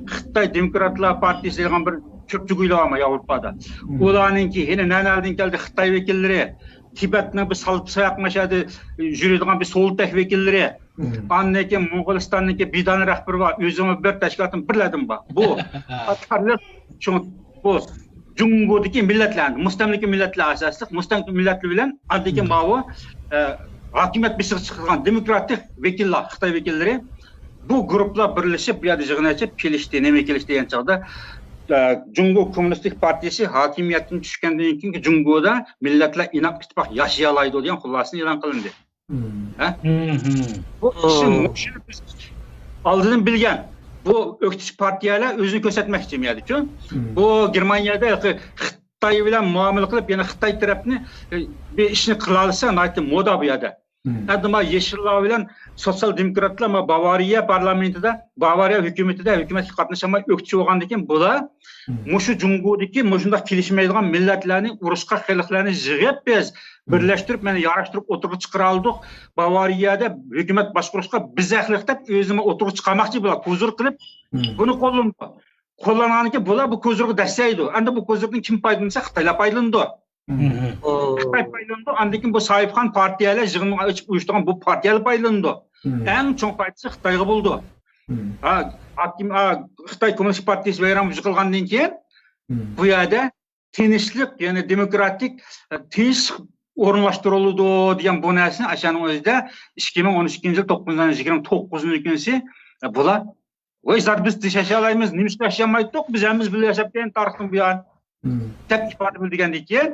Xitoy Demokratlar Partisi degan bir ko'pchilik o'ylayapman Yevropada. Ularninki yana nanaldan keldi Xitoy vakillari, Tibetni bir salib sayaqmashadi, yuradigan bir so'ltak vakillari, andan keyin Mo'g'ulistonniki bidani rahbari bor, o'zimni bir tashkilotim birladim bor. Bu qatorliq shu bu Jungodagi millatlarni, mustamlika millatlar asosli, mustamlika millatlar bilan andan keyin bu hakimiyet besiq chiqargan demokratik vakillar, Xitoy vakillari bu guruhlar birlashib, bu yerda yig'in ochib kelishdi, nima kelishdi degan chog'da Jungo Kommunistik Partisi hakimiyatdan tushgandan keyingi Jungoda millatlar inoq ittifoq yashay oladi degan xulosani e'lon qilindi. Bu ishni oldindan bilgan bu o'ktish partiyalar o'zini ko'rsatmoqchi edi-ku. Bu Germaniyada Xitoy bilan muomala qilib, yana Xitoy tarafni bir ishni qila olsa, aytdim moda bu yerda. Adama Yeşiller bilan Sosyal Demokratlar ma Bavariya parlamentida, Bavariya hukumatida hukumatga qatnashamay o'ktish bo'lgandan keyin bular mushu Jungodagi mushundaq kelishmaydigan millatlarning urushqa xalqlarni yig'ib biz birlashtirib, mana yarashtirib o'tirib chiqara oldik. Bavariyada hukumat boshqarishga bizaqliq deb o'zini o'tirib chiqarmoqchi bular, ko'zir qilib buni qo'llanganiki bular bu ko'zirga dasaydi. Endi bu ko'zirdan kim foydalansa Xitoylar foydalandi. Xitoy foydalandi. Andan keyin bu sohibxon partiyalar yig'inni ochib uyushtirgan bu partiyalar foydalandi. Eng chong foydasi Xitoyga bo'ldi. Xitoy Kommunistik Partisi bayram yig'ilgandan keyin bu yerda tinchlik, ya'ni demokratik tinch o'rinlashtirildi degan bu narsani ashaning o'zida 2012-yil 9-29-kunisi bular voy zat biz yashayolmaymiz, nima yashamaydik, biz hamiz birga yashab kelgan tarixdan buyon deb ifoda bildigandan keyin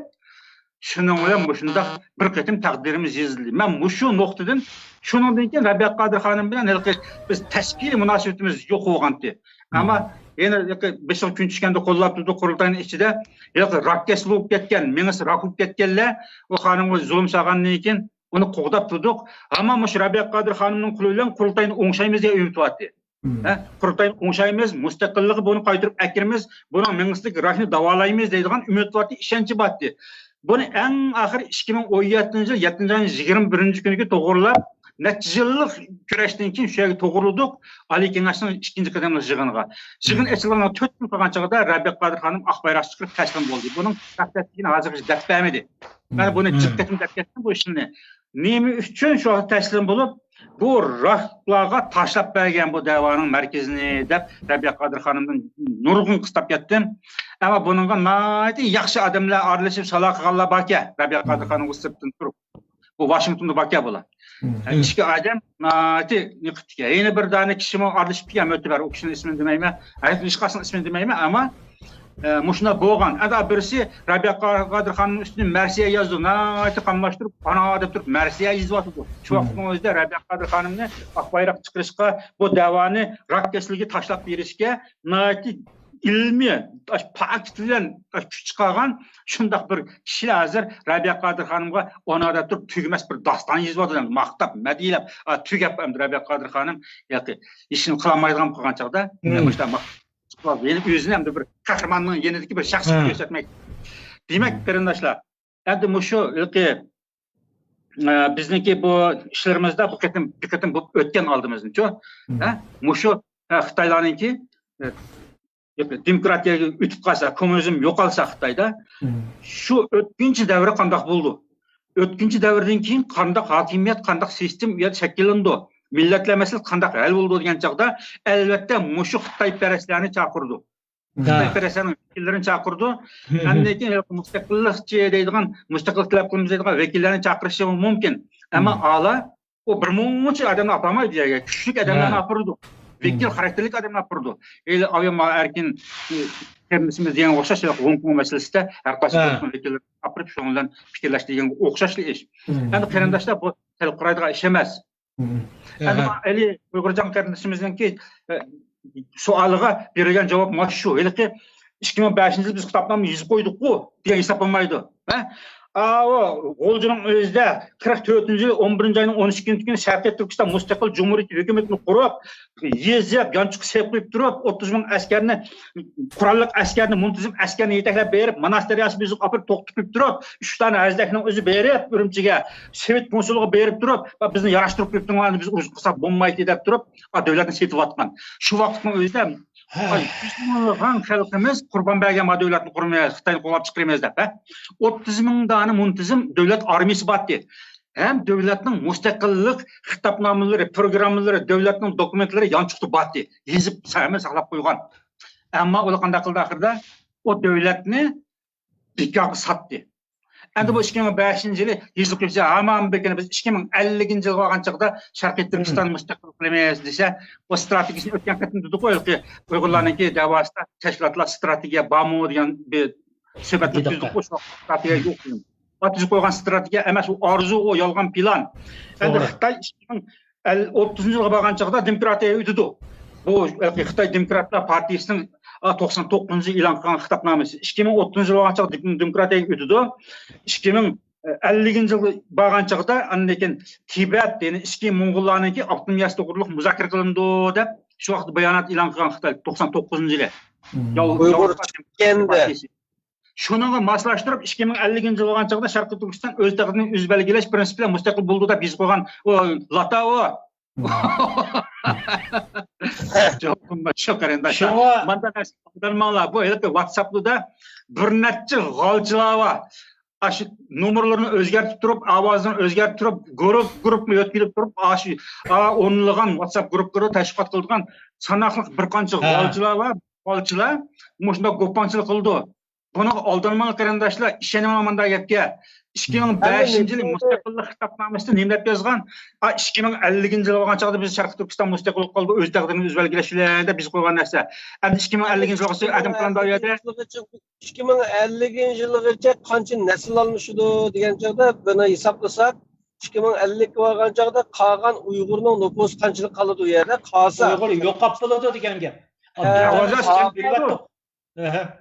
shuning bilan shundaq bir qatim taqdirimiz yozildi. Men shu nuqtadan shuningdan keyin Rabia Qadir xonim bilan biz tashkiliy munosabatimiz yo'q bo'lgandi. Ammo yana 5 kun tushganda qo'llab turdi qurultayning ichida rakkasi bo'lib ketgan, menisi rak bo'lib ketganlar, u xonimga zulm solgandan keyin uni qo'g'dab turdik. Ammo shu Rabia Qadir xonimning qo'li bilan qurultayni o'ngshaymiz deya umid qilyapti. Qurultayni o'ngshaymiz, mustaqillikni buni qaytarib akirimiz, buni mengislik rakni davolaymiz deydigan umid qilyapti, ishonchi botdi. Buni eng oxir 2017-yil 7-21-kuniga to'g'rilab, necha yillik kurashdan keyin shu yerga to'g'riladik. Ali Kengashning 2-qadamli yig'iniga. Yig'in ochilganiga 4 kun qolgan chog'da Rabia Qadir xonim oq bayroq chiqarib taslim bo'ldi. Buning taqdirligini hozirgacha deb bermadi. Mana buni jiqqatim deb ketdim bu ishni. Nima uchun shu taslim bo'lib, bu rahlarga tashlab bergan bu da'voning markazini deb Rabia Qadir xonimdan nurg'un qistab ketdim. Ammo buningga nayt yaxshi odamlar aralashib saloq qilganlar borki, Rabia Qadir xonim o'sibdan turib. Bu Washingtonda borki bular. Ikki odam nayt niqitga. Yana bir dona kishimi aralashib kelgan mo'tabar, u kishining ismini demayman, hech qachon ismini demayman, ammo Muşuna boğan. Ada birisi Rabia Kadir Hanım'ın üstüne Mersiye yazdı. Naati kanlaştırıp ana deb turib Mersiye yazıp atdı. Şu vaqtın özüdə Rabia Kadir Hanım'ni Akbayrak çıkırışqa bu davani rak kesiligi taşlap berishga naati ilmi, pak bilan kuch chiqargan shundaq bir kishilar hozir Rabia Kadir Hanımga ona deb turib tugmas bir doston yazib atdi. Maqtab, madilab, tugab ham Rabia Kadir Hanım yoki ishini qilolmaydigan qilgan chaqda Benim özünü hem de bir kahramanlığın yenideki bir şahsiyet göstermek. Demek kardeşler, endi şu ki bizdeki bu işlerimizde bu ketim bu ötken aldığımızın çok. Şu Xitaylarınki demokratiyaga ütüp kalsa, komünizm yok alsa Xitayda, şu ötkinci devre kandak buldu. Ötkinci devreden keyin kandak hakimiyet, kandak sistem ya şekillendi. Milletlemesi kandak el buldu degan chaqda elbette mushu Xitoy perestlerini chaqirdi. Xitoy perestlerinin vekillerini chaqirdi. Endi keyin mustaqillikchi deydigan, mustaqillik talab qilamiz deydigan vekillerini chaqirishi mumkin. Ama ala o bir muncha odamni apamaydi ya, kuchli odamlarni apirdi. Vekil xarakterlik odamni apirdi. El avvalo erkin kendisimiz degan o'xshash Hong Kong masalasida har qaysi vekillar apirib shu bilan fikrlash degan o'xshashli ish. Endi qarindoshlar bu til quradigan ish emas. Ali Uygurcan kardeşimizdeki sualıga verilen cevap maç şu. Hele ki 2005 yıl biz kitaplarımızı yazıp koyduk bu diye hesaplanmaydı. O Olcunun özde 44. yıl 11. ayının 12. günü Şarkı Türkistan Müstakil Cumhuriyeti hükümetini kurup yezip, yançık seplayıp durup 30 bin askerini, kurallık askerini, muntizim askerini yeteklep berip Manastiriyası bizi kapıp toqtup durup 3 tane azdakinin özü berip Ürümçiге Sovet konsuluğu berip durup bizni yaraştırıp yaptığını biz urus kısa bombaydı dep durup devletin setip atkan. Şu vakitin özde Müslümanlıqan xalqimiz Qurban bergen devletini kurmayız, Xitayni qo'llab chiqirmayız dep. 30 ming dana muntizim devlet armiyasi batdi. Hem devletning mustaqillik xitobnomalari, programmalari, devletning dokumentlari yanchiqdi batdi. Yezib saqlab qo'ygan. Ammo ular qanday qildi oxirida? O devletni bekor satdi. Endi bu 2005 yılı yezib kelsa, hamon bekini biz 2050 yıl bo'lgan chaqda Sharqiy Turkiston mustaqil qilamiz desa, o strategiyasini o'tgan qatim dedi qo'yildi. Uyg'urlarningki davosida tashkilotlar strategiya bormi degan bir suhbat o'tkazdi. Strategiya yo'q. Atızı koygan strateji emas, o arzu, o yalgan plan. Endi Xitoy 2030 yılga borgan chaqda demokratiyaga o'tdi. Bu Xitoy Demokratlar Partiyasining 99 e'lon qilgan xitobnomasi 2030 yil bo'lgan chaqda demokratiyaga o'tdi. 2050 yil borgan chaqda andan Tibet ya'ni ichki Mo'ng'ullarningki avtonomiyasi to'g'riliq muzokara qilindi deb shu vaqt bayonot e'lon qilgan Xitoy 99 yili. Uyg'ur chiqqanda Şununla maslashtirib 2050 yil bo'lgan chaqda Sharqiy Turkiston o'z taqdirini o'zi belgilash prinsipi bilan mustaqil bo'ldi deb biz qo'ygan o Latavo. Javobim shu qarindoshlar. Manda narsalar bu WhatsApp'da bir necha g'olchilar bor. Aşı nomerlerini o'zgartib turib, ovozini o'zgartib turib, guruhni yo'tkilib turib, aşı o'nlagan WhatsApp guruhlari tashkil qilgan sanoqli bir qancha g'olchilar bor. G'olchilar mushunda qo'pponchilik qildi. Buna aldırmalı qarindoshlar ishonaman da gapga 2005 yil mustaqillik xitobnomasida nemlab yozgan 2050 yil bo'lgan chaqda biz Sharqiy Turkiston mustaqil qoldi o'z taqdirini o'zi belgilashlarda biz qo'ygan narsa. Endi 2050 yil bo'lsa adam plan daviyada 2050 yilgacha qancha nasl almışıdı degan chaqda buni hisoblasak 2050 bo'lgan chaqda qolgan Uyg'urning nüfusi qanchalik qoladi u yerda? Qolsa Uyg'ur yo'qolib bo'ladi degan gap.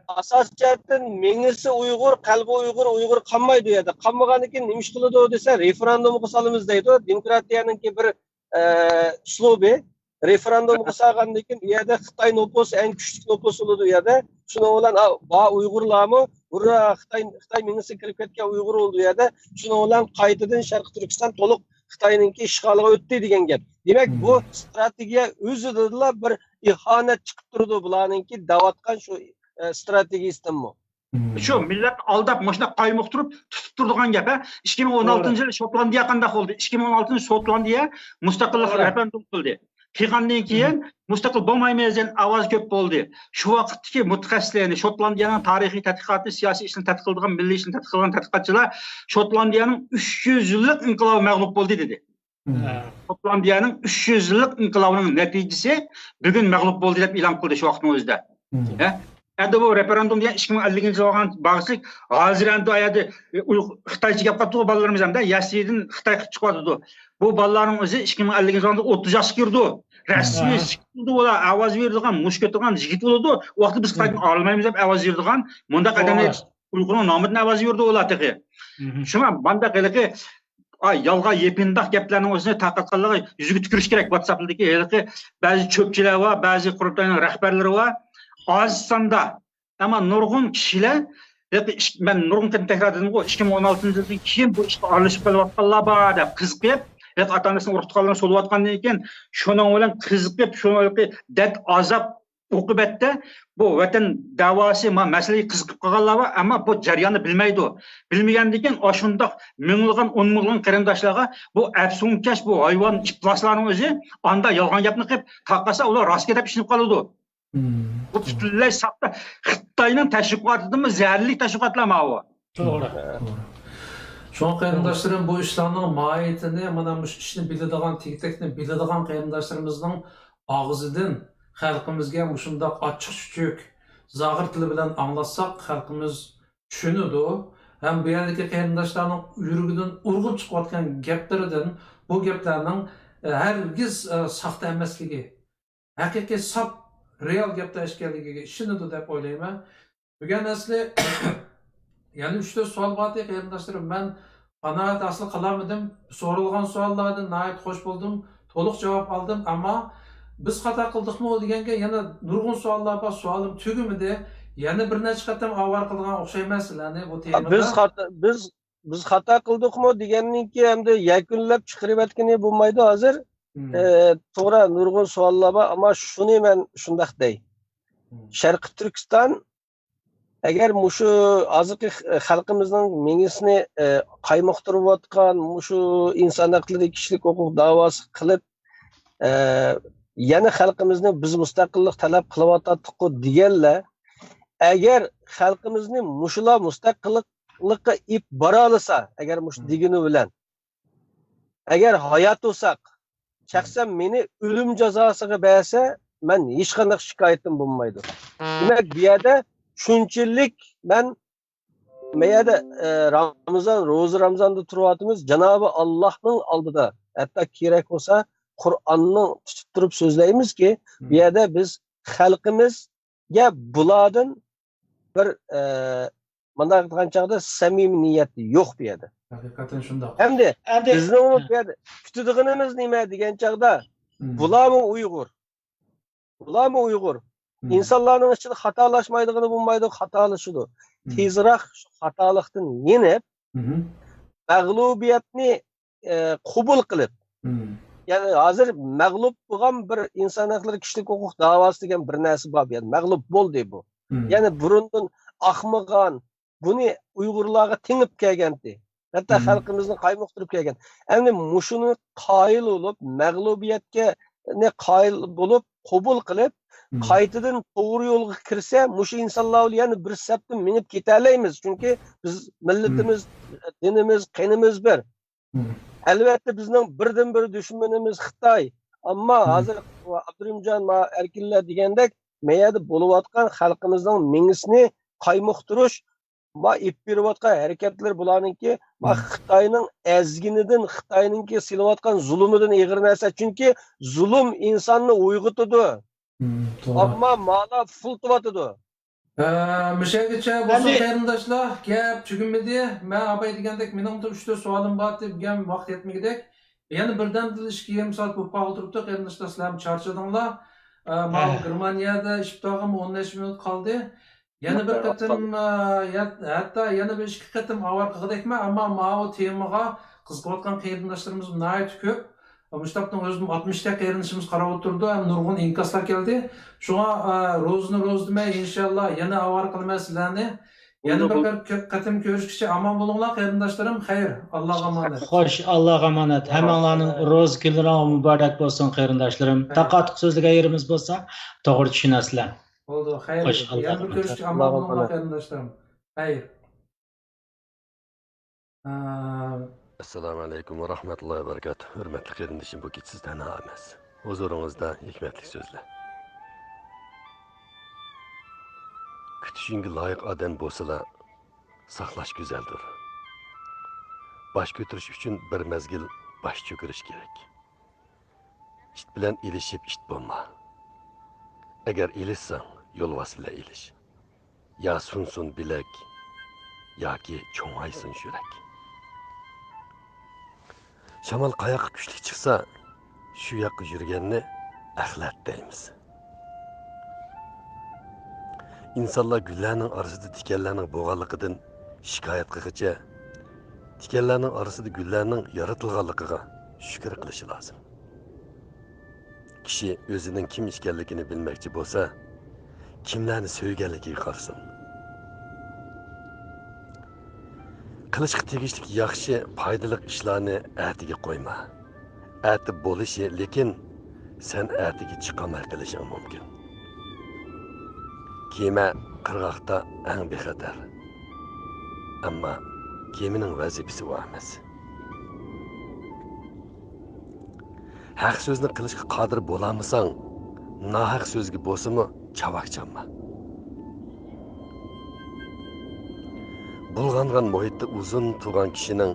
Asas jihatdan mengisi Uyg'ur, qalbi Uyg'ur qolmaydi u yerda. Qolmagandan keyin nima ish qiladi desa, referendum qilamiz deydi. Demokratiyaninki bir uslubi. Referendum qilgandan keyin u yerda Xitoy nüfusi eng kuchli nüfus bo'ladi u yerda. Shuning bilan ba Uyg'urlarmi, bura Xitoy mengisi kirib ketgan Uyg'ur bo'ldi u yerda. Shuning bilan qaytadan Sharqiy Turkiston to'liq Xitoyninki ishg'oliga o'tdi degan gap. Demak, bu strategiya o'zida bir ihanat chiqib turdi bularninki davatgan shu strategiyasidanmi? Şu millet aldap maşına qaymoq turib tutib turgan gap. 2016 yil Shotlandiya qanday bo'ldi? 2016 yil Shotlandiya mustaqillik referendum qildi. Qilgandan keyin mustaqil bo'lmaymiz degan ovoz ko'p bo'ldi. Shu vaqtdagi mutaxassislarni Shotlandiyaning tarixiy tadqiqoti, siyosiy ishni tadqiq qilgan, milliy ishni tadqiq qilgan tadqiqotchilar Shotlandiyaning 300 yillik inqilobi mag'lub bo'ldi dedi. Shotlandiyaning 300 yillik inqilobining natijasi bugun mag'lub bo'ldi deb e'lon qildi shu vaqtning o'zida. Endi bu referendum degan 2050 yil olgan bag'ishlik hozir endi ayadi Xitoycha gap qilib bolalarimiz hamda yasidan Xitoy qilib chiqyapti. Bu bolalarning o'zi 2050 yil olganda 30 yoshga kirdi. Rasmiy chiqdi ular ovoz beradigan, mushketgan yigit bo'ladi. U vaqtda biz Xitoydan olmaymiz deb ovoz beradigan, bunda qadamni Uyg'urning nomidan ovoz berdi ular taqi. Shuna banda qiliki yolg'on yepindoq gaplarning o'zini tarqatganligi yuziga tukirish kerak WhatsApp'dagi ba'zi cho'pchilar va ba'zi qurultoyning rahbarlari va oz sonda ama nurg'un kishilar ben nurg'un tekrar dedim 2016 yildan keyin bu ishga aralashib qolayotganlar bor deb qiziqib ota onasini urutganlarni so'layotgandan keyin shuning bilan qiziqib shuni dard azob oqibatda bu vatan davosi masalaga qiziqib qolganlar bor ammo bu jarayonni bilmaydi. Bilmagandan keyin shundoq minglagan o'n minglagan qarindoshlarga bu afsunkash bu hayvon ifloslarning o'zi anda yolg'on gapni qilib taqasa ular rostga deb ishinib qoladi. Bu butunlay sahte Xitoyning tashviqotidimi zararli tashviqotlar bu. To'g'ri. Şu qarindoshlarım bu ishlarning mohiyatini mana bu ishni biladigan, tektekni biladigan qarindoshlarımızning og'zidan xalqimizga shundoq ochiq-chuchuk zog'ir tili bilan anglatsak xalqimiz tushunadi. Ham bu yerdagi qarindoshlarning yurigidan urg'ib chiqayotgan gaplaridan bu gaplarning hargiz saxta emasligi, haqiqiy sap real gapda ekanligiga ishonadi deb o'ylayman. Bugun asli yani 3-4 savol bor edi qarindoshlarim. Men qanoat asli qilamadim. So'ralgan savollardan nihoyat xush bo'ldim. To'liq javob oldim, ammo biz xato qildikmi deganga yana nurg'un savollar bor. Savolim tugimidi. Yana bir necha qatam avval qilgan o'xshaymas sizlarni bu temada. Biz xato qildikmi degandan keyin hamda yakunlab chiqarib aytgani bo'lmaydi hozir. To'g'ri nurg'un savollar bor, ammo shuni men shunday dey. Sharqi Turkiston agar mushu hozirgi xalqimizning mengisini qaymoqtirayotgan mushu inson haqlari kishilik huquq da'vosi qilib yana xalqimizni biz mustaqillik talab qilyotgandiku deganlar agar xalqimizni mushular mustaqillikka ip bora olsa agar mush degini bilan agar hayot bo'lsak shaxsan meni o'lim jazosiga bersa men hech qanday shikoyatim bo'lmaydi. Demak bu yerda shunchalik men mayada Ramazonda turyapmiz Janobi Allohning oldida hatto kerak bo'lsa Qur'onni tutib turib so'zlaymizki bu yerda biz xalqimizga bulardan bir mana aytgan chog'da samimiy niyat yo'q bu yerda. Haqiqatan shundoq. Endi bizni bu yerda kutadiganimiz nima degan chog'da bularmi Uyg'ur? Bularmi Uyg'ur? İnsanların içinde hatalaşmaydığı bulmaydı, hatalaşıdı. Tezrak şu hatalıktan yenip, mağlubiyetini kabul kılıp, yani hazır mağlup olan bir insan hakları kişilik hukuk davası degen bir nesi var. Yani mağlup bol diye bu. Yani burundan akmıgan, bunu Uygurlarga tinip kelgendi. Hatta halkımızın kaymoqtırıp kelgen. Yani muşunu kail olup, mağlubiyetke ne kail bulup, kabul kılıp, qaytadan to'g'ri yo'lga kirsa, mushu insonlar yana bir sapdan minib ketalaymiz. Chunki biz millatimiz, dinimiz, qanimiz bir. Albatta bizning birdan-bir dushmanimiz Xitoy. Ammo hozir Abdurahimjon Erkinlar degandek, mayada bo'layotgan xalqimizning mingisini qaymoqtirish va ip berayotgan harakatlar bularningki, Xitoyning azginidan, Xitoyningki silayotgan zulmidan ig'ir narsa. Chunki zulm insonni uyg'otadi. Ama mala full tuvatıdı. Müşahideçe boşun qarindoshlar gap tugimidi. Men abay degandek mening 3-4 savolim bor deb gam vaqt yetmagidek. Yana birdan dilishga yarım soat bo'lib qoldiribdi. Qarindoshlar sizlar charchadinglar. Men Germaniyada ishbtog'im 15 minut qoldi. Yana bir qatim hatto yana bir 2 qatim avval qilgandekman, ammo men temaga qiziqayotgan qarindoshlarimiz nihoyat ko'p. Müştab'dan özüm 60'ta qarindoshimiz qarab o'tirdi, ham nurg'un inkaslar keldi. Shunga ro'z demay inshaalloh yana avar qilmay sizlarni yana bir qatim ko'rishgacha omon bo'linglar qarindoshlarim. Xayr, Allohga omonat. Xo'sh, Allohga omonat. Hammanglarning ro'z kunlari muborak bo'lsin qarindoshlarim. Taqotiq so'zliga yerimiz bo'lsa, to'g'ri tushunasizlar. Bo'ldi, xayr. Yana bir ko'rishgacha omon bo'linglar qarindoshlarim. Xayr. Assalomu alaykum va rahmatullohi va barakatuh. Hurmatli qarindoshim, bu kech sizdan emas. Huzuringizda hikmatli so'zlar. Düşünge layık adam bolsalar saklaş güzeldir. Baş götürüş üçün bir mezgil baş çökürüş gerek. İşt bilen ilişip işt bolma. Eğer ilişsen yolvas bile iliş. Ya sunsun bilek, ya ki çoğaysın yürek. Şamal kayak güçlük çıksa, şu yakı yürügenini ahlat deymiz. İnsanlar güllerinin arasında tikenlerinin boğalıqıdan şikayet kıkıca, tikenlerinin arasında güllerinin yaratılğanlıqıga şükür kılışı lazım. Kişi özünün kim işkenligini bilmekçi bolsa, kimlerini söygenligiga qarsın. Qilishqa tegishlik yaxshi, foydali ishlarni ertaga qo'yma. Erta bo'lishi, lekin sen ertaga chiqamay qilishing mumkin. Kema qirg'oqda eng bexatar. Ammo kemining vazifasi u emas. Haq so'zni qilishga qodir bo'lamasang, nohaq so'zga bo'lsa-mu chavaqchanma. Bulg'angan muhitda uzun turgan kishining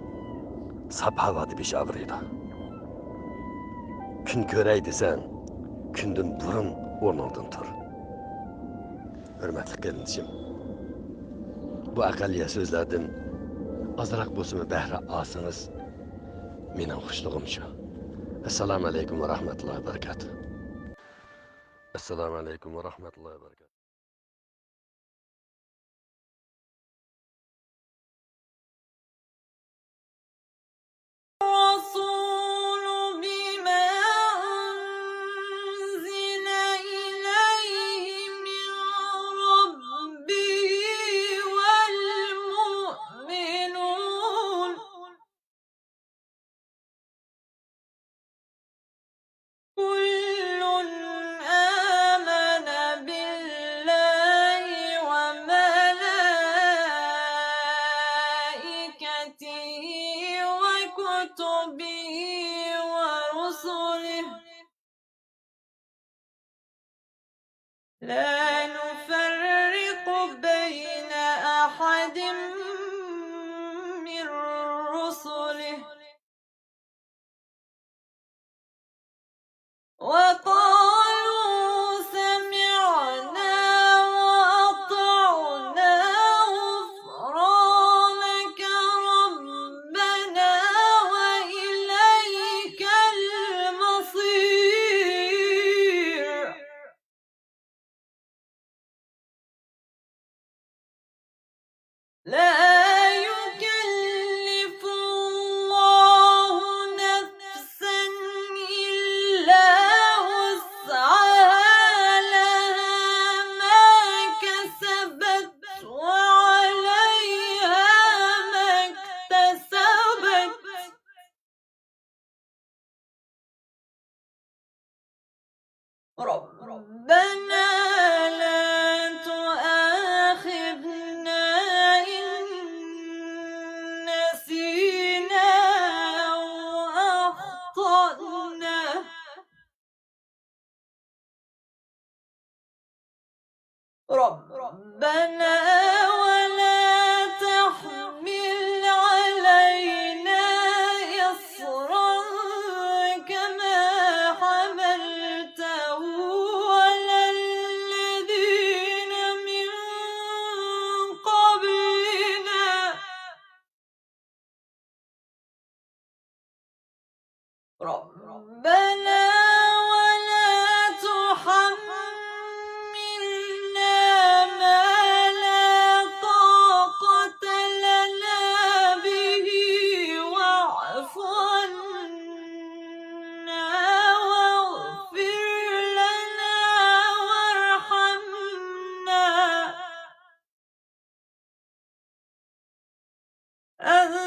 sap havoda beshi og'riydi. Kun ko'ray desang, kundan burun o'rningdan tur. Hurmatli qarindishim, bu aqalliya so'zlardan ozroq bo'lsa-mu bahra olsangiz, mening xushlig'im shu. Assalomu alaykum va rahmatullohi va barakatuh. Assalomu alaykum va rahmatullohi va barakatuh. الرسول بما أنزل إليه من ربه والمؤمنون كل آمن بالله وملائكته وكتبه ورسله لا نفرق بين أحد من رسله وقالوا سمعنا وأطعنا غفرانك ربنا وإليك المصير لا يكلف الله نفسا إلا وسعها لها ما كسبت وعليها ما اكتسبت ربنا لا تؤاخذنا إن نسينا أو أخطأنا ربنا ولا تحمل علينا إصرا كما حملته على الذين من قبلنا ربنا ولا تحملنا ما لا طاقة لنا به واعف عنا واغفر لنا وارحمنا أنت